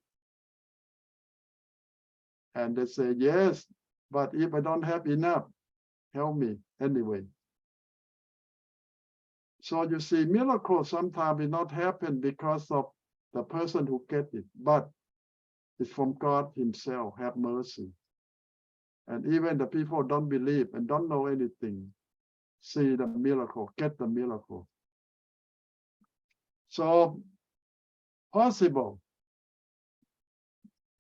Speaker 2: And they say, yes, but if I don't have enough, help me anyway. So you see, miracles sometimes will not happen because of the person who gets it, but it's from God himself, have mercy. And even the people don't believe and don't know anything, see the miracle, get the miracle. So possible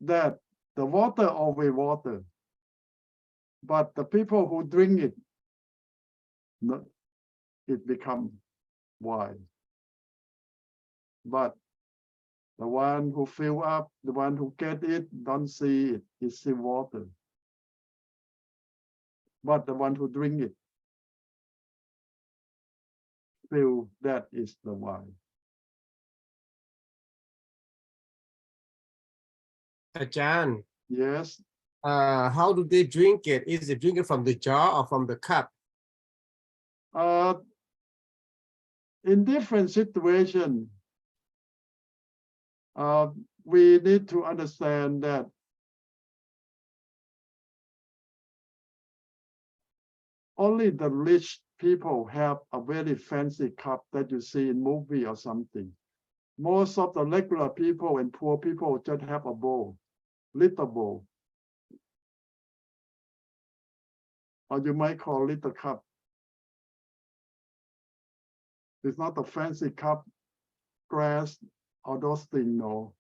Speaker 2: that the water always water, but the people who drink it, it becomes wine. But the one who fill up, the one who get it, don't see it, it's still water. But the one who drink it, feel that is the wine.
Speaker 3: Ajahn,
Speaker 2: Yes.
Speaker 3: how do they drink it? Is it drinking from the jar or from the cup?
Speaker 2: In different situations, we need to understand that only the rich people have a very fancy cup that you see in movie or something. Most of the regular people and poor people just have a bowl, little bowl. Or you might call it a cup. It's not a fancy cup, glass, or those things, no.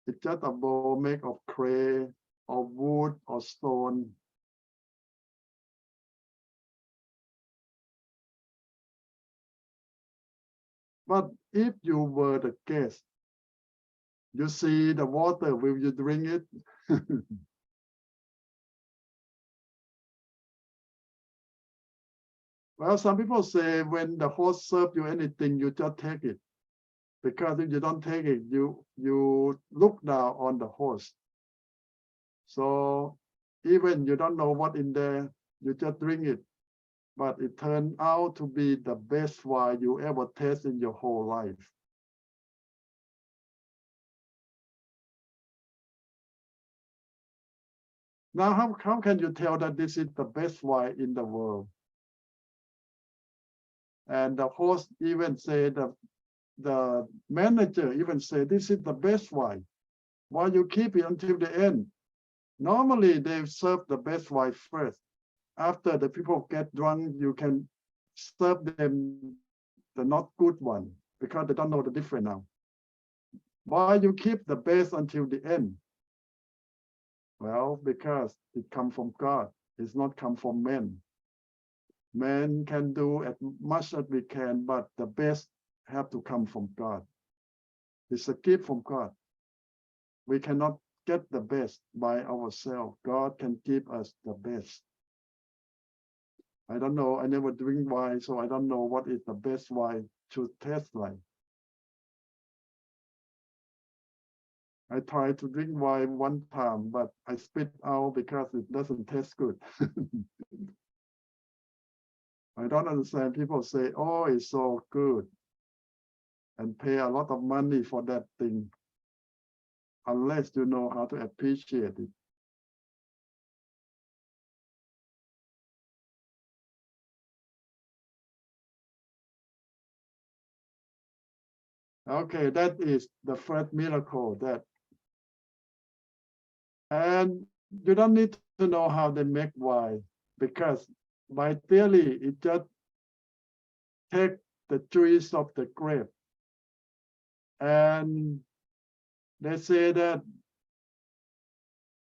Speaker 2: It's just a bowl made of clay or wood or stone. But if you were the guest, you see the water, will you drink it? Well, some people say when the host serves you anything, you just take it. Because if you don't take it, you look down on the host. So even you don't know what in there, you just drink it. but it turned out to be the best wine you ever taste in your whole life. Now, how can you tell that this is the best wine in the world? And the host even said, the manager even said, this is the best wine. Why you keep it until the end? Normally, they serve the best wine first. After the people get drunk, you can serve them the not good one because they don't know the difference now. Why you keep the best until the end? Well, because it comes from God. It's not come from men. Men can do as much as we can, but the best have to come from God. It's a gift from God. We cannot get the best by ourselves. God can give us the best. I don't know. I never drink wine, so I don't know what is the best wine should taste like. I tried to drink wine one time, but I spit out because it doesn't taste good. I don't understand. People say, oh, it's so good, and pay a lot of money for that thing, unless you know how to appreciate it. Okay, that is the first miracle. And you don't need to know how they make wine, because by theory, it just take the juice of the grape. And they say that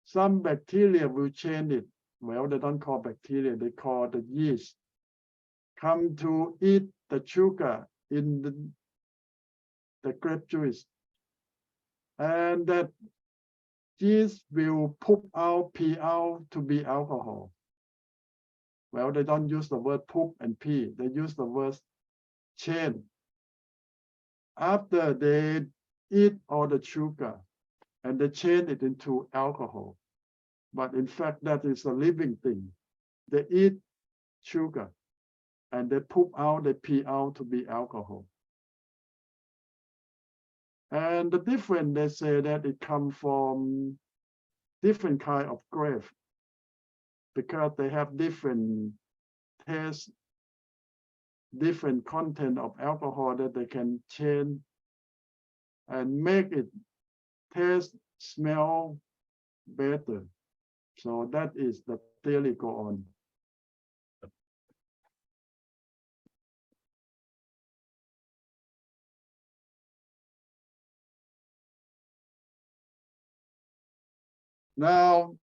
Speaker 2: some bacteria will change it. Well, they don't call bacteria, they call the yeast. Come to eat the sugar in the grape juice. And that yeast will pee out to be alcohol. Well, they don't use the word poop and pee. They use the word change. After they eat all the sugar and they change it into alcohol. But in fact, that is a living thing. They eat sugar and they pee out to be alcohol. And the difference, they say that it comes from different kind of grape because they have different taste, different content of alcohol that they can change and make it taste, smell better. So that is the theory go on. Now,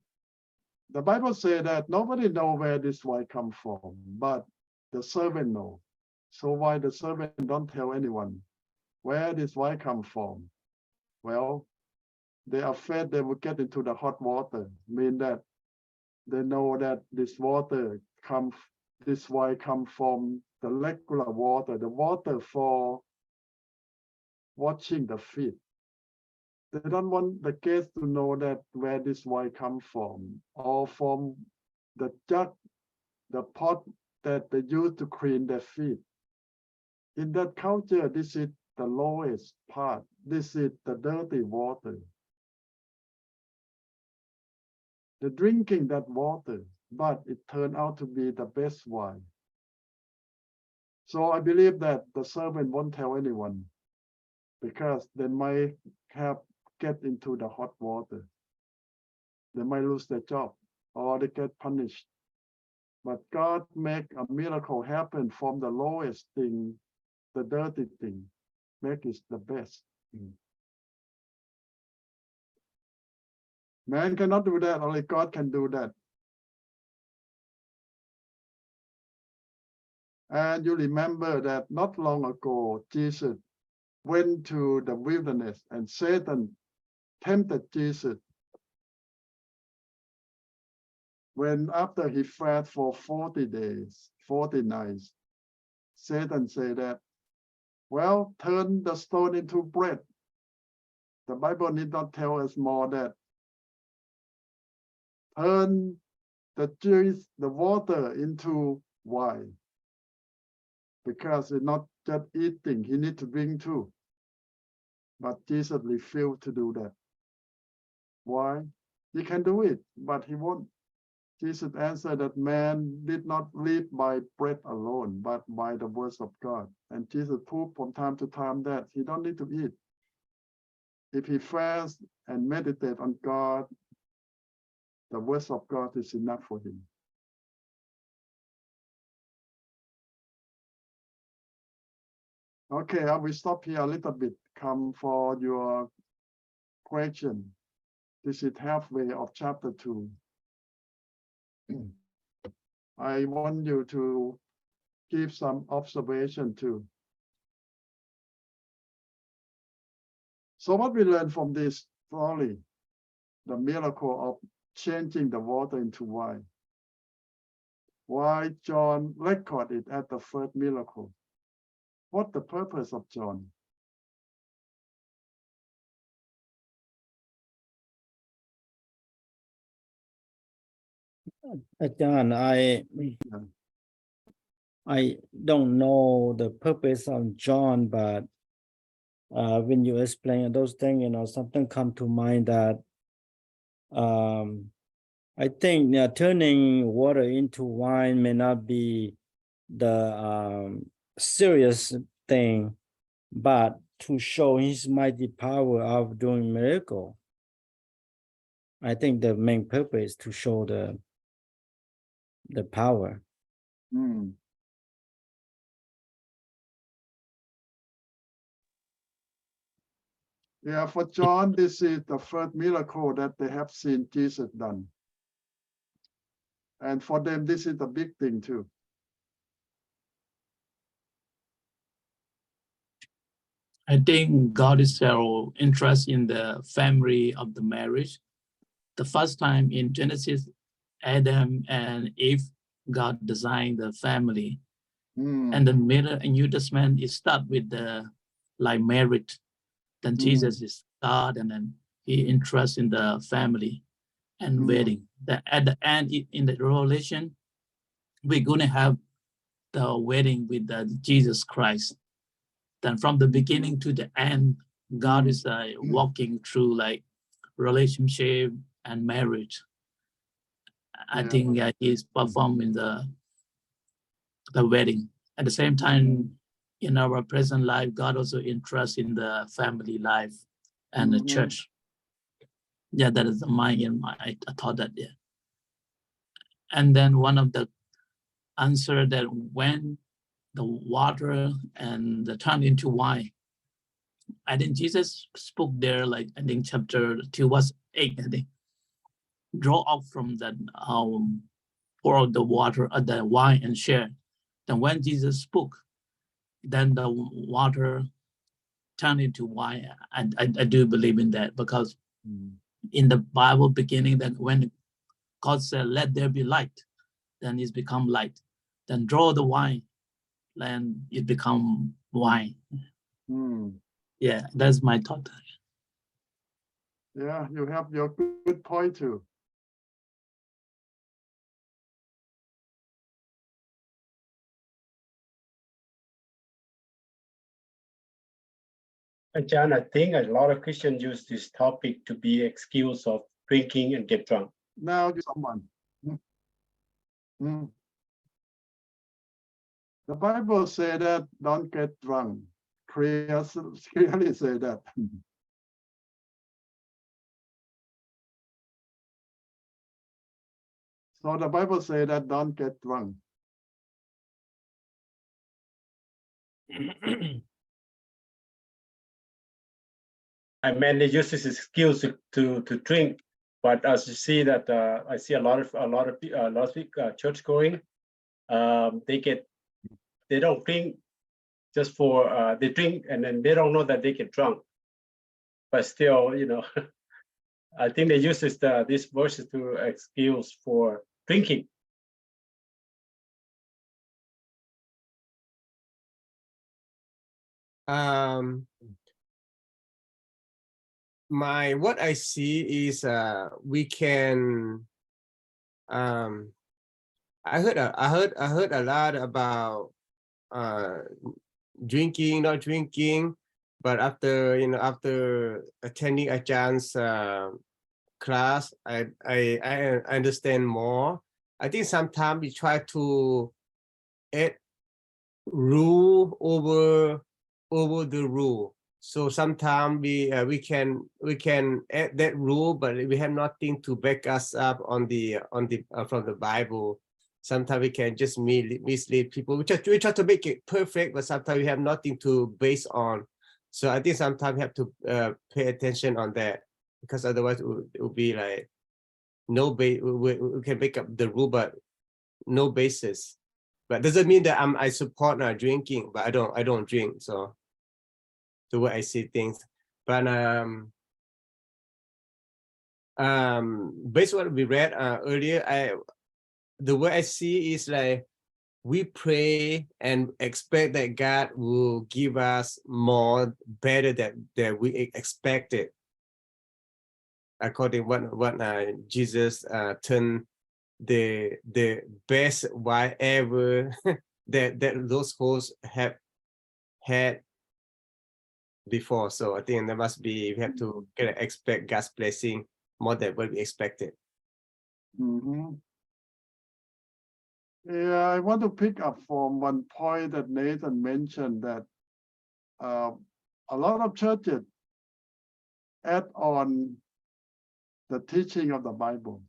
Speaker 2: the Bible says that nobody knows where this wine comes from, but the servant knows. So why the servant don't tell anyone where this wine comes from? Well, they are afraid they will get into the hot water, mean that they know that this wine comes from the regular water, the water for washing the feet. They don't want the guests to know that where this wine comes from, or from the jug, the pot that they use to clean their feet. In that culture, this is the lowest part. This is the dirty water. They're drinking that water, but it turned out to be the best wine. So I believe that the servant won't tell anyone because they might get into the hot water. They might lose their job or they get punished. But God make a miracle happen from the lowest thing, the dirty thing, make it the best. Man cannot do that, only God can do that. And you remember that not long ago, Jesus went to the wilderness and Satan tempted Jesus. When after he fed for 40 days, 40 nights, Satan said that, well, turn the stone into bread. The Bible need not tell us more that turn the juice, the water into Why? Because he's not just eating, he needs to drink too. But Jesus refused to do that. Why? He can do it, but he won't. Jesus answered that man did not live by bread alone, but by the words of God. And Jesus proved from time to time that he don't need to eat. If he fasts and meditate on God, the words of God is enough for him. Okay, I will stop here a little bit. Come for your question. This is halfway of chapter 2. I want you to give some observation too. So what we learn from this story, the miracle of changing the water into wine. Why John recorded it as the first miracle? What's the purpose of John?
Speaker 1: John, I don't know the purpose of John, but when you explain those things, something come to mind that I think turning water into wine may not be the serious thing, but to show his mighty power of doing miracle. I think the main purpose is to show the power.
Speaker 2: Yeah, for John, this is the first miracle that they have seen Jesus done. And for them, this is a big thing too.
Speaker 10: I think God is so interested in the family of the marriage. The first time in Genesis, Adam and Eve, God designed the family. And the Middle and New Testament is start with the marriage. Then Jesus is God, and then he interests in the family and wedding. At the end, in the Revelation, we're gonna have the wedding with Jesus Christ. Then from the beginning to the end, God is walking through relationship and marriage. I think he's performing the wedding. At the same time, in our present life, God also interests in the family life and the church. Yeah, that is I thought that, yeah. And then one of the answer that when the water and the turn into wine, I think Jesus spoke there, I think chapter 2 was 8, I think. Draw up from that, pour out the water, the wine and share. Then when Jesus spoke, then the water turned into wine. I do believe in that, because in the Bible beginning, that when God said, let there be light, then it's become light. Then draw the wine, and it become wine. Yeah, that's my thought.
Speaker 2: Yeah, you have your good point too.
Speaker 8: John, I think a lot of Christians use this topic to be excuse of drinking and get drunk.
Speaker 2: Now someone. The Bible says that don't get drunk. Clearly say that. So the Bible says that don't get drunk.
Speaker 8: I mainly use this excuse to drink, but as you see that I see a lot of church going, they don't drink just for they drink and then they don't know that they get drunk, but still, I think they use these verses to excuse for drinking.
Speaker 3: What I see is we can I heard a lot about drinking, not drinking, but after attending Ajah's class, I understand more. I think sometimes we try to add rule over the rule. So sometimes we can add that rule, but we have nothing to back us up on the from the Bible. Sometimes we can just mislead people. We try to make it perfect, but sometimes we have nothing to base on. So I think sometimes we have to pay attention on that, because otherwise it would be like no base. We can make up the rule, but no basis. But doesn't mean that I support drinking, but I don't drink. So the way I see things, but based on what we read earlier, the way I see is like we pray and expect that God will give us more better than we expected, according what Jesus turned the best wine ever that those hosts have had before. So I think there must be, we have to kind of expect God's blessing more than what we expected.
Speaker 2: Mm-hmm. Yeah, I want to pick up from one point that Nathan mentioned, that a lot of churches add on the teaching of the Bible,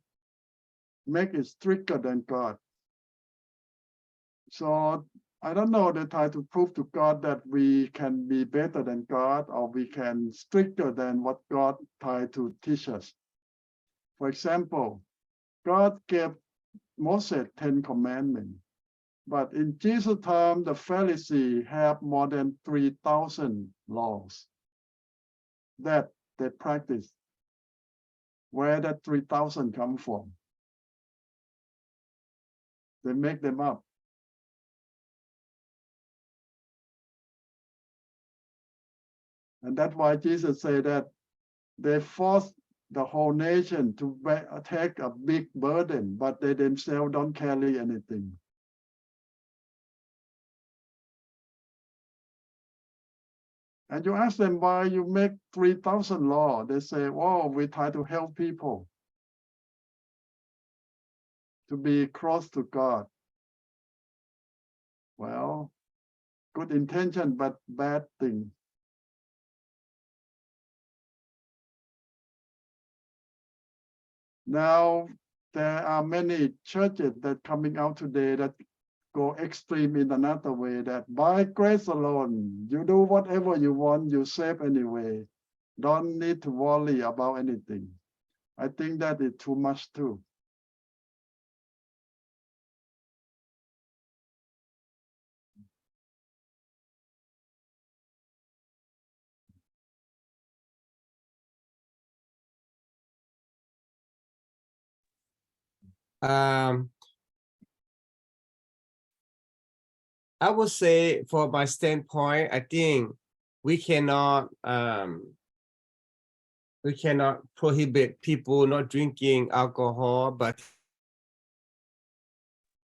Speaker 2: make it stricter than God. So I don't know, they try to prove to God that we can be better than God, or we can stricter than what God tried to teach us. For example, God gave Moses 10 commandments, but in Jesus' time, the Pharisees have more than 3,000 laws that they practice. Where that 3,000 come from? They make them up. And that's why Jesus said that they force the whole nation to take a big burden, but they themselves don't carry anything. And you ask them why you make 3,000 laws. They say, oh, we try to help people to be close to God. Well, good intention, but bad thing. Now, there are many churches that coming out today that go extreme in another way, that by grace alone, you do whatever you want, you save anyway. Don't need to worry about anything. I think that is too much too.
Speaker 3: I would say, for my standpoint, I think we cannot prohibit people not drinking alcohol, but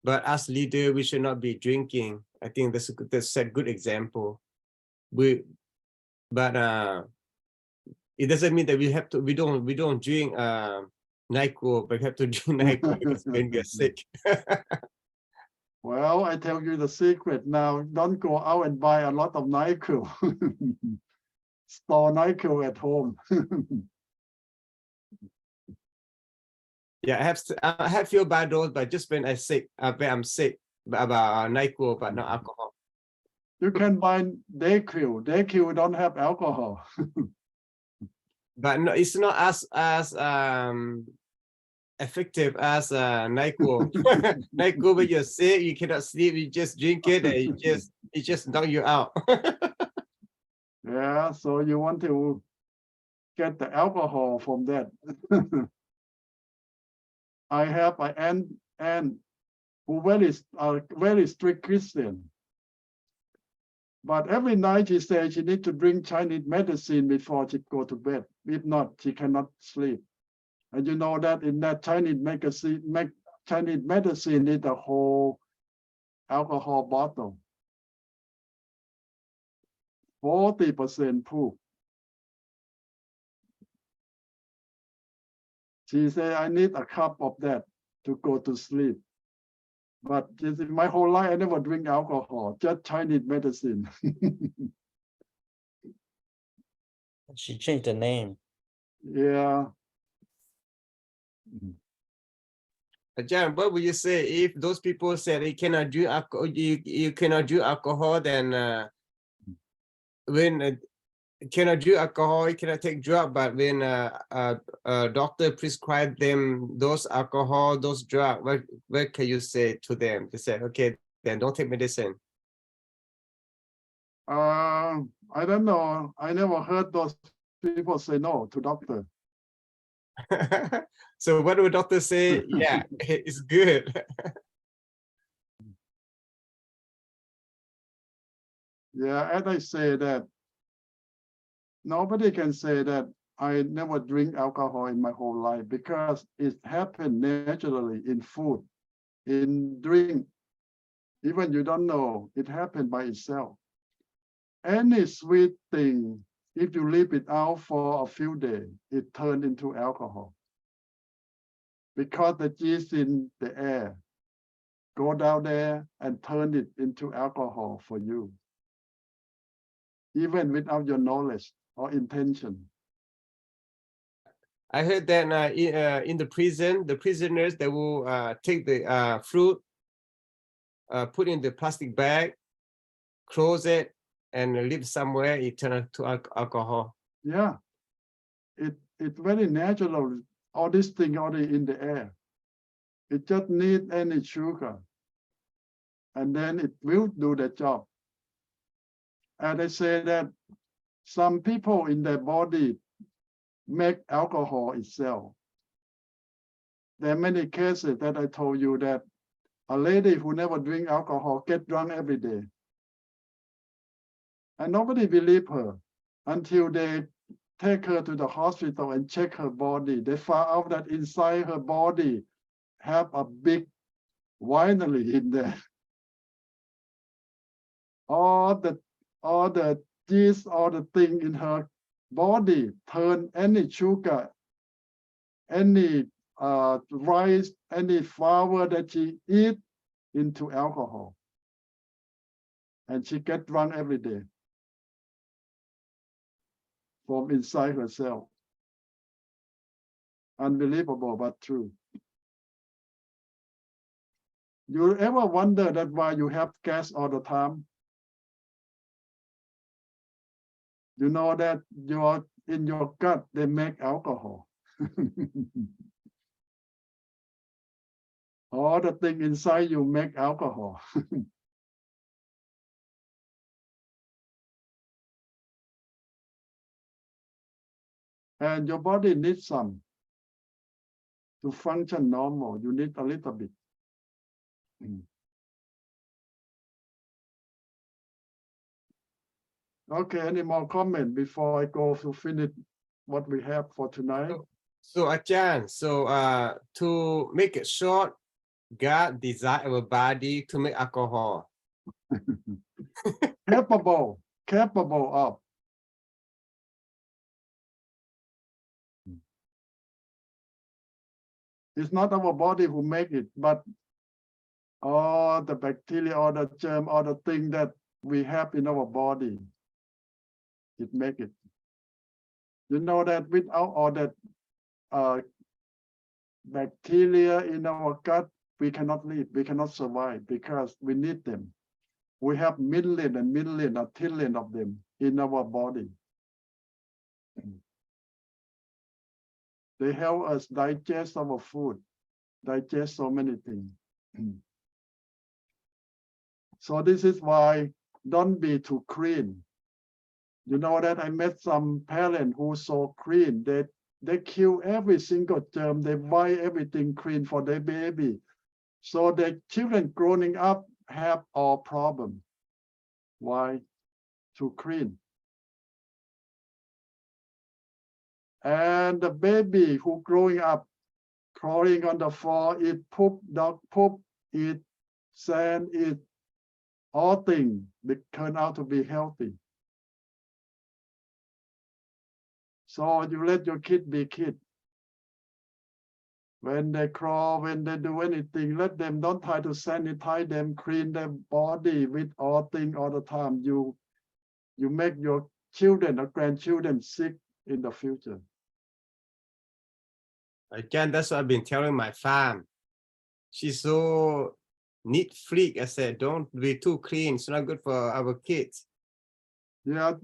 Speaker 3: as leader, we should not be drinking. I think that's a good example. It doesn't mean that we don't drink NyQuil, but we have to drink NyQuil because when we are sick.
Speaker 2: Well, I tell you the secret now, don't go out and buy a lot of NyQuil. Store NyQuil at home.
Speaker 3: Yeah, I have few bad dose, but just when I'm sick, about NyQuil, but not alcohol.
Speaker 2: You can buy Dayquil. Dayquil don't have alcohol.
Speaker 3: But no, it's not as effective as NyQuil. NyQuil, when you're sick, you cannot sleep, you just drink it and it just knock you out.
Speaker 2: Yeah, so you want to get the alcohol from that. I have an aunt who very strict Christian. But every night she says she needs to drink Chinese medicine before she go to bed. If not, she cannot sleep. And you know that in that Chinese Chinese medicine is a whole alcohol bottle. 40% proof. She said, I need a cup of that to go to sleep. But she said, my whole life, I never drink alcohol, just Chinese medicine.
Speaker 1: She changed the name.
Speaker 2: Yeah.
Speaker 3: John, what would you say if those people said you cannot drink alcohol, you cannot drink alcohol, then when cannot drink alcohol, you cannot take drug, but when a doctor prescribe them those alcohol, those drugs, what can you say to them? They say, okay, then don't take medicine.
Speaker 2: I don't know. I never heard those people say no to doctor.
Speaker 3: So what do doctors say? Yeah, it's good.
Speaker 2: Yeah, and I say that nobody can say that I never drink alcohol in my whole life because it happened naturally in food, in drink. Even you don't know, it happened by itself. Any sweet thing, if you leave it out for a few days, it turns into alcohol. Because the yeast in the air go down there and turn it into alcohol for you, even without your knowledge or intention.
Speaker 3: I heard that in the prison, the prisoners, they will take the fruit, put in the plastic bag, close it, and leave somewhere, it turns to alcohol.
Speaker 2: Yeah, it's very natural. All these things already in the air. It just needs any sugar, and then it will do the job. And I say that some people in their body make alcohol itself. There are many cases that I told you that a lady who never drink alcohol get drunk every day. And nobody believe her until they take her to the hospital and check her body. They found out that inside her body have a big winery in there. All the yeast, all the thing in her body turn any sugar, any rice, any flour that she eat into alcohol. And she get drunk every day from inside herself. Unbelievable, but true. You ever wonder that why you have gas all the time? You know that in your gut, they make alcohol. All the thing inside you make alcohol. And your body needs some to function normal. You need a little bit. Okay, any more comment before I go to finish what we have for tonight?
Speaker 3: So Ajahn, to make it short, God designed our body to make alcohol.
Speaker 2: Capable of. It's not our body who make it, but all the bacteria, all the germ, all the thing that we have in our body, it make it. You know that without all that bacteria in our gut, we cannot live, we cannot survive because we need them. We have million and million or trillion of them in our body. They help us digest our food, digest so many things. So this is why don't be too clean. You know that I met some parents who so clean. They kill every single germ. They buy everything clean for their baby. So the children growing up have all problems. Why? Too clean. And the baby who growing up crawling on the floor, eat poop, dog poop, eat sand, eat all things, they turn out to be healthy. So you let your kid be kid. When they crawl, when they do anything, let them, don't try to sanitize them, clean their body with all things all the time. You make your children or grandchildren sick in the future.
Speaker 3: Again, that's what I've been telling my fam. She's so neat freak. I said, don't be too clean. It's not good for our kids.
Speaker 2: Yeah,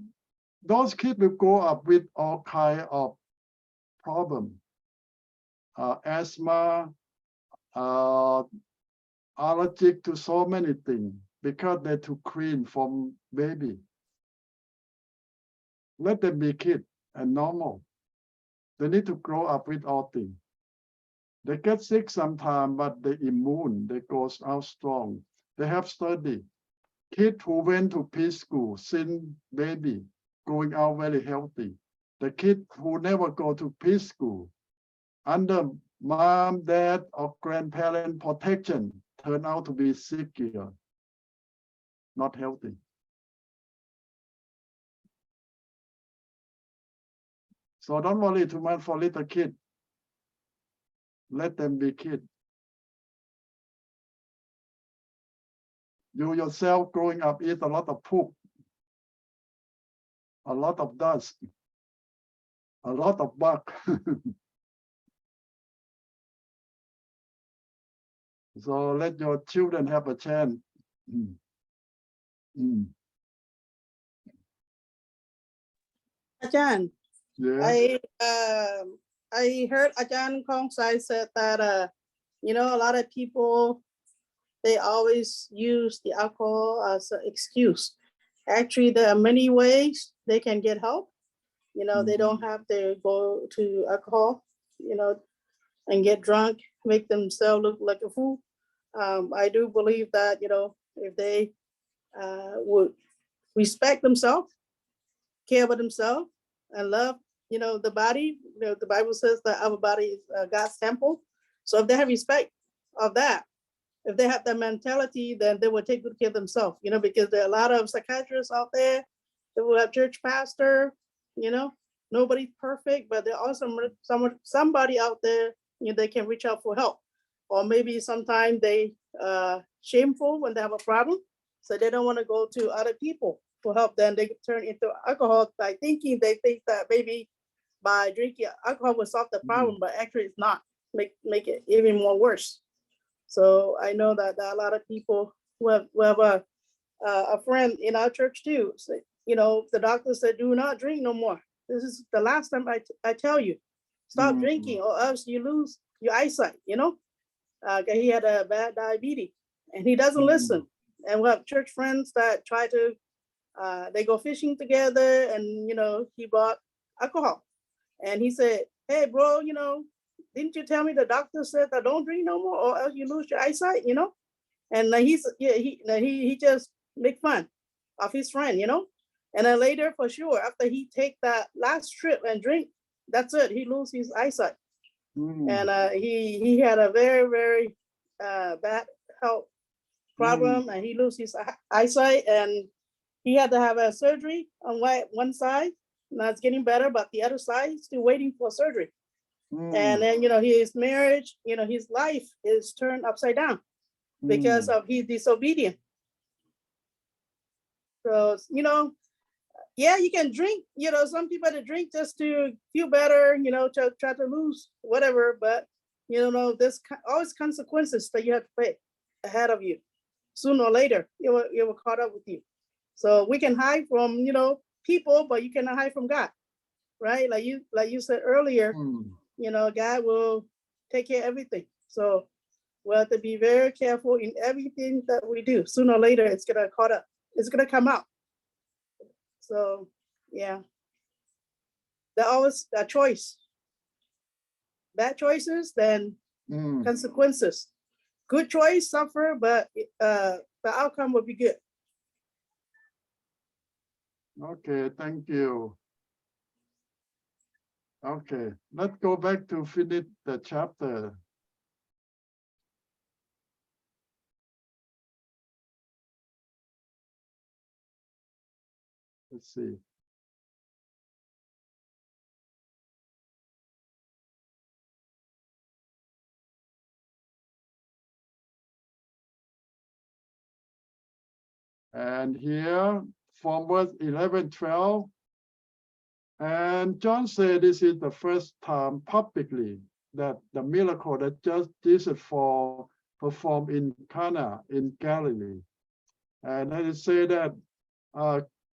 Speaker 2: those kids will grow up with all kind of problems. Asthma, allergic to so many things because they're too clean from baby. Let them be kids and normal. They need to grow up with all things. They get sick sometimes, but they're immune. They go out strong. They have study. Kids who went to preschool since baby, growing out very healthy. The kids who never go to preschool, under mom, dad, or grandparent protection, turn out to be sicker, not healthy. So don't worry too much for little kid. Let them be kids. You yourself growing up eat a lot of poop, a lot of dust, a lot of bug. So let your children have a chance.
Speaker 11: Ajahn,
Speaker 2: Yeah.
Speaker 11: I heard Ajahn Kong Sai said that you know, a lot of people, they always use the alcohol as an excuse. Actually, there are many ways they can get help. You know, they don't have to go to alcohol, you know, and get drunk, make themselves look like a fool. I do believe that, you know, if they would respect themselves, care about themselves, and love, you know, the body, you know, the Bible says that our body is God's temple. So if they have respect of that, if they have that mentality, then they will take good care of themselves, you know, because there are a lot of psychiatrists out there, they will have church pastor, you know, nobody's perfect, but there are somebody out there, you know, they can reach out for help. Or maybe sometimes they shameful when they have a problem, so they don't want to go to other people for help. Then they turn into alcohol by thinking, they think that maybe by drinking alcohol will solve the problem, but actually it's not. Make it even more worse. So I know that there are a lot of people who have a friend in our church too. So, you know, the doctor said, do not drink no more. This is the last time I tell you, stop drinking or else you lose your eyesight, you know. He had a bad diabetes and he doesn't listen. And we have church friends that try to, they go fishing together and, you know, he bought alcohol. And he said, hey, bro, you know, didn't you tell me the doctor said that don't drink no more or else you lose your eyesight, you know? And he just make fun of his friend, you know? And then later, for sure, after he take that last trip and drink, that's it, he lose his eyesight. And he had a very, very bad health problem and he lose his eyesight and he had to have a surgery on one side. Now it's getting better, but the other side is still waiting for surgery. And then, you know, his marriage, you know, his life is turned upside down because of his disobedience. So, you know, yeah, you can drink, you know, some people that drink just to feel better, you know, to try to lose whatever, but, you know, there's always consequences that you have to pay ahead of you. Sooner or later, it will caught up with you. So we can hide from, you know, people, but you cannot hide from God, right? Like you said earlier, you know, God will take care of everything. So we have to be very careful in everything that we do. Sooner or later, it's gonna caught up. It's gonna come out. So yeah, there's always a choice. Bad choices, then consequences. Good choice, suffer, but the outcome will be good.
Speaker 2: Okay, thank you. Okay, let's go back to finish the chapter. Let's see. And here from verse 11, 12, and John said this is the first time publicly that the miracle that Jesus performed in Cana in Galilee. And I say that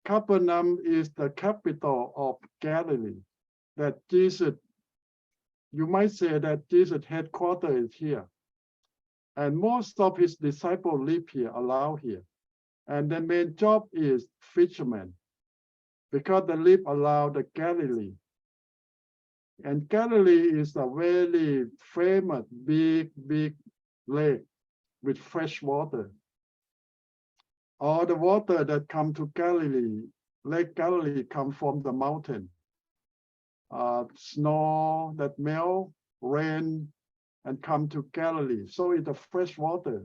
Speaker 2: Capernaum is the capital of Galilee. That Jesus, you might say that Jesus' headquarters is here. And most of his disciples live here, allow here. And the main job is fishermen, because they live around the Galilee. And Galilee is a very famous big lake with fresh water. All the water that come to Galilee, Lake Galilee, come from the mountain. Snow that melt, rain, and come to Galilee. So it's a fresh water.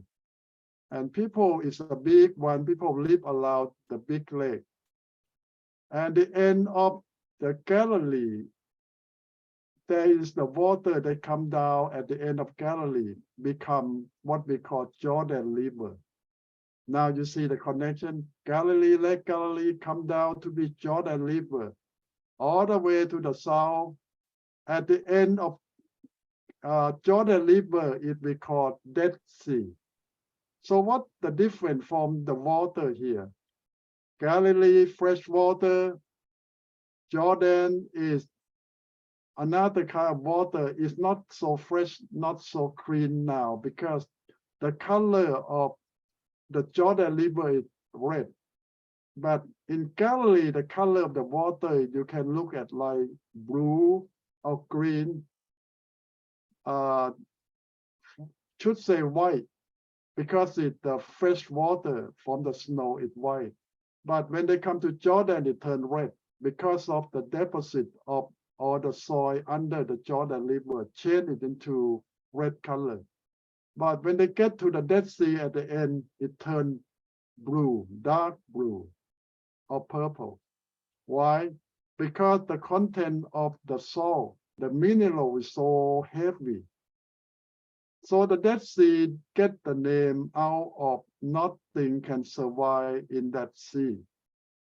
Speaker 2: And people is a big one. People live around the big lake. And the end of the Galilee, there is the water that come down at the end of Galilee, become what we call Jordan River. Now you see the connection. Galilee, Lake Galilee come down to be Jordan River, all the way to the south. At the end of Jordan River, it we call Dead Sea. So what the difference from the water here? Galilee, fresh water. Jordan is another kind of water. Is not so fresh, not so clean now, because the color of the Jordan River is red. But in Galilee, the color of the water, you can look at like blue or green. Should say white, because it's the fresh water from the snow is white. But when they come to Jordan, it turns red because of the deposit of all the soil under the Jordan River, change it into red color. But when they get to the Dead Sea at the end, it turns blue, dark blue or purple. Why? Because the content of the salt, the mineral is so heavy. So the Dead Sea get the name out of nothing can survive in that sea.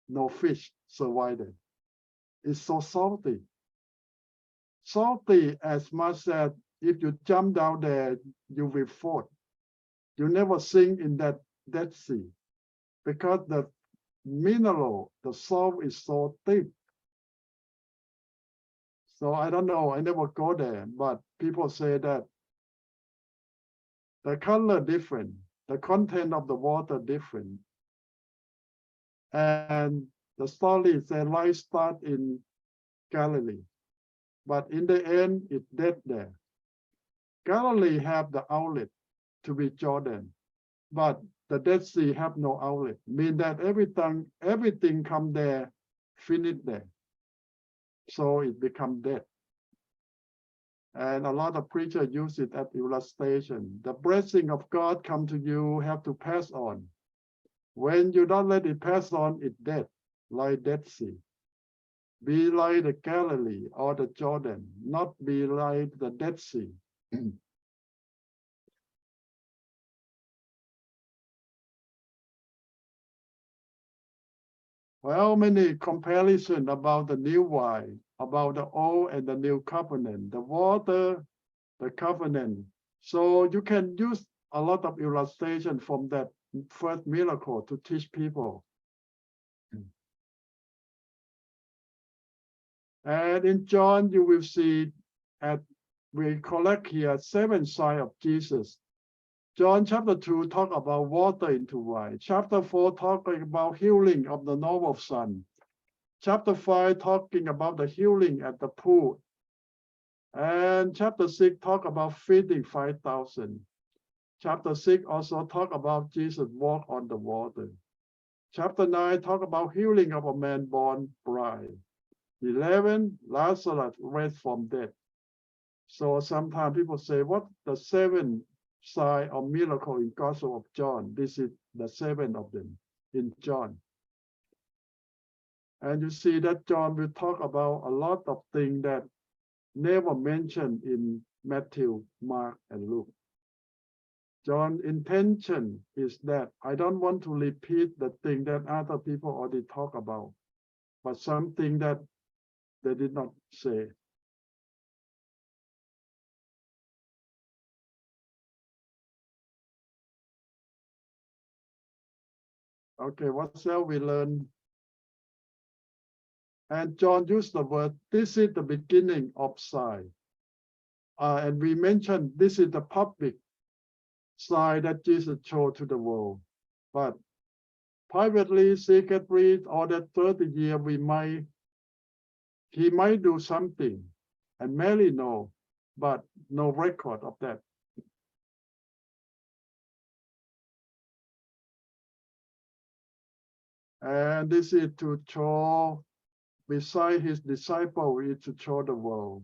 Speaker 2: No fish survive it. It's so salty. Salty as much as if you jump down there, you will float. You never sink in that Dead Sea because the mineral, the salt is so thick. So I don't know, I never go there, but people say that the color different, the content of the water different. And the story says life start in Galilee, but in the end, it's dead there. Galilee have the outlet to be Jordan, but the Dead Sea have no outlet, mean that everything come there, finish there. So it become dead. And a lot of preachers use it as illustration. The blessing of God come to you, have to pass on. When you don't let it pass on, it's dead, like Dead Sea. Be like the Galilee or the Jordan, not be like the Dead Sea. Well, many comparisons about the new wine, about the old and the new covenant, the water, the covenant. So you can use a lot of illustration from that first miracle to teach people. And in John, you will see we collect here 7 signs of Jesus. John chapter 2 talk about water into wine. Chapter 4 talking about healing of the normal son. Chapter 5 talking about the healing at the pool. And chapter 6 talk about feeding 5,000. Chapter 6 also talk about Jesus walk on the water. Chapter 9 talk about healing of a man born blind. 11, Lazarus raised from death. So sometimes people say, what the 7 sign of miracle in Gospel of John? This is the 7 of them in John. And you see that John will talk about a lot of things that never mentioned in Matthew, Mark, and Luke. John's intention is that I don't want to repeat the thing that other people already talk about, but something that they did not say. Okay, what shall we learn? And John used the word, this is the beginning of sign. And we mentioned this is the public sign that Jesus showed to the world. But privately, secretly, or that 30 year, he might do something, and Mary know, but no record of that. And this is to show, beside his disciple, is to show the world.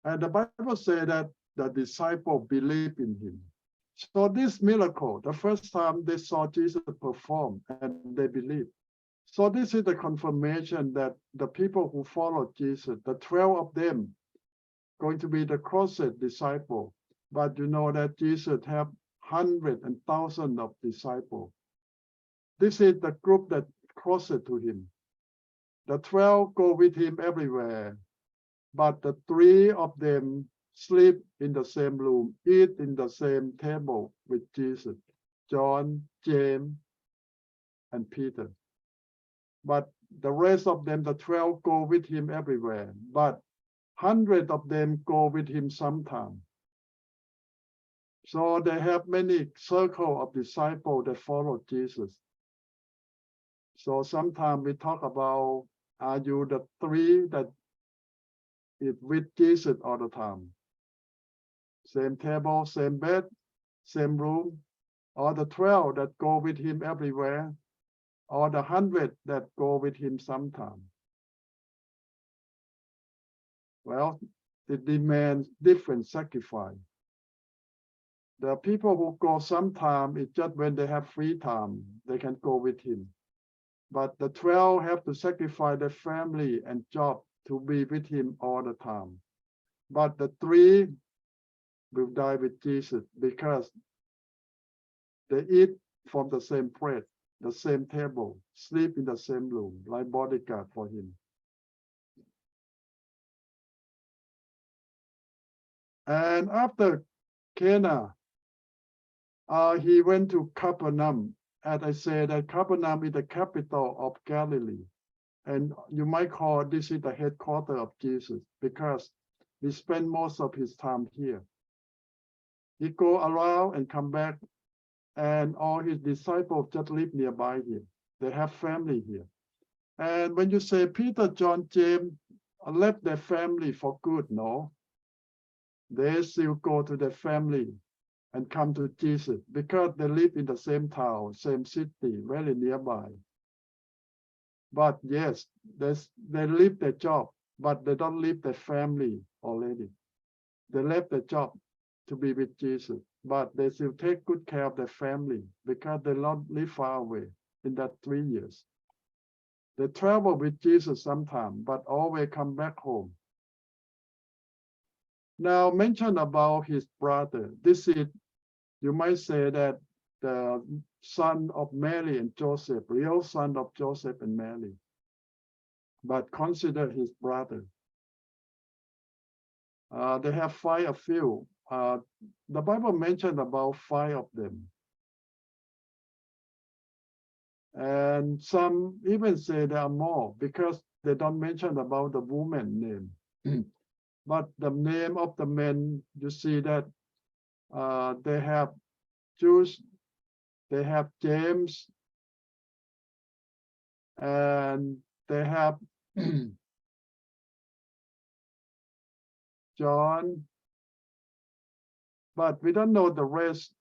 Speaker 2: And the Bible says that the disciple believe in him. So this miracle, the first time they saw Jesus perform and they believe. So this is the confirmation that the people who follow Jesus, the 12 of them, going to be the closest disciple. But you know that Jesus have hundreds and thousands of disciples. This is the group that closest to him. The 12 go with him everywhere, but the 3 of them sleep in the same room, eat in the same table with Jesus, John, James, and Peter. But the rest of them, the 12, go with him everywhere, but hundreds of them go with him sometime. So they have many circle of disciples that follow Jesus. So sometimes we talk about, are you the 3 that is with Jesus all the time? Same table, same bed, same room, or the 12 that go with him everywhere, or the 100 that go with him sometime. Well, it demands different sacrifice. The people who go sometime, it's just when they have free time, they can go with him. But the 12 have to sacrifice their family and job to be with him all the time. But the 3 will die with Jesus because they eat from the same plate, the same table, sleep in the same room, like bodyguard for him. And after Cana, he went to Capernaum. As I said, that Capernaum is the capital of Galilee. And you might call this is the headquarters of Jesus because he spent most of his time here. He go around and come back, and all his disciples just live nearby him. They have family here. And when you say Peter, John, James left their family for good, no. They still go to their family and come to Jesus because they live in the same town, same city, very nearby. But yes, they leave their job, but they don't leave their family already. They left their job to be with Jesus, but they still take good care of their family because they don't live far away in that 3 years. They travel with Jesus sometimes, but always come back home. Now mention about his brother. This is, you might say that the son of Mary and Joseph, real son of Joseph and Mary, but consider his brother. They have 5 a few. The Bible mentioned about 5 of them. And some even say there are more because they don't mention about the woman name. But the name of the men, you see that they have Jews, they have James, and they have John, but we don't know the rest.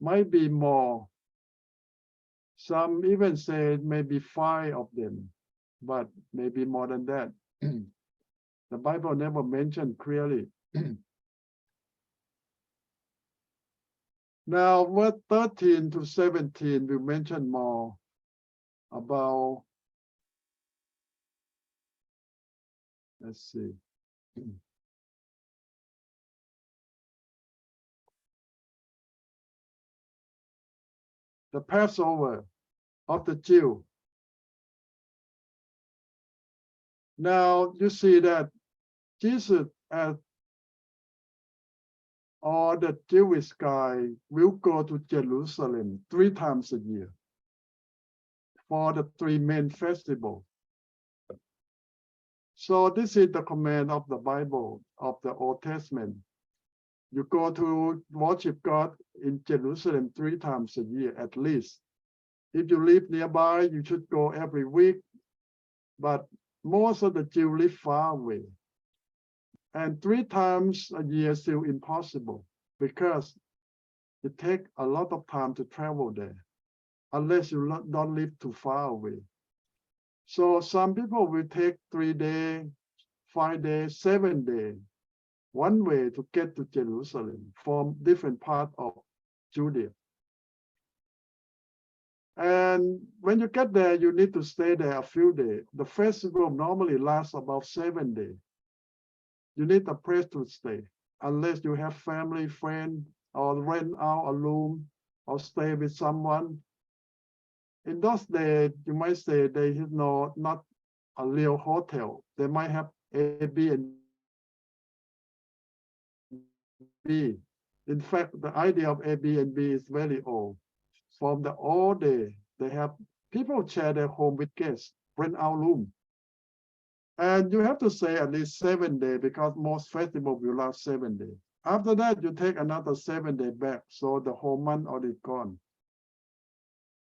Speaker 2: Might be more. Some even say maybe 5 of them, but maybe more than that. The Bible never mentioned clearly. Now, verse 13 to 17, we mention more about Let's see. The Passover of the Jew. Now you see that Jesus or the Jewish guy will go to Jerusalem 3 times a year for the 3 main festivals. So this is the command of the Bible, of the Old Testament. You go to worship God in Jerusalem 3 times a year at least. If you live nearby, you should go every week. But most of the Jews live far away. And 3 times a year is still impossible because it takes a lot of time to travel there, unless you don't live too far away. So some people will take 3 days, 5 days, 7 days, one way to get to Jerusalem from different parts of Judea. And when you get there, you need to stay there a few days. The festival normally lasts about 7 days. You need a place to stay, unless you have family, friend, or rent out a room, or stay with someone. In those days, you might say there is not a real hotel. They might have Airbnb. In fact, the idea of Airbnb is very old. From the old days, they have people share their home with guests, rent out room. And you have to stay at least 7 days because most festivals will last 7 days. After that, you take another 7 days back, so the whole month already gone.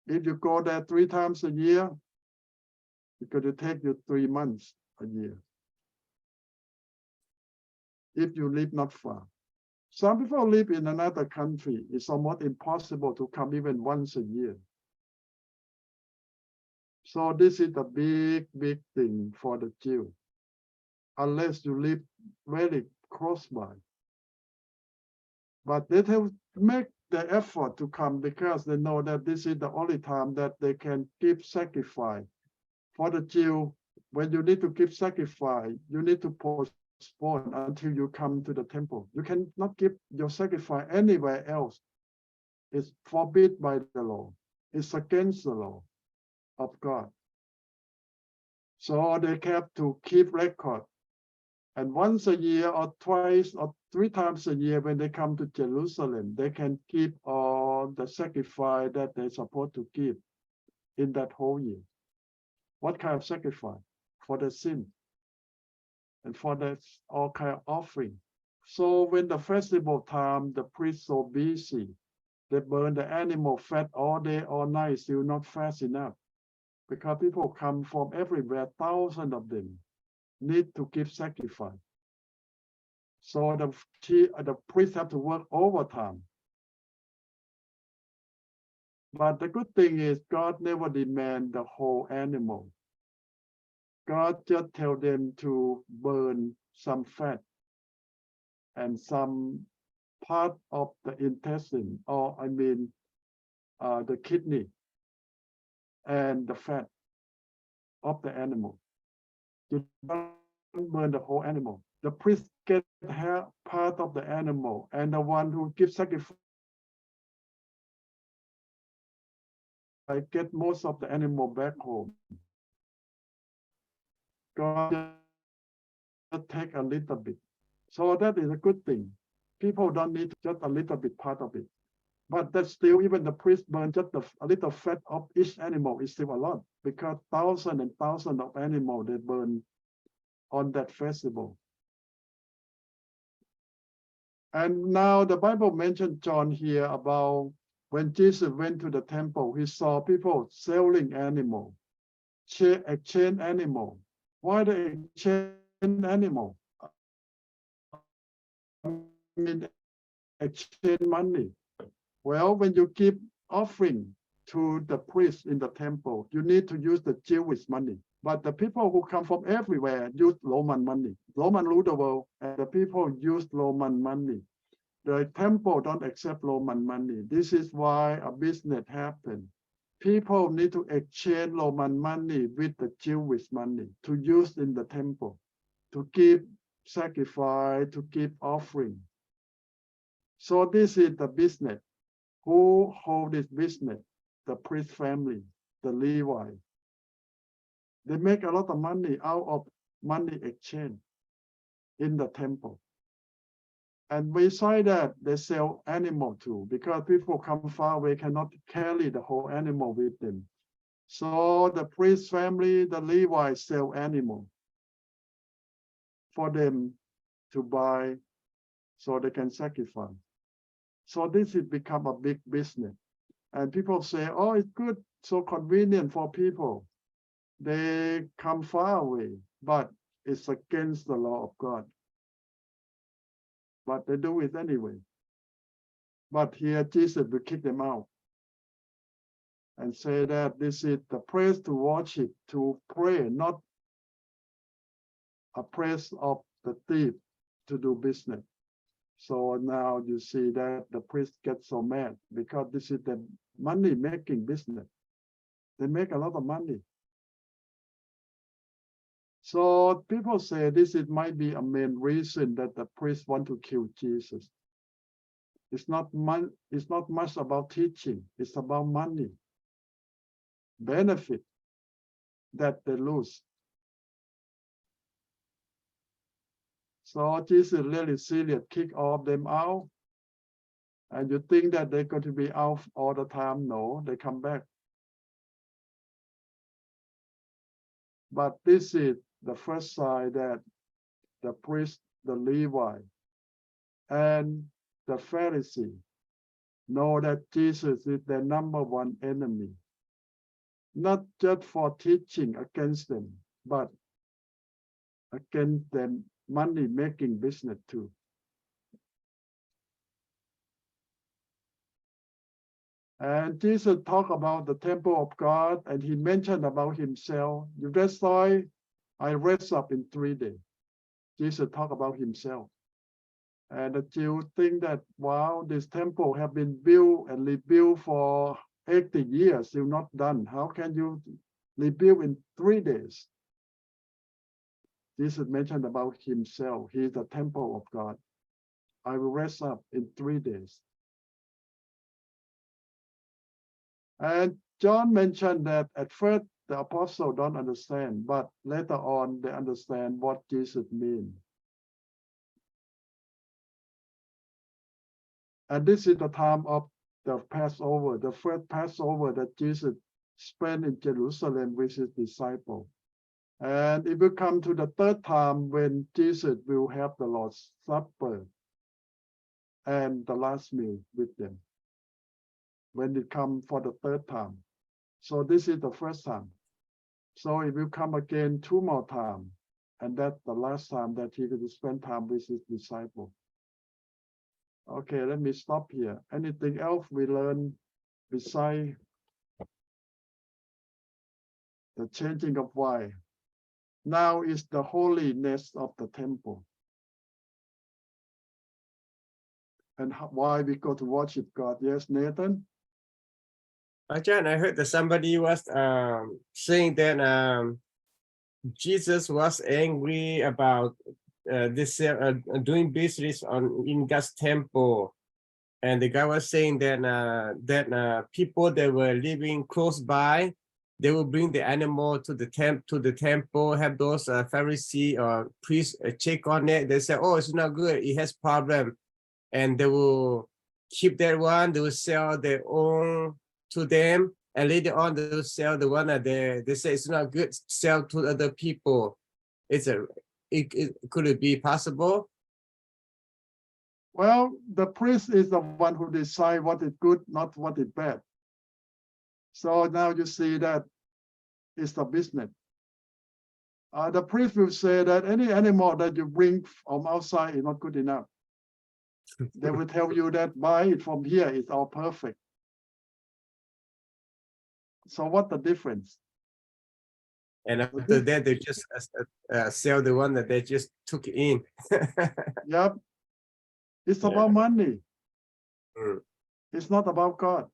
Speaker 2: If you go there 3 times a year, it's going to take you 3 months a year. If you live not far. Some people live in another country. It's almost impossible to come even once a year. So this is a big thing for the Jew, unless you live very close by. But they have to make the effort to come because they know that this is the only time that they can give sacrifice. For the Jew, when you need to give sacrifice, you need to postpone until you come to the temple. You cannot give your sacrifice anywhere else. It's forbidden by the law. It's against the law of God. So they have to keep record. And once a year or twice or 3 times a year when they come to Jerusalem, they can keep all the sacrifice that they're supposed to give in that whole year. What kind of sacrifice? For the sin and for the all kind of offering. So when the festival time, the priests so busy, they burn the animal fat all day, all night, still not fast enough. Because people come from everywhere, thousands of them need to give sacrifice. So the priests have to work overtime. But the good thing is God never demands the whole animal. God just tells them to burn some fat and some part of the intestine, or the kidney and the fat of the animal. You don't burn the whole animal. The priest get part of the animal, and the one who gives sacrifice get most of the animal back home. God just take a little bit. So that is a good thing. People don't need just a little bit part of it. But that's still, even the priest burn just a little fat of each animal is still a lot, because thousands and thousands of animals they burn on that festival. And now the Bible mentioned John here about when Jesus went to the temple, he saw people selling animals, exchange animal. Why they exchange animal? Exchange money. Well, when you give offering to the priest in the temple, you need to use the Jewish money. But the people who come from everywhere use Roman money. Roman rule the world, and the people use Roman money. The temple don't accept Roman money. This is why a business happened. People need to exchange Roman money with the Jewish money to use in the temple, to give sacrifice, to give offering. So this is the business. Who hold this business? The priest family, the Levi. They make a lot of money out of money exchange in the temple. And beside that, they sell animal too, because people come far away, cannot carry the whole animal with them. So the priest family, the Levi, sell animal for them to buy so they can sacrifice. So this has become a big business. And people say, oh, it's good, so convenient for people. They come far away, but it's against the law of God. But they do it anyway. But here Jesus will kick them out and say that this is the place to worship, to pray, not a place of the thief to do business. So now you see that the priest gets so mad because this is the money-making business. They make a lot of money. So people say this might be a main reason that the priests want to kill Jesus. It's not much about teaching. It's about money, benefit that they lose. So Jesus really serious, kick all of them out. And you think that they're going to be out all the time? No, they come back. But this is the first sign that the priest, the Levi, and the Pharisee know that Jesus is their number one enemy. Not just for teaching against them, but against them money-making business too. And Jesus talked about the temple of God, and he mentioned about himself. That's why I rest up in 3 days. Jesus talked about himself. And the Jews think that, wow, this temple have been built and rebuilt for 80 years, still not done. How can you rebuild in 3 days? Jesus mentioned about himself. He is the temple of God. I will rest up in 3 days. And John mentioned that at first the apostle don't understand, but later on they understand what Jesus means. And this is the time of the Passover, the first Passover that Jesus spent in Jerusalem with his disciples. And it will come to the third time when Jesus will have the Lord's Supper and the last meal with them, when it comes for the third time. So this is the first time. So it will come again 2 more times. And that's the last time that he will spend time with his disciples. Okay, let me stop here. Anything else we learn besides the changing of wine? Now is the holiness of the temple. And why we go to worship God. Yes, Nathan?
Speaker 3: Ajahn, I heard that somebody was saying that Jesus was angry about this doing business in God's temple, and the guy was saying that people that were living close by, they will bring the animal to the temple, have those Pharisee or priests check on it. They say, oh, it's not good, it has problem, and they will keep that one. They will sell their own to them, and later on they will sell the one that they say it's not good, sell to other people. Could it be possible?
Speaker 2: Well, the priest is the one who decides what is good, not what is bad. So now you see that it's the business. The priest will say that any animal that you bring from outside is not good enough. They will tell you that buy it from here, it's all perfect. So what's the difference?
Speaker 3: And after that, they just sell the one that they just took in.
Speaker 2: Yep. It's about money.
Speaker 3: Mm.
Speaker 2: It's not about God.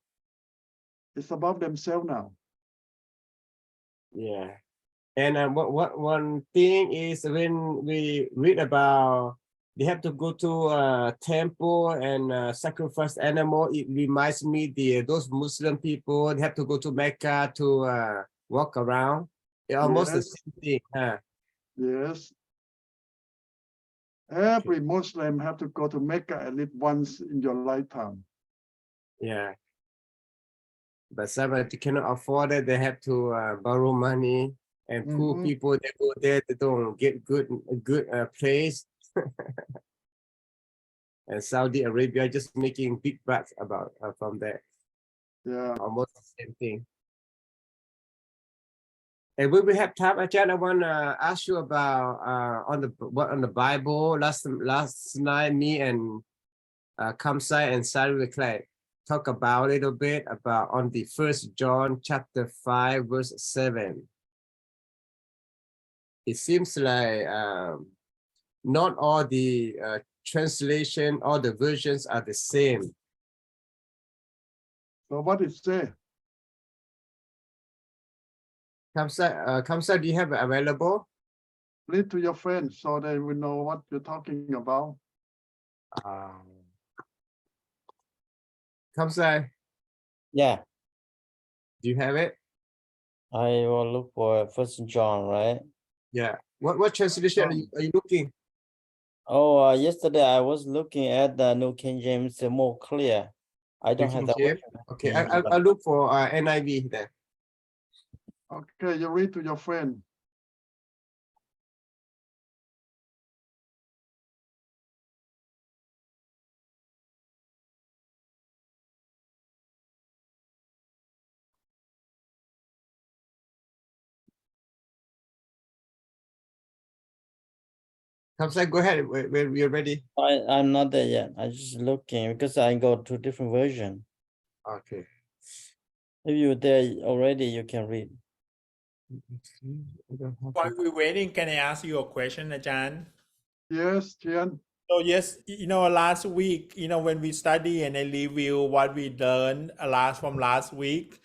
Speaker 2: It's about themselves now.
Speaker 3: Yeah. And one thing is when we read about they have to go to a temple and sacrifice animal, it reminds me those Muslim people, they have to go to Mecca to walk around. It's almost the
Speaker 2: Yes.
Speaker 3: same thing. Huh?
Speaker 2: Yes. Every Muslim have to go to Mecca at least once in your lifetime.
Speaker 3: Yeah. But somebody cannot afford it, they have to borrow money. And poor people, they go there, they don't get a good place. And Saudi Arabia just making big bucks about from there.
Speaker 2: Yeah.
Speaker 3: Almost the same thing. And when we have time, Ajahn, I want to ask you about on the Bible. Last night, me and Kamsai and Sari talk about a little bit about on the 1 John chapter 5 verse 7. It seems like not all the translation, all the versions are the same.
Speaker 2: So what it say?
Speaker 3: Kamsai, do you have it available?
Speaker 2: Read to your friends so they will know what you're talking about.
Speaker 3: Kamsai,
Speaker 1: Yeah,
Speaker 3: do you have it?
Speaker 1: I will look for First John, right?
Speaker 3: Yeah. What translation are you looking?
Speaker 1: Oh, yesterday I was looking at the New King James, more clear. I don't have that.
Speaker 3: James? Okay, I'll look for NIV then.
Speaker 2: Okay, you read to your friend.
Speaker 3: Kamsai, go ahead when you're ready.
Speaker 1: I'm not there yet. I'm just looking because I go to different version.
Speaker 3: Okay.
Speaker 1: If you're there already, you can read.
Speaker 12: While we're waiting, can I ask you a question, Ajahn?
Speaker 2: Yes, Tian.
Speaker 12: So yes, last week, when we study and I review what we learned from last week,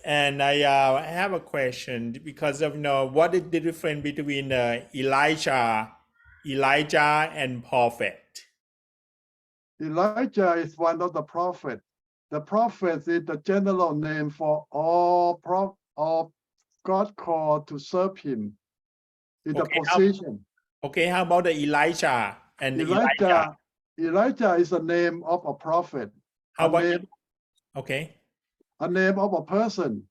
Speaker 12: and I have a question because of what is the difference between Elijah and prophet?
Speaker 2: Elijah is one of the prophets. The prophet is the general name for all God called to serve him in the position.
Speaker 12: How about the Elijah and Elijah?
Speaker 2: Elijah is the name of a prophet.
Speaker 12: How about
Speaker 2: a name of a person.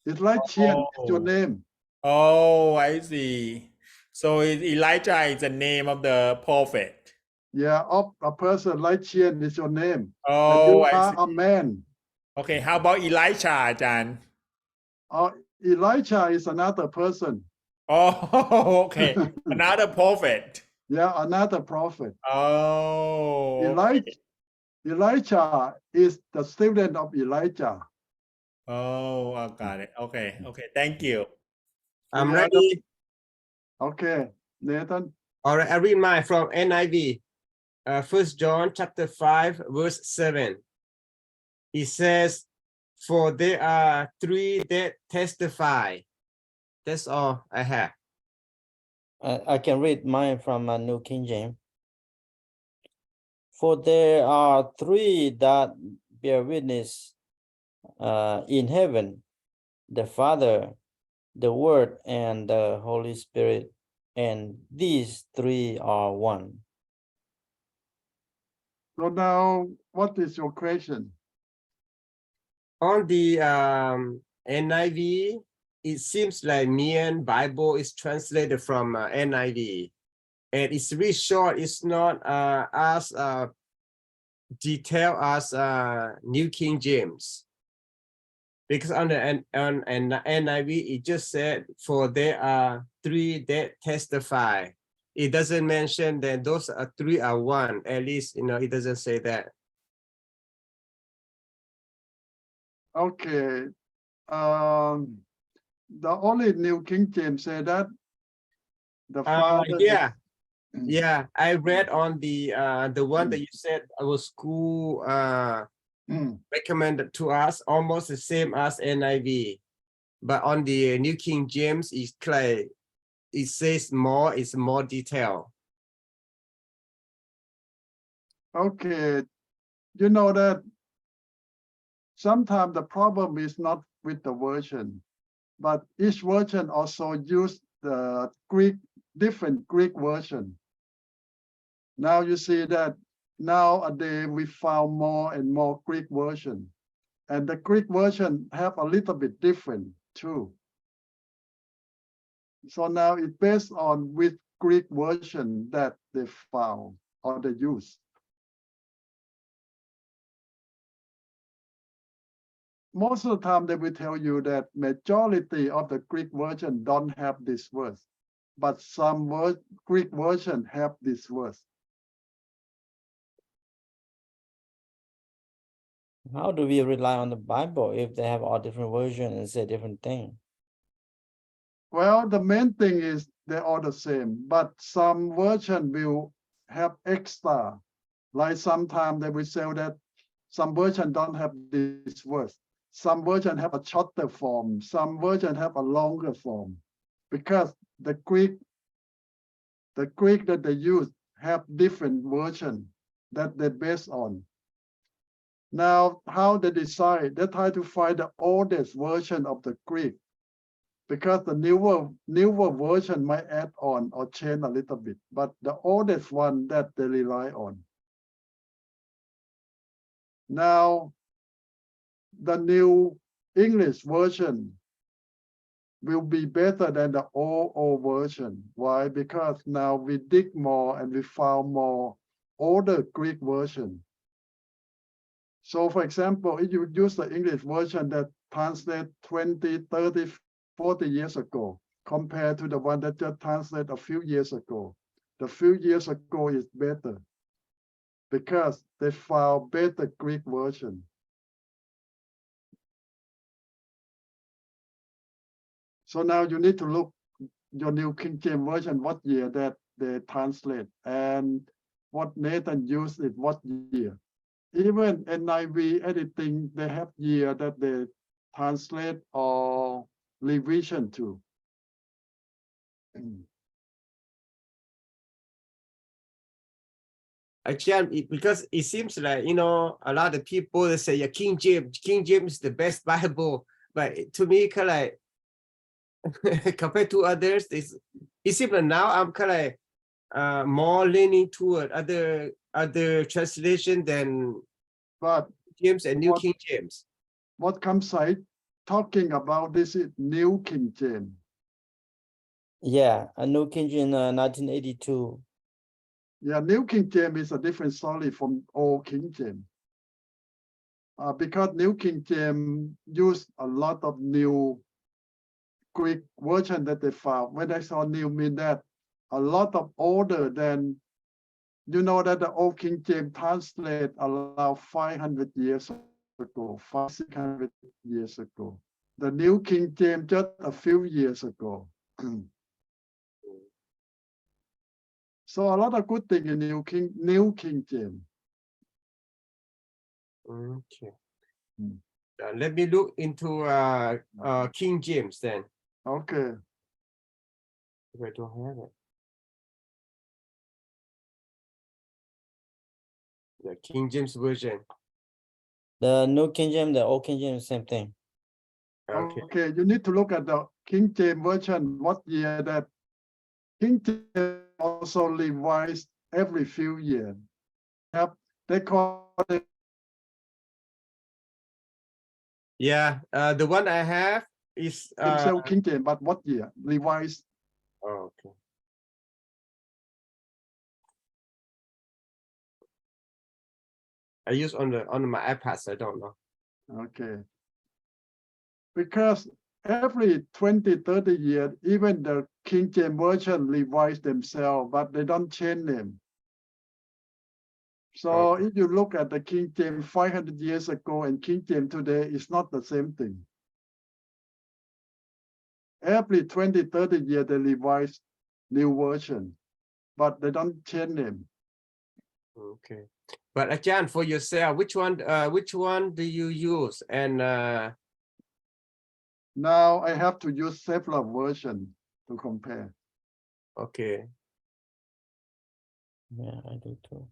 Speaker 2: It's like Qian, it's your name.
Speaker 12: Oh, I see. So Elijah is the name of the prophet.
Speaker 2: Yeah, of a person like Qian is your name.
Speaker 12: Oh,
Speaker 2: and you
Speaker 12: I
Speaker 2: are
Speaker 12: see.
Speaker 2: a man.
Speaker 12: Okay, how about Elisha, Ajahn?
Speaker 2: Elijah is another person.
Speaker 12: Oh, okay. Another prophet.
Speaker 2: Yeah, another prophet.
Speaker 12: Oh.
Speaker 2: Elijah is the student of Elijah.
Speaker 12: Oh, I got it. Okay. Thank you.
Speaker 3: I'm ready.
Speaker 2: Okay, Nathan.
Speaker 3: All right, I read mine from NIV. 1 John chapter 5, verse 7. It says, for there are three that testify. That's all I have.
Speaker 1: I can read mine from New King James. For there are three that bear witness in heaven, the Father, the Word, and the Holy Spirit, and these three are one.
Speaker 2: So now, what is your question?
Speaker 3: On the NIV, it seems like Mian Bible is translated from NIV. And it's really short. It's not as detailed as New King James. Because on the NIV, it just said, for there are three that testify. It doesn't mention that those three are one. At least, it doesn't say that.
Speaker 2: Okay. The only New King James say that the Father.
Speaker 3: Yeah, I read on the one that you said our school recommended to us, almost the same as NIV. but on the New King James, it's like it says more, it's more detail.
Speaker 2: Okay, you know that sometimes the problem is not with the version, but each version also use the different Greek version. Now you see that nowadays we found more and more Greek version, and the Greek version have a little bit different too. So now it's based on which Greek version that they found or they use. Most of the time they will tell you that majority of the Greek version don't have this verse, but some Greek version have this verse.
Speaker 1: How do we rely on the Bible if they have all different versions and say different things?
Speaker 2: Well, the main thing is they're all the same, but some version will have extra. Like sometimes they will say that some version don't have this verse. Some version have a shorter form. Some version have a longer form, because the Greek that they use have different version that they based on. Now, how they decide? They try to find the oldest version of the Greek, because the newer version might add on or change a little bit, but the oldest one that they rely on. Now, the new English version will be better than the old version. Why? Because now we dig more and we found more older Greek version. So for example, if you use the English version that translate 20, 30, 40 years ago, compared to the one that just translated a few years ago, the few years ago is better because they found better Greek version. So now you need to look your New King James Version, what year that they translate, and what Nathan used it, what year. Even NIV editing, they have year that they translate or revision to.
Speaker 3: Actually, because it seems like, you know, a lot of people they say, yeah, King James is the best Bible. But to me, kind of like, compared to others, it seems like now I'm kind of more leaning toward other translation than James and New King James.
Speaker 2: What comes out talking about this is New King James.
Speaker 1: Yeah, a New King James 1982.
Speaker 2: Yeah, New King James is a different story from Old King James. Because New King James used a lot of new Greek version that they found. When I saw new, mean that a lot of older than, you know that the Old King James translate around 500 years ago, 600 years ago. The New King James just a few years ago. So a lot of good thing in New King James.
Speaker 3: Okay. Let me look into King James then.
Speaker 2: Okay.
Speaker 3: If I don't have it. The King James Version.
Speaker 1: The New King James, the Old King James, same thing.
Speaker 2: Okay, you need to look at the King James Version, what year that King James also revised every few years. Yep, they call it.
Speaker 3: Yeah, the one I have is
Speaker 2: King James, but what year? Revised.
Speaker 3: Oh, okay. I use on my iPad, so I don't know.
Speaker 2: Okay. Because every 20, 30 years, even the King James Version revise themselves, but they don't change them. So if you look at the King James 500 years ago and King James today, it's not the same thing. Every 20, 30 years, they revise new version, but they don't change them.
Speaker 3: Okay. But Ajahn, for yourself, which one do you use? And
Speaker 2: Now I have to use several versions to compare.
Speaker 3: Okay.
Speaker 1: Yeah, I do too.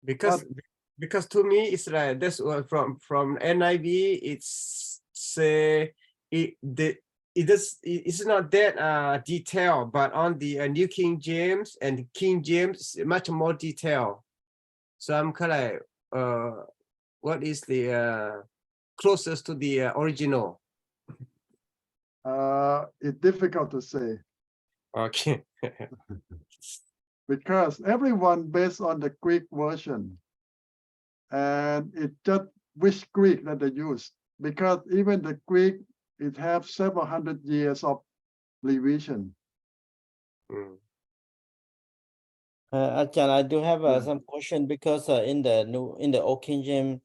Speaker 3: Because to me it's like this one from NIV. It's say it's not that detailed, but on the New King James and King James much more detailed. So I'm kind of like what is the closest to the original?
Speaker 2: It's difficult to say
Speaker 3: Okay.
Speaker 2: because everyone based on the Greek version, and it just which Greek that they use, because even the Greek, it have several hundred years of revision.
Speaker 1: Ajahn, I do have
Speaker 2: Yeah.
Speaker 1: some question because in the Old King James,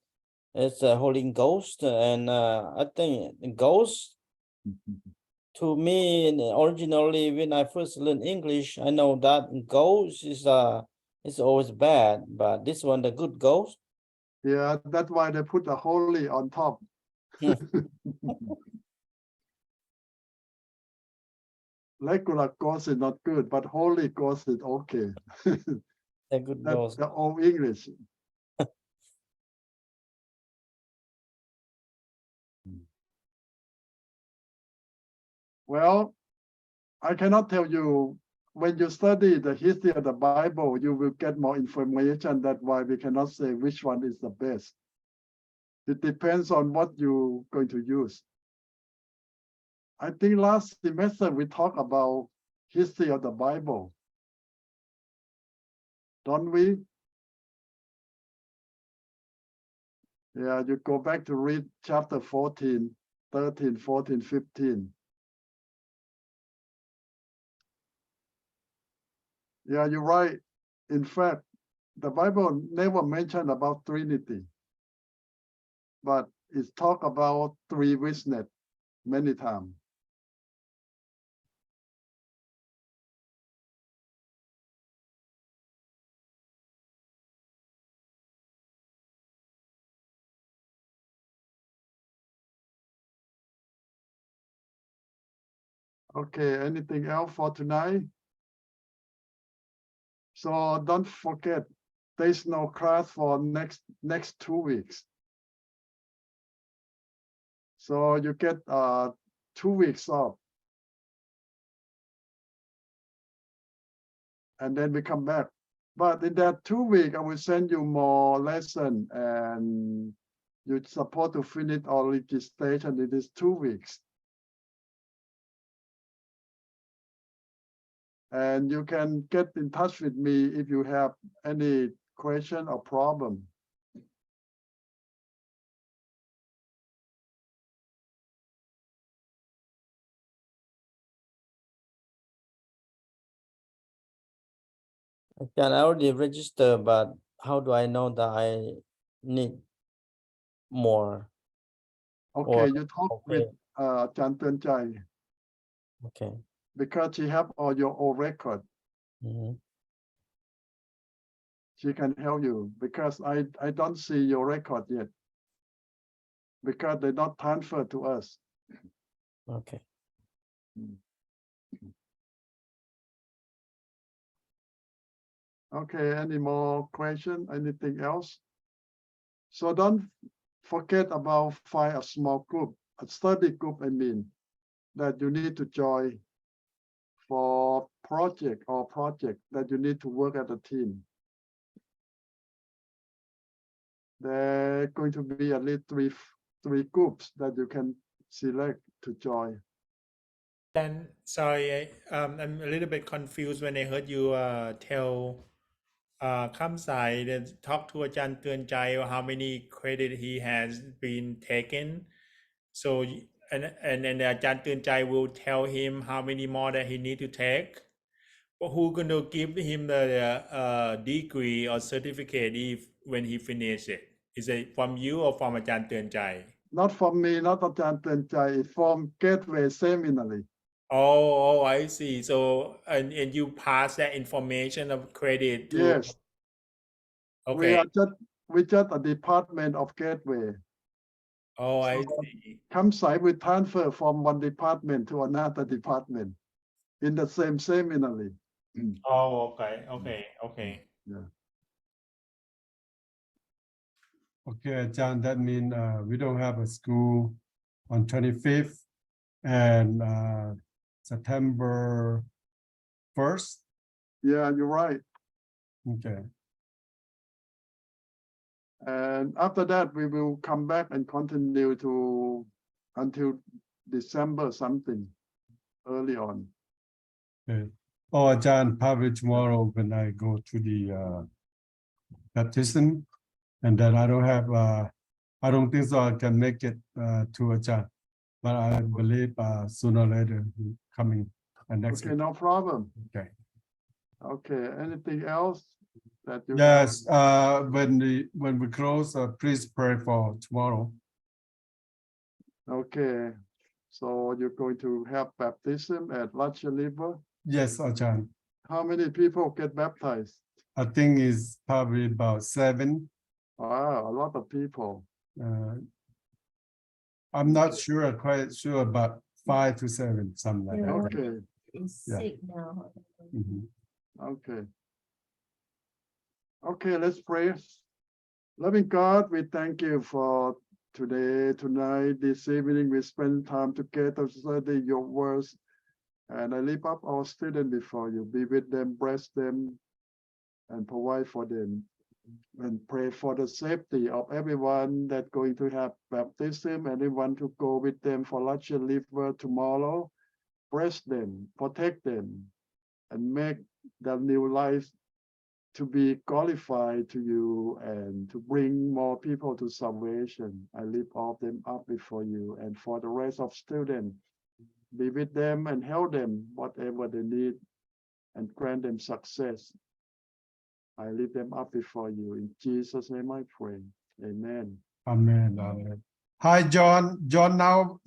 Speaker 1: it's Holy Ghost, and I think Ghost to me originally when I first learned English, I know that ghost is always bad, but this one the good ghost.
Speaker 2: Yeah, that's why they put the holy on top. Regular ghost is not good, but holy ghost is okay.
Speaker 1: A good
Speaker 2: That's
Speaker 1: ghost.
Speaker 2: the old English. Well, I cannot tell you. When you study the history of the Bible, you will get more information. That's why we cannot say which one is the best. It depends on what you're going to use. I think last semester we talked about history of the Bible. Don't we? Yeah, you go back to read chapter 14, 13, 14, 15. Yeah, you're right. In fact, the Bible never mentioned about Trinity, but it's talk about three witnesses many times. Okay, anything else for tonight? So don't forget, there's no class for next 2 weeks. So you get 2 weeks off. And then we come back. But in that 2 weeks, I will send you more lesson, and you're supposed to finish all registration in these 2 weeks. And you can get in touch with me if you have any question or problem.
Speaker 1: Can I already register, but how do I know that I need more?
Speaker 2: Okay,
Speaker 1: Or-
Speaker 2: you talk with Chan Tuan Chai,
Speaker 1: Okay.
Speaker 2: because she have all your old record.
Speaker 1: Mhm.
Speaker 2: She can help you, because I don't see your record yet, because they not transfer to us.
Speaker 1: Okay.
Speaker 2: Okay, any more question? Anything else? So don't forget about find a small group, a study group, I mean, that you need to join for project that you need to work as a team. There are going to be at least three groups that you can select to join.
Speaker 12: Then sorry, I'm a little bit confused when I heard you tell Kamsai that talk to Ajahn Tuan Chai how many credit he has been taken. So and then Ajahn Tuan Chai will tell him how many more that he need to take. But who gonna give him the degree or certificate when he finish it? Is it from you or from Ajahn Tuan Chai?
Speaker 2: Not from me, not Ajahn Tuan Chai, it's from Gateway Seminary.
Speaker 12: Oh, I see. So and you pass that information of credit to.
Speaker 2: Yes.
Speaker 12: Okay.
Speaker 2: We just a department of Gateway.
Speaker 12: Oh, I see.
Speaker 2: Campsite will transfer from one department to another department in the same seminary.
Speaker 12: Oh, okay.
Speaker 2: Yeah.
Speaker 13: Okay, John, that means we don't have a school on 25th and September 1st.
Speaker 2: Yeah, you're right.
Speaker 13: Okay.
Speaker 2: And after that, we will come back and continue to until December something early on.
Speaker 13: Okay. Oh, John, probably tomorrow when I go to the baptism, and then I don't think so I can make it to John, but I believe sooner or later he's coming next
Speaker 2: Okay,
Speaker 13: week.
Speaker 2: no problem.
Speaker 13: Okay.
Speaker 2: Okay, anything else that you
Speaker 13: Yes, when we close, please pray for tomorrow.
Speaker 2: have? Okay, so you're going to have baptism at Larcher River.
Speaker 13: Yes, Ajahn.
Speaker 2: How many people get baptized?
Speaker 13: I think it's probably about 7.
Speaker 2: Wow, a lot of people.
Speaker 13: I'm not sure, quite sure, but 5 to 7, something like that.
Speaker 2: Okay,
Speaker 14: He's
Speaker 13: Yeah.
Speaker 14: sick now.
Speaker 13: Mhm.
Speaker 2: okay. Okay, let's pray. Loving God, we thank you for today, tonight, this evening. We spend time together to study your words. And I lift up our students before you. Be with them, bless them, and provide for them. And pray for the safety of everyone that's going to have baptism, anyone to go with them for Larcher River tomorrow. Bless them, protect them, and make their new life to be qualified to you and to bring more people to salvation. I lift all of them up before you. And for the rest of students, be with them and help them whatever they need and grant them success. I lift them up before you. In Jesus' name I pray. Amen.
Speaker 13: Amen. Amen. Hi, John. John, now